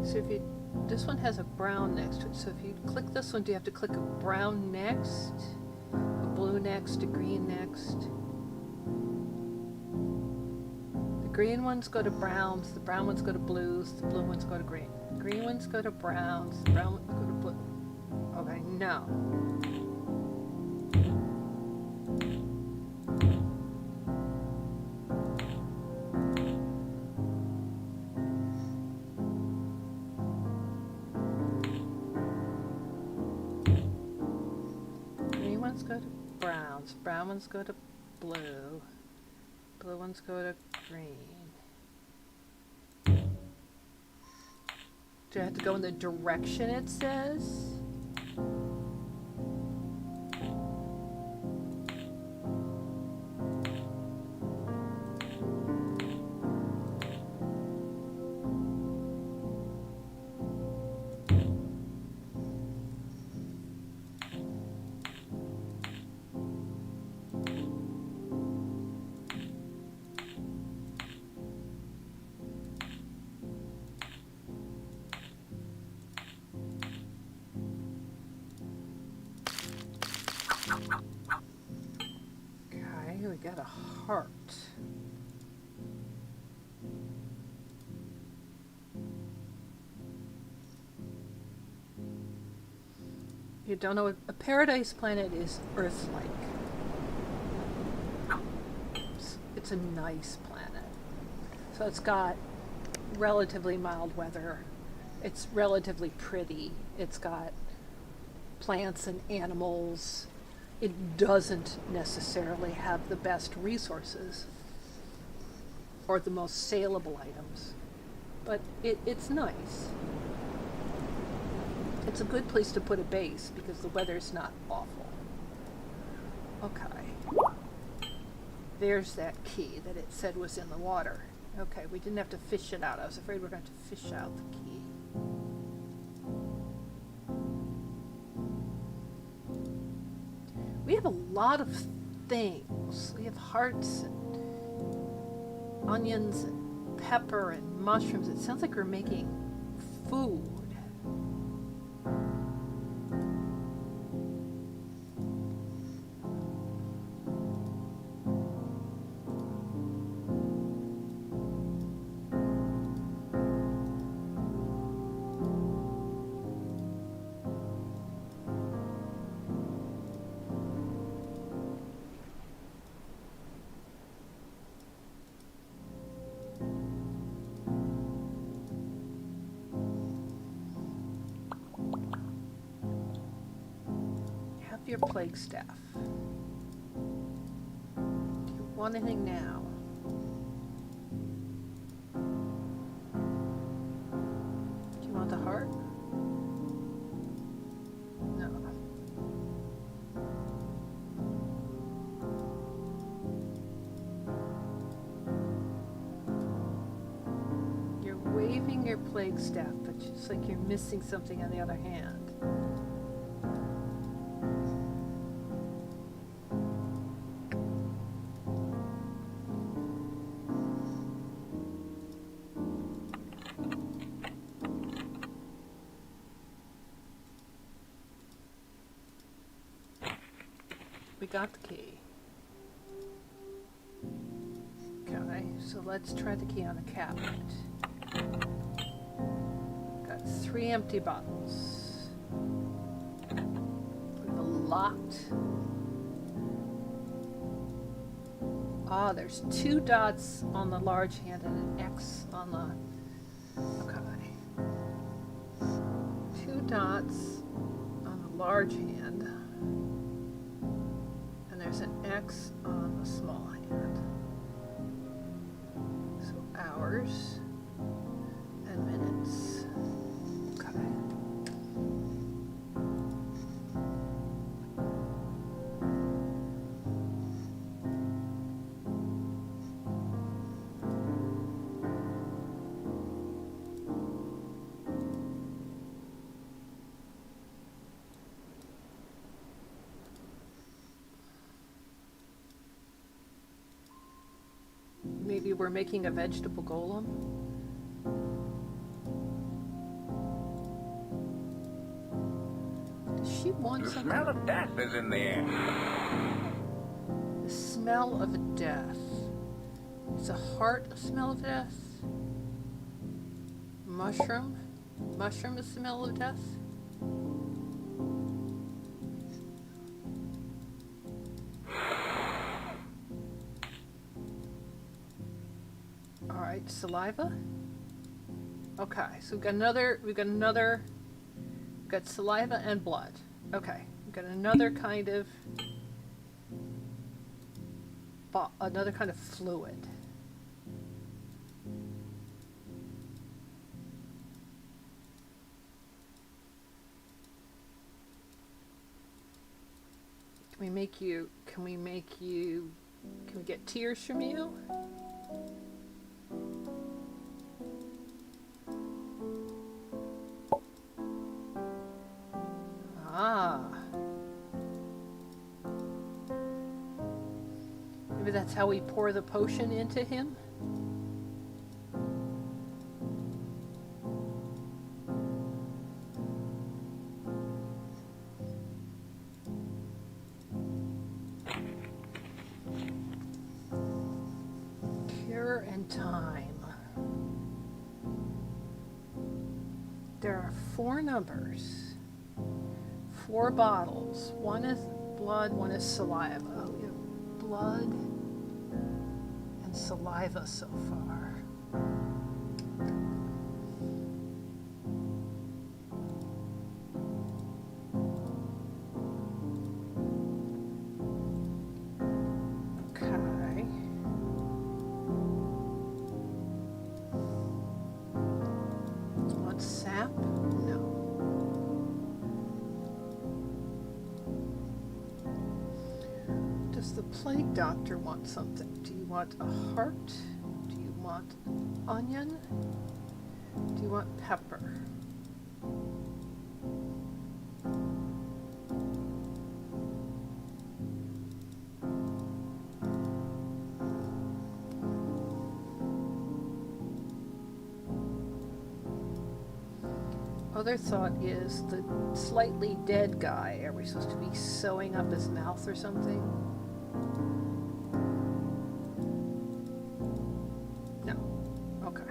So if you, this one has a brown next to it. So if you click this one, do you have to click a brown next, a blue next, a green next? The green ones go to browns, the brown ones go to blues, the blue ones go to green. The green ones go to browns, the brown ones go to blue. Okay, no. Green ones go to browns, brown ones go to blue, blue ones go to green. Do I have to go in the direction it says? Okay, we got a heart. You don't know, a paradise planet is Earth-like. It's a nice planet. So it's got relatively mild weather. It's relatively pretty. It's got plants and animals. It doesn't necessarily have the best resources or the most saleable items, but it's nice. It's a good place to put a base because the weather's not awful. Okay. There's that key that it said was in the water. Okay, we didn't have to fish it out. I was afraid we were going to fish out the key. We have a lot of things. We have hearts and onions and pepper and mushrooms. It sounds like we're making food. Your plague staff. Do you want anything now? Do you want the heart? No. You're waving your plague staff, but it's like you're missing something on the other hand. We got the key. Okay, so let's try the key on the cabinet. Got 3 empty bottles. We have a locked. Ah, there's 2 dots on the large hand and an X on the. Okay. 2 dots on the large hand. There's an X on the small hand. So hours and minutes. Okay. Maybe we're making a vegetable golem. Does she want The something? smell of death is in the air. The smell of death. Is a heart a smell of death? Mushroom? Mushroom is the smell of death? Alright, saliva? Okay, so we've got saliva and blood. Okay, we've got another kind of fluid. Can we get tears from you? Ah. Maybe that's how we pour the potion into him? Cure and time. There are 4 numbers, 4 bottles. One is blood, one is saliva. We have blood and saliva so far. Okay. Want sap? No. Does the plague doctor want something? Do you want a heart? Do you want onion? Do you want pepper? Other thought is the slightly dead guy. Are we supposed to be sewing up his mouth or something? No. Okay.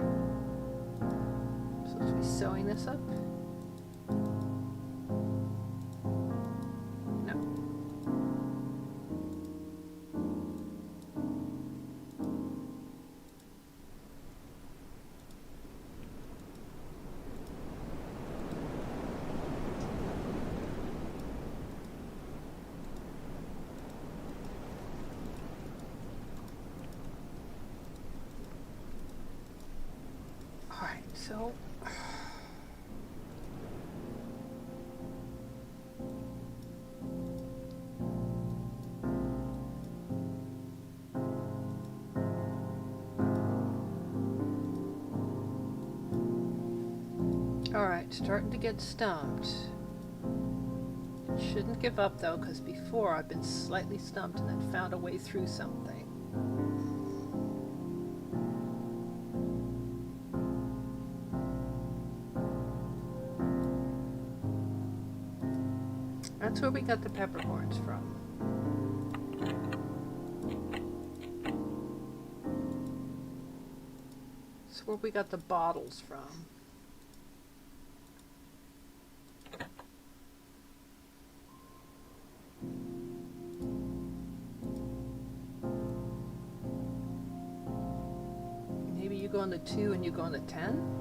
Supposed to be sewing this up? No. Alright, so alright, starting to get stumped. Shouldn't give up though, because before I've been slightly stumped and then found a way through something. That's where we got the peppercorns from. That's where we got the bottles from. Maybe you go on the 2 and you go on the 10?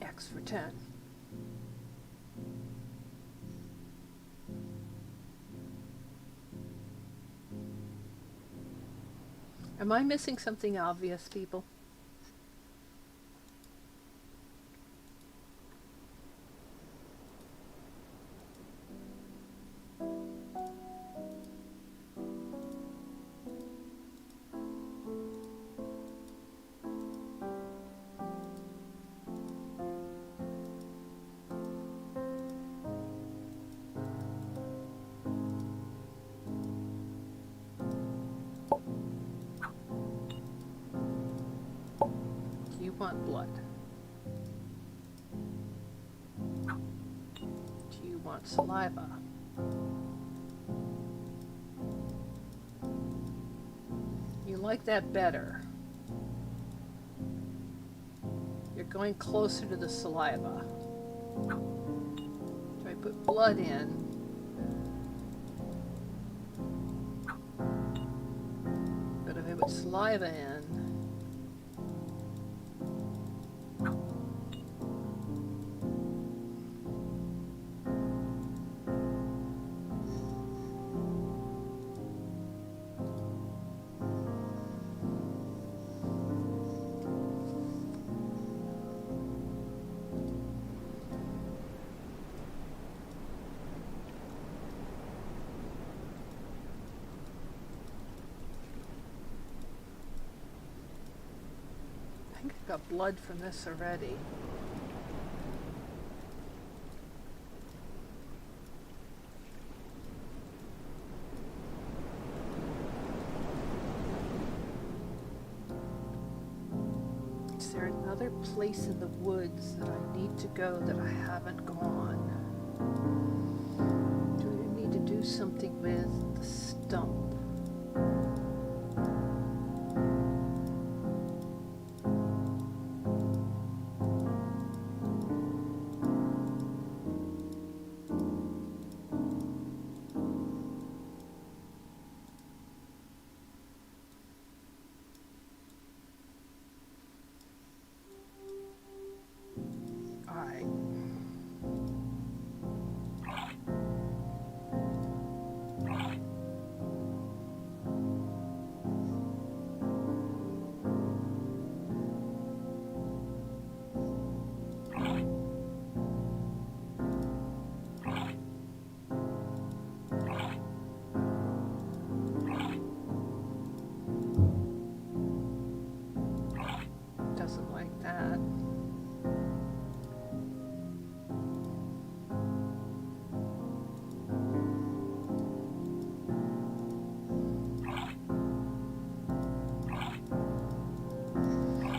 X for 10. Am I missing something obvious, people? You want blood. Do you want saliva? You like that better. You're going closer to the saliva. So I put blood in. saliva in. I think I got blood from this already. Is there another place in the woods that I need to go that I haven't gone? Do I need to do something with the stump? Alright. Doesn't like that.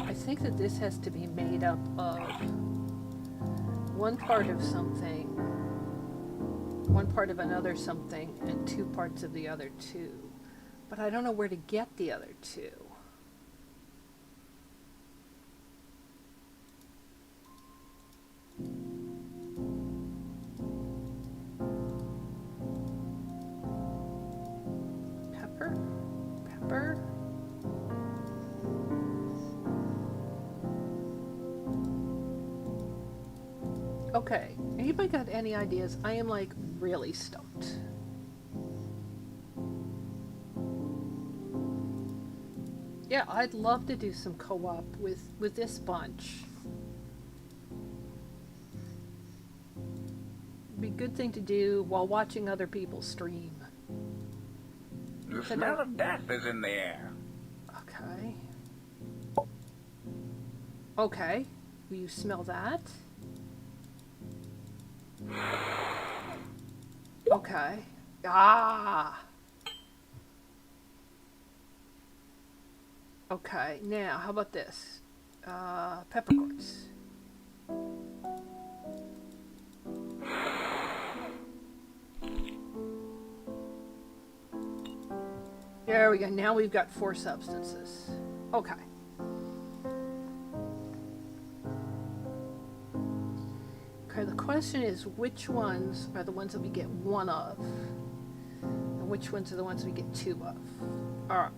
I think that this has to be made up of one part of something, one part of another something, and two parts of the other two. But I don't know where to get the other two. Pepper? Pepper? Okay, anybody got any ideas? I am like really stumped. Yeah, I'd love to do some co-op with this bunch. Be a good thing to do while watching other people stream. The smell of death is in the air. Okay. Okay, will you smell that? Okay. Ah! Okay, now, how about this? Peppercorns. There we go, now we've got 4 substances. Okay. Okay, the question is which ones are the ones that we get 1 of? And which ones are the ones we get 2 of? Alright.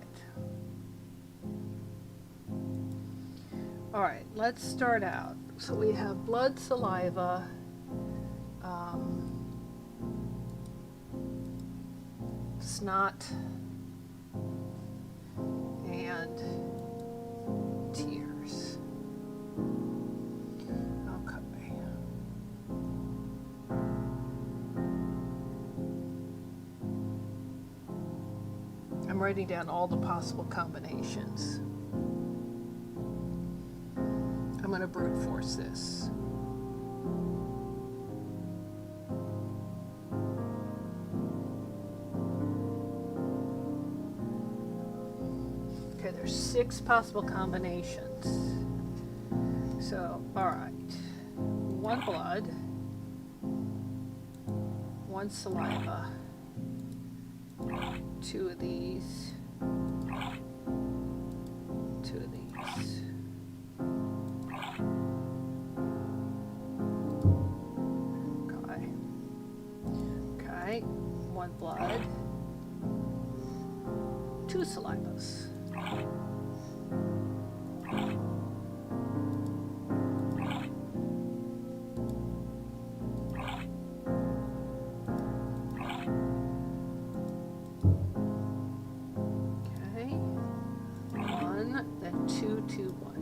Alright, let's start out. So we have blood, saliva, snot, and tears. Okay. I'm writing down all the possible combinations. I'm going to brute force this. Okay, there's 6 possible combinations. So, alright. 1 blood, 1 saliva, 2 of these, 2 of these. Okay, 1 blood, 2 salivas. Okay. 1, then 2, 2, 1.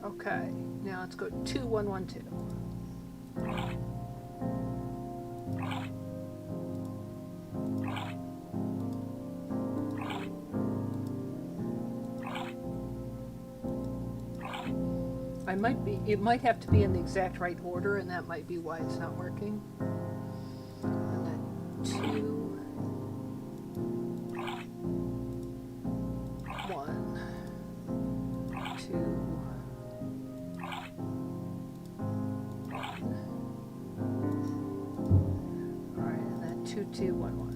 Okay, now let's go 2, 1, 1, 2. It might have to be in the exact right order, and that might be why it's not working. And then 2, 1, 2, 1. All right, and then 2, 2, 1, 1.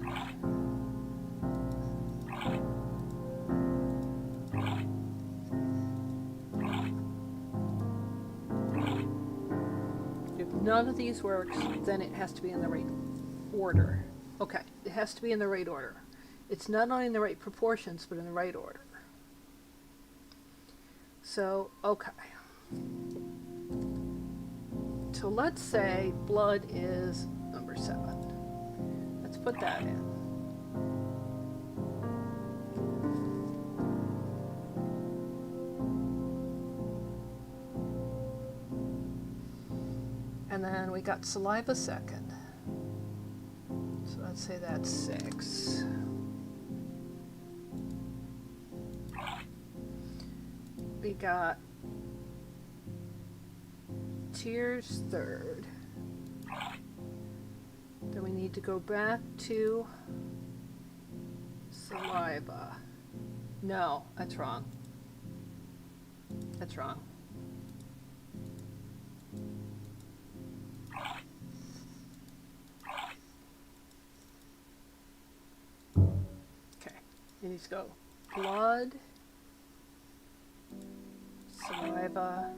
None of these works, then it has to be in the right order. Okay, it has to be in the right order. It's not only in the right proportions, but in the right order. So, okay. So let's say blood is number 7. Let's put that in. And then we got saliva second. So let's say that's 6. We got tears third. Then we need to go back to saliva. No, that's wrong. That's wrong. It needs to go blood, saliva,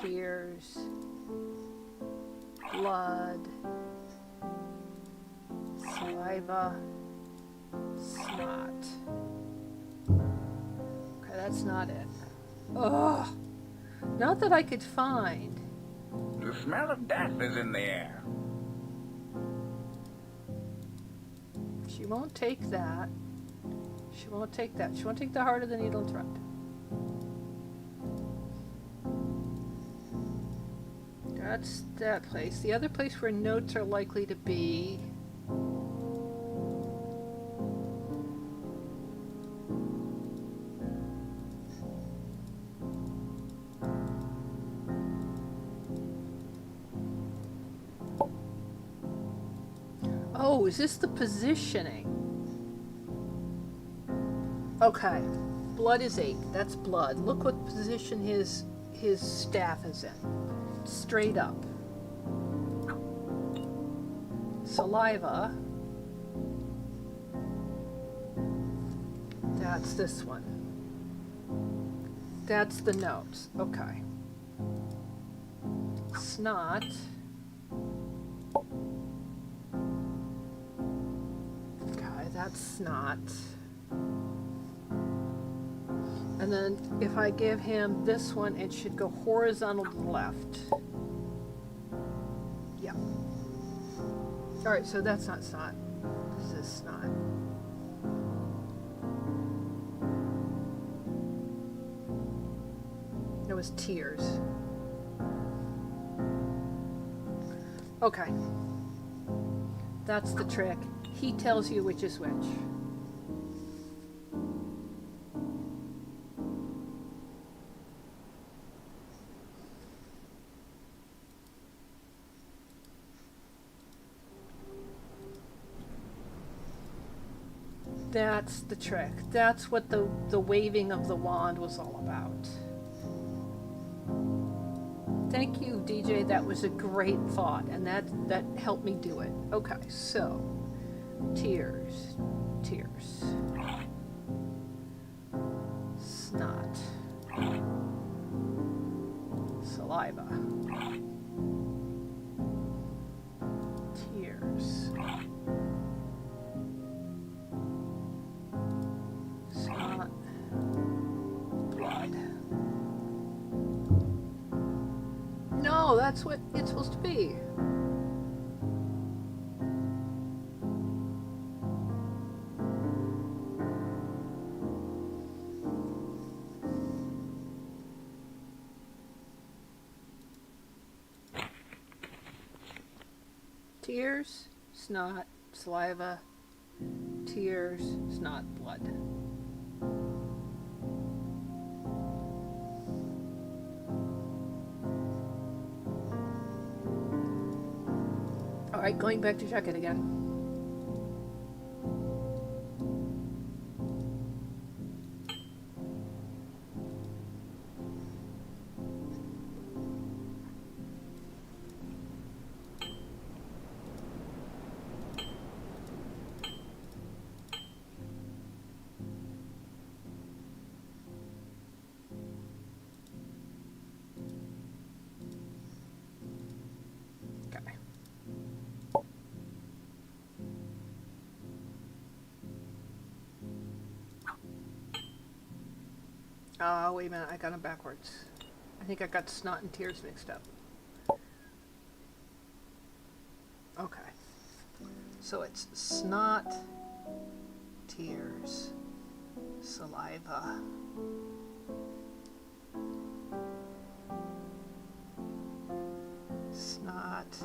tears, blood, saliva, snot. Okay, that's not it. Ugh! Not that I could find. The smell of death is in the air. She won't take that. She won't take that. She won't take the heart of the needle thread. That's that place. The other place where notes are likely to be... Oh, is this the positioning? Okay, blood is 8. That's blood. Look what position his staff is in. Straight up. Saliva. That's this one. That's the notes. Okay. Snot. That's snot. And then if I give him this one, it should go horizontal to the left. Yeah. Alright, so that's not snot. This is snot. It was tears. Okay. That's the trick. He tells you which is which. That's the trick. That's what the waving of the wand was all about. Thank you, DJ. That was a great thought, and that helped me do it. Okay, so tears, tears, snot. saliva. Tears. Snot. Blood. No, that's what it's supposed to be. Tears, snot, saliva, tears, snot, blood. All right, going back to check it again. Okay. Oh, wait a minute, I got them backwards. I think I got snot and tears mixed up. Okay. So it's snot, tears, saliva. Snot,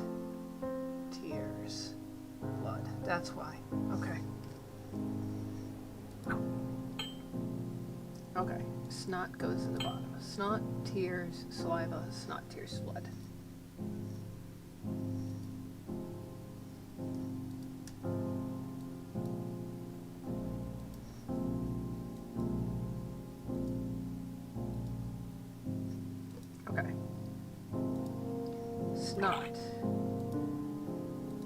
tears, blood. That's why. Okay. Okay. Snot goes in the bottom. Snot, tears, saliva, snot, tears, blood. Okay. Snot,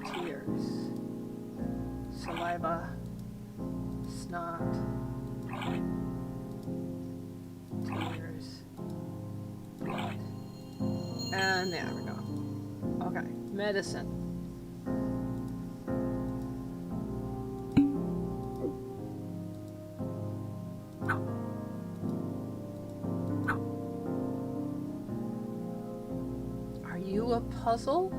tears, saliva, snot, tears, blood. And there we go. Okay, medicine. Are you a puzzle?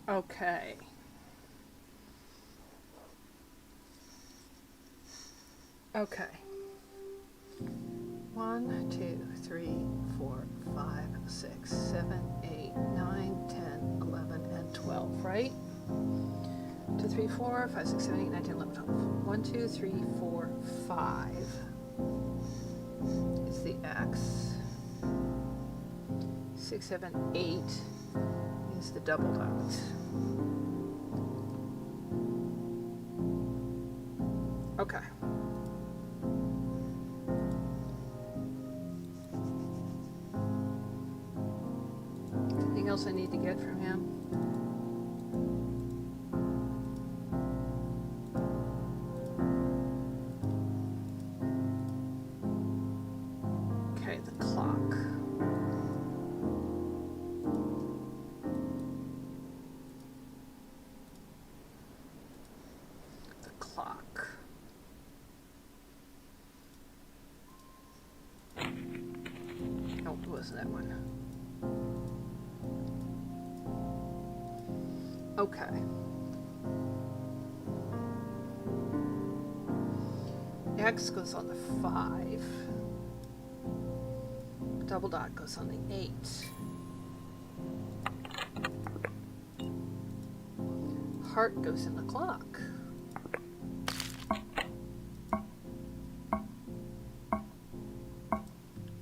Okay. Okay. 1, 2, 3, 4, 5, 6, 7, 8, 9, 10, 11, and 12, right? 2, 3, 4, 5, 6, 7, 8, 9, 10, 11, 12. 1, 2, 3, 4, 5 is the X. 6, 7, 8 is the double dot. Okay. Anything else I need to get from him? Okay, the clock. The clock. No, it wasn't that one. Okay. X goes on the 5. Double dot goes on the 8. Heart goes in the clock.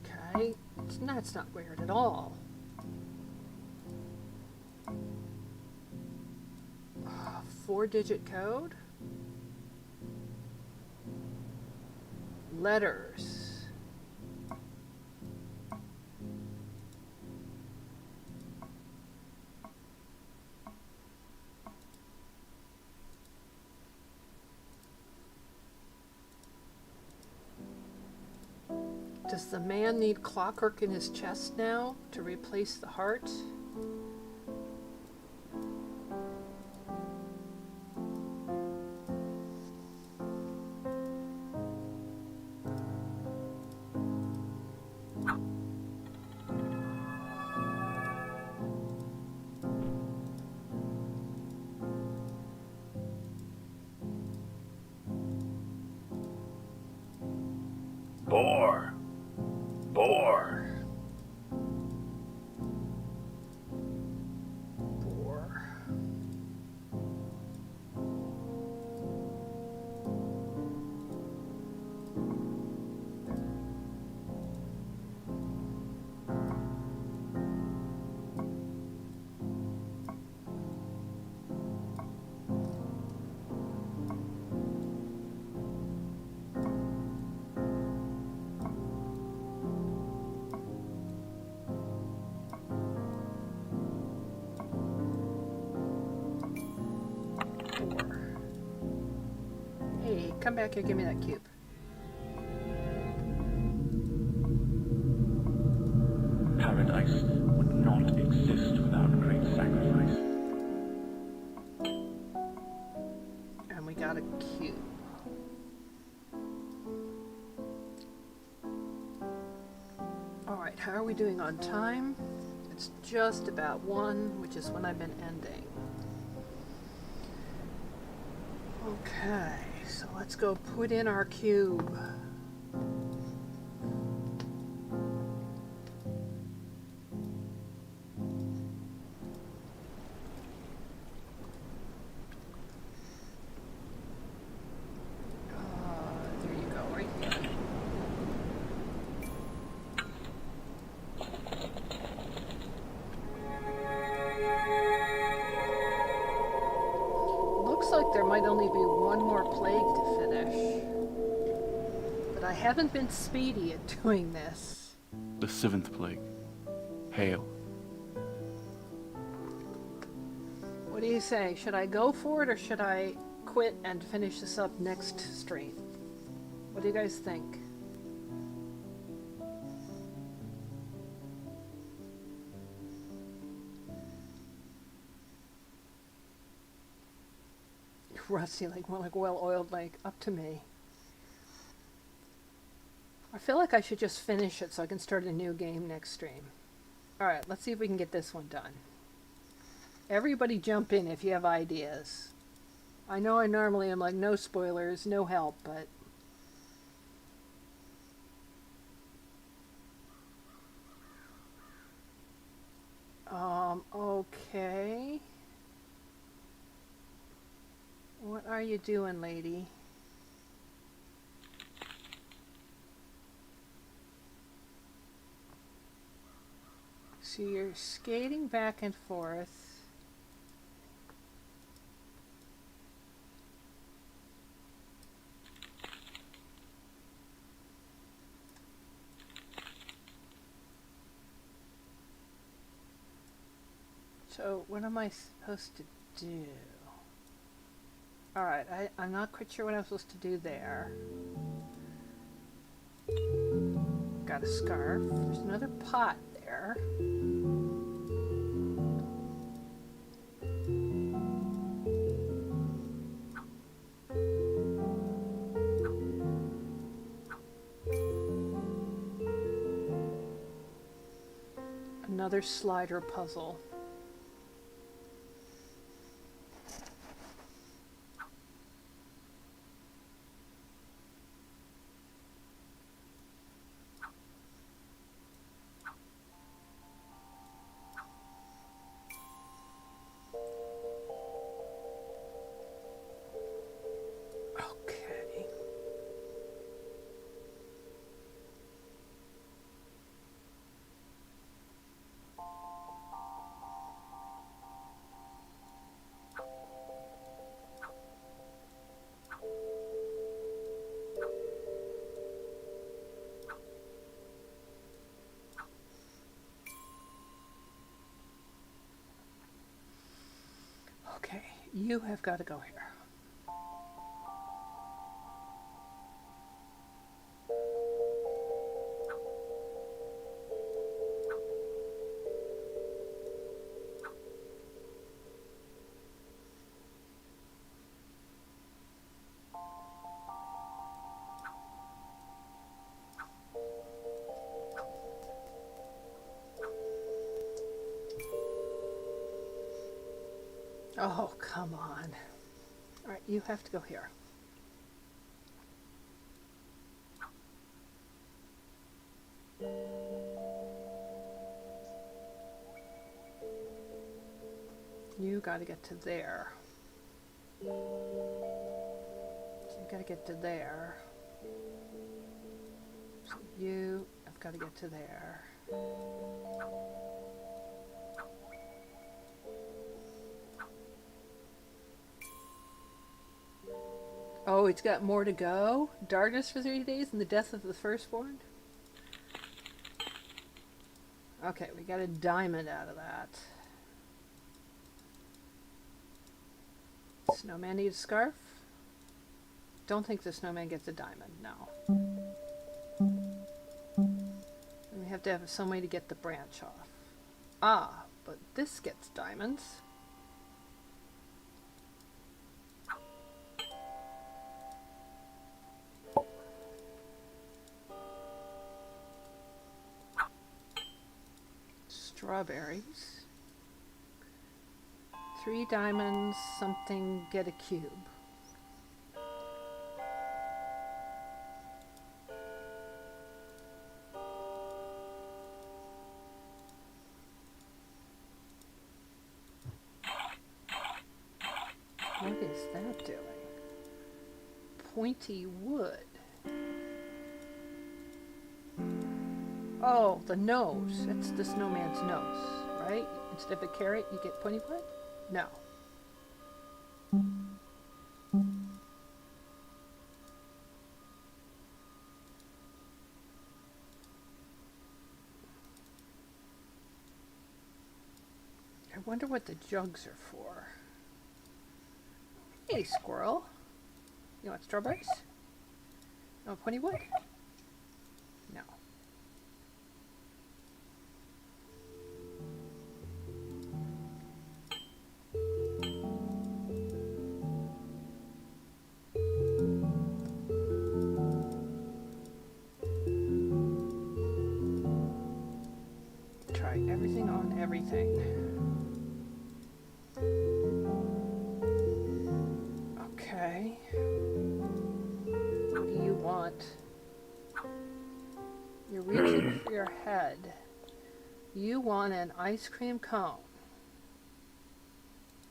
Okay, that's not weird at all. 4-digit code. Letters. Does the man need clockwork in his chest now to replace the heart? Boar. Boar. Four. Hey, come back here, give me that cube. Paradise would not exist without great sacrifice. And we got a cube. Alright, how are we doing on time? It's just about 1, which is when I've been ending. Okay, so let's go put in our cube. There you go, right here. Looks like there might only be one more plague to finish. But I haven't been speedy at doing this. The 7th plague. Hail. What do you say? Should I go for it or should I quit and finish this up next stream? What do you guys think? Rusty, like more like well-oiled, like up to me. I feel like I should just finish it so I can start a new game next stream. Alright, let's see if we can get this one done. Everybody jump in if you have ideas. I know I normally am like no spoilers, no help, but... okay. What are you doing, lady? So you're skating back and forth. So what am I supposed to do? Alright, I'm not quite sure what I'm supposed to do there. Got a scarf. There's another pot there. Another slider puzzle. You have got to go here. Oh, come on. All right, you have to go here. You got to get to there. So you got to get to there. So you have got to get to there. Oh, it's got more to go? Darkness for 3 days and the death of the firstborn? Okay, we got a diamond out of that. Snowman need a scarf? Don't think the snowman gets a diamond, no. And we have to have some way to get the branch off. Ah, but this gets diamonds. Strawberries. 3 diamonds, something, get a cube. What is that doing? Pointy wood. Oh, the nose. That's the snowman's nose, right? Instead of a carrot, you get pointy wood? No. I wonder what the jugs are for. Hey, squirrel. You want strawberries? No pointy wood? No. Try everything on everything. Okay. What do you want? You're reaching for your head. You want an ice cream cone.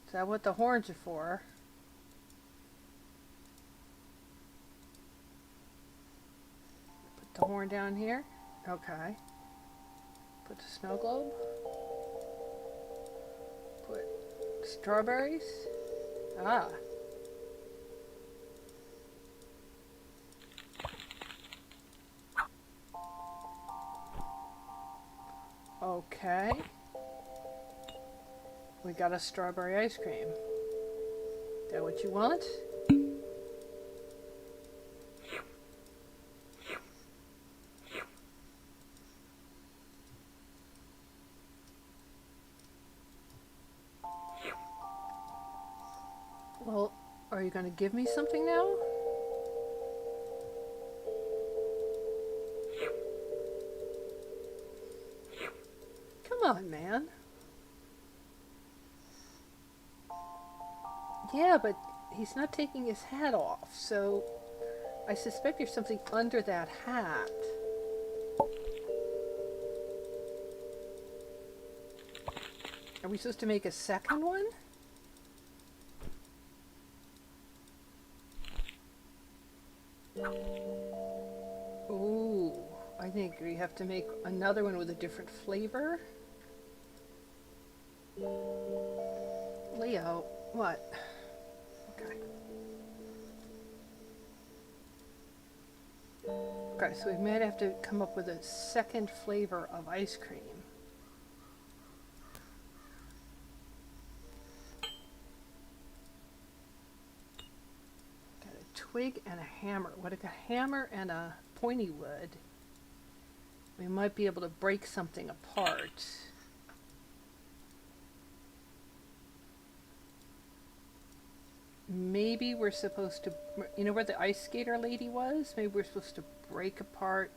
Is that what the horns are for? Put the horn down here. Okay. Put the snow globe. Put strawberries. Ah. Okay. We got a strawberry ice cream. Is that what you want? Well, are you going to give me something now? Come on, man. Yeah, but he's not taking his hat off, so I suspect there's something under that hat. Are we supposed to make a second one? Ooh, I think we have to make another one with a different flavor. Leo, what? Okay. Okay, so we might have to come up with a second flavor of ice cream. twig and a hammer. What if a hammer and a pointy wood? We might be able to break something apart. Maybe we're supposed to, you know where the ice skater lady was? Maybe we're supposed to break apart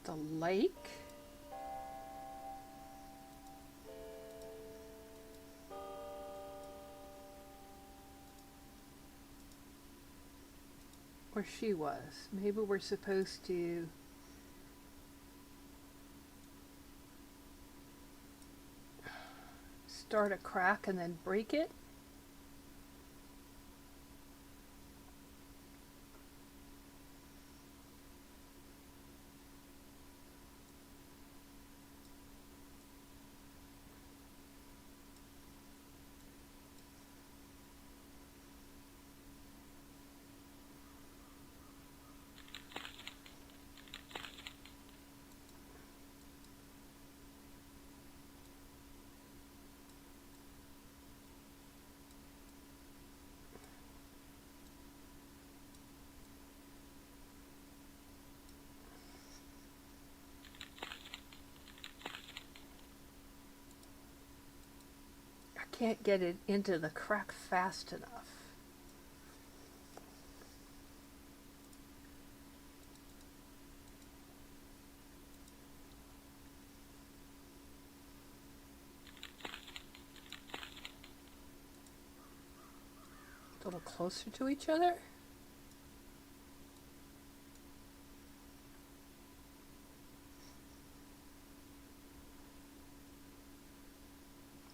the lake? Where she was. Maybe we're supposed to start a crack and then break it. Can't get it into the crack fast enough. A little closer to each other.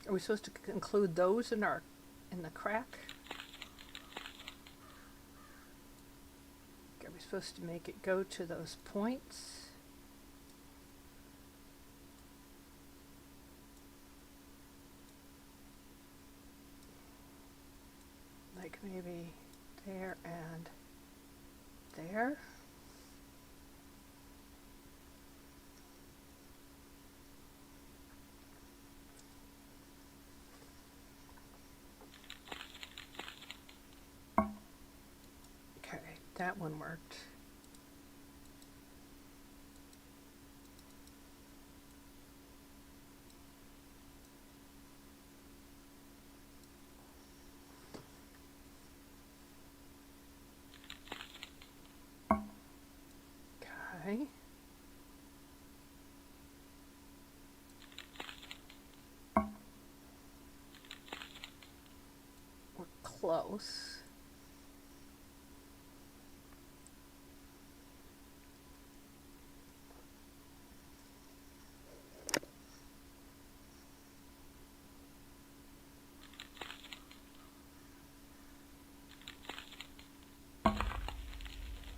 Are we supposed to include those in the crack? Are we supposed to make it go to those points? Like maybe there and there? That one worked. Okay. We're close.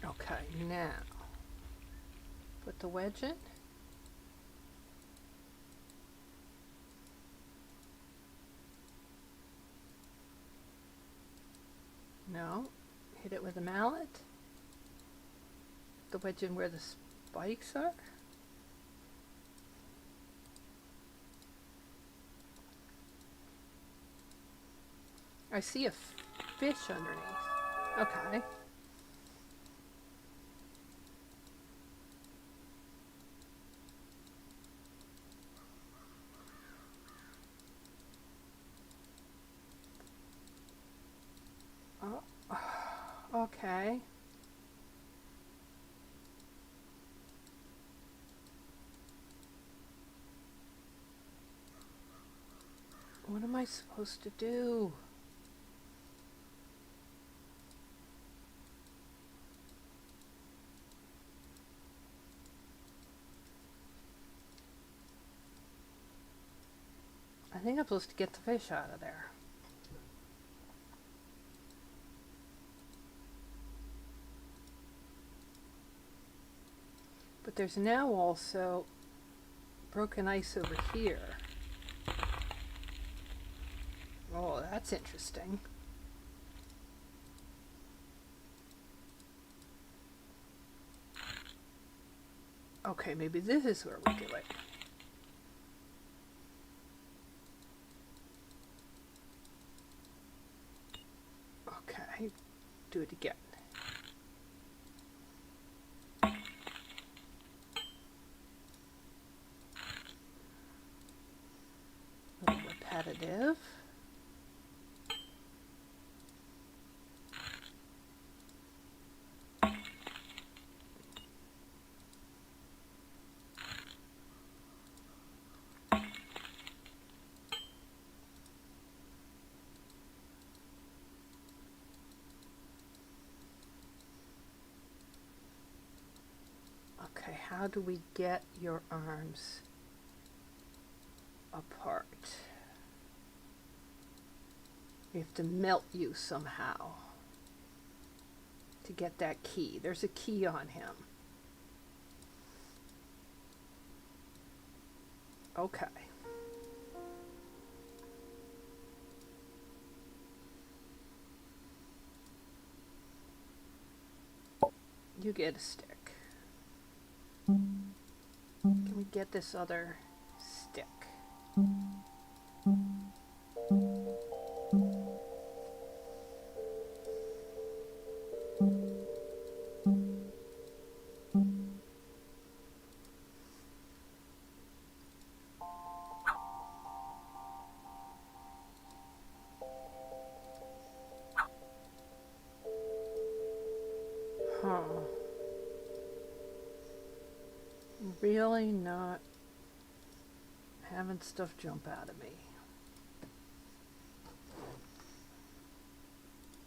Okay, now put the wedge in. No, hit it with a mallet. The wedge in where the spikes are. I see a fish underneath. Okay. Okay. What am I supposed to do? I think I'm supposed to get the fish out of there. But there's now also broken ice over here. Oh, that's interesting. Okay, maybe this is where we do it. Okay, do it again. A little repetitive. Okay, how do we get your arms apart? We have to melt you somehow to get that key. There's a key on him. Okay. You get a stick. Can we get this other stick? Huh. Really not having stuff jump out of me.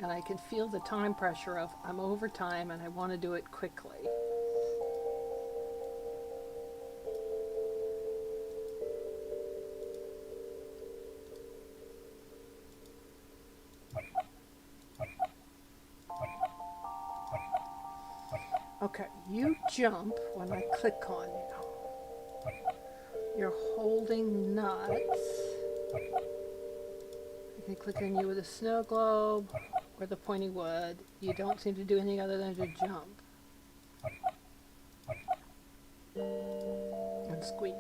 And I can feel the time pressure of I'm over time and I want to do it quickly. Okay, you jump when I click on you. You're holding nuts. I can click on you with a snow globe or the pointy wood. You don't seem to do anything other than to jump. And squeak.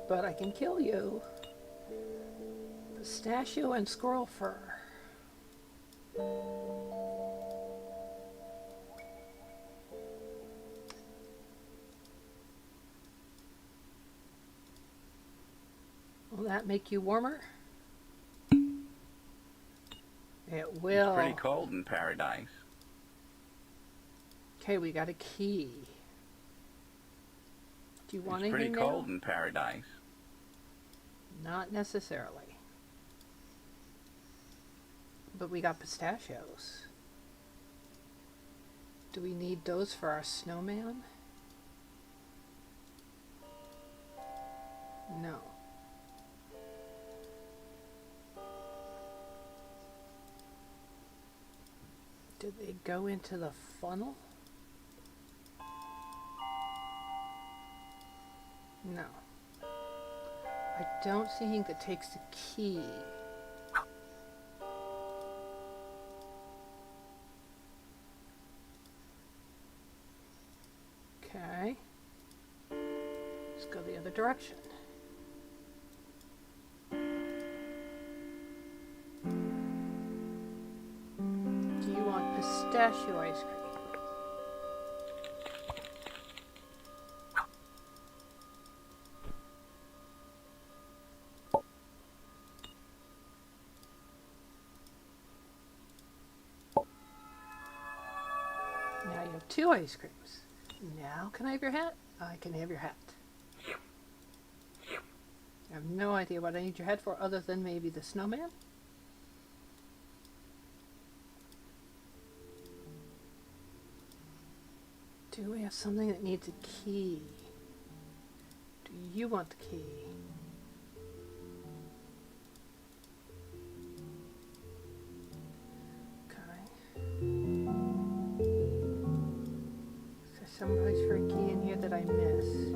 But I can kill you. Pistachio and squirrel fur. Will that make you warmer? It will. It's pretty cold in paradise. Okay, we got a key. Do you want It's anything pretty now? cold in paradise. Not necessarily. But we got pistachios. Do we need those for our snowman? No. Did they go into the funnel? No. I don't see anything that takes the key. Okay. Let's go the other direction. Do you want pistachio ice cream? Now you have 2 ice creams. Now can I have your hat? I can have your hat. I have no idea what I need your hat for other than maybe the snowman. Do we have something that needs a key? Do you want the key? Okay. Is there some place for a key in here that I missed?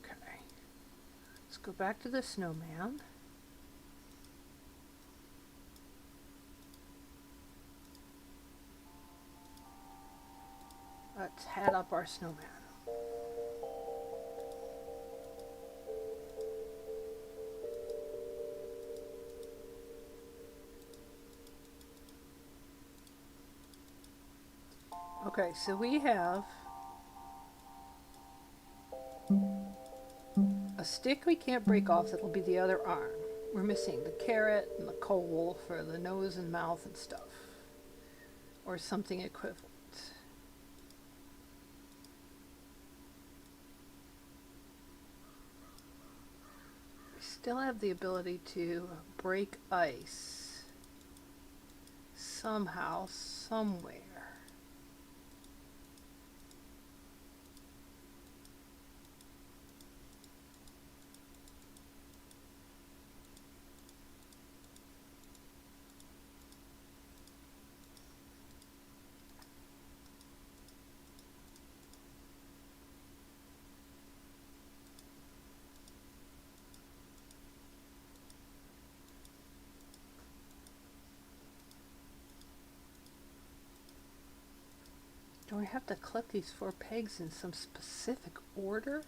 Okay. Let's go back to the snowman. hat up our snowman. Okay, so we have a stick we can't break off, that'll be the other arm. We're missing the carrot and the coal for the nose and mouth and stuff. Or something equivalent. We still have the ability to break ice somehow, somewhere. Do I have to clip these 4 pegs in some specific order?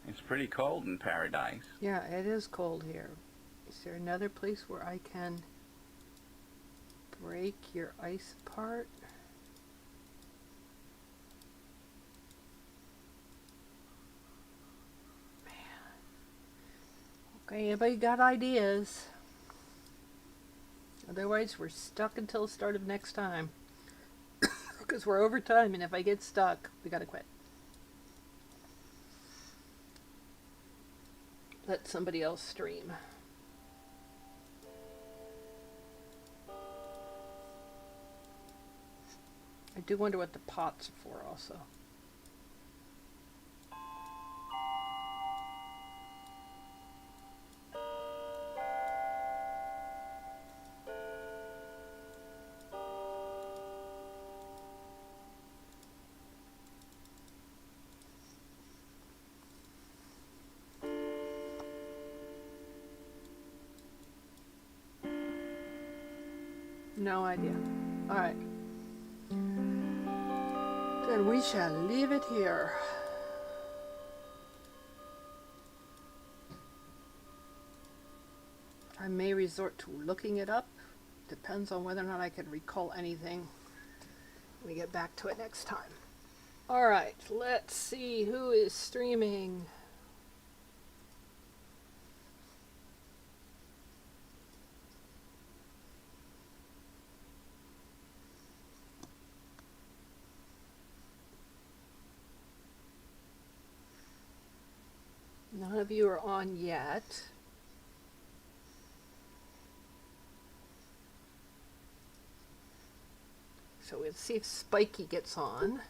It's pretty cold in paradise. Yeah, it is cold here. Is there another place where I can break your ice apart? Okay, anybody got ideas? Otherwise, we're stuck until the start of next time. Because we're over time, and if I get stuck, we gotta quit. Let somebody else stream. I do wonder what the pots are for also. No idea. Alright. Then we shall leave it here. I may resort to looking it up. Depends on whether or not I can recall anything when we get back to it next time. Alright, let's see who is streaming. None of you are on yet. So we'll see if Spiky gets on.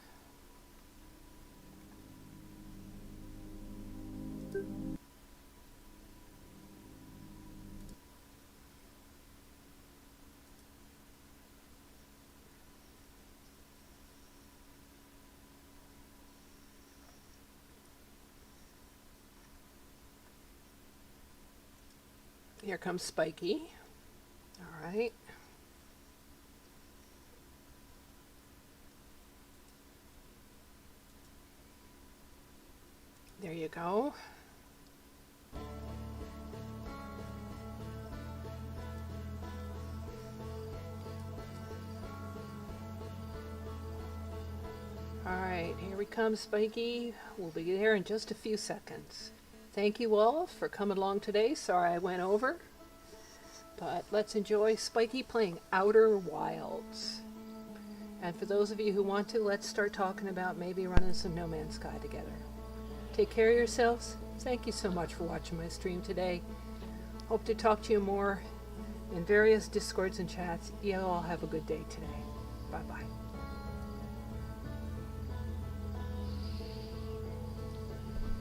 Here comes Spiky. All right. There you go. All right, here we come, Spiky. We'll be there in just a few seconds. Thank you all for coming along today. Sorry I went over. But let's enjoy Spiky playing Outer Wilds. And for those of you who want to, let's start talking about maybe running some No Man's Sky together. Take care of yourselves. Thank you so much for watching my stream today. Hope to talk to you more in various Discords and chats. You all have a good day today. Bye-bye.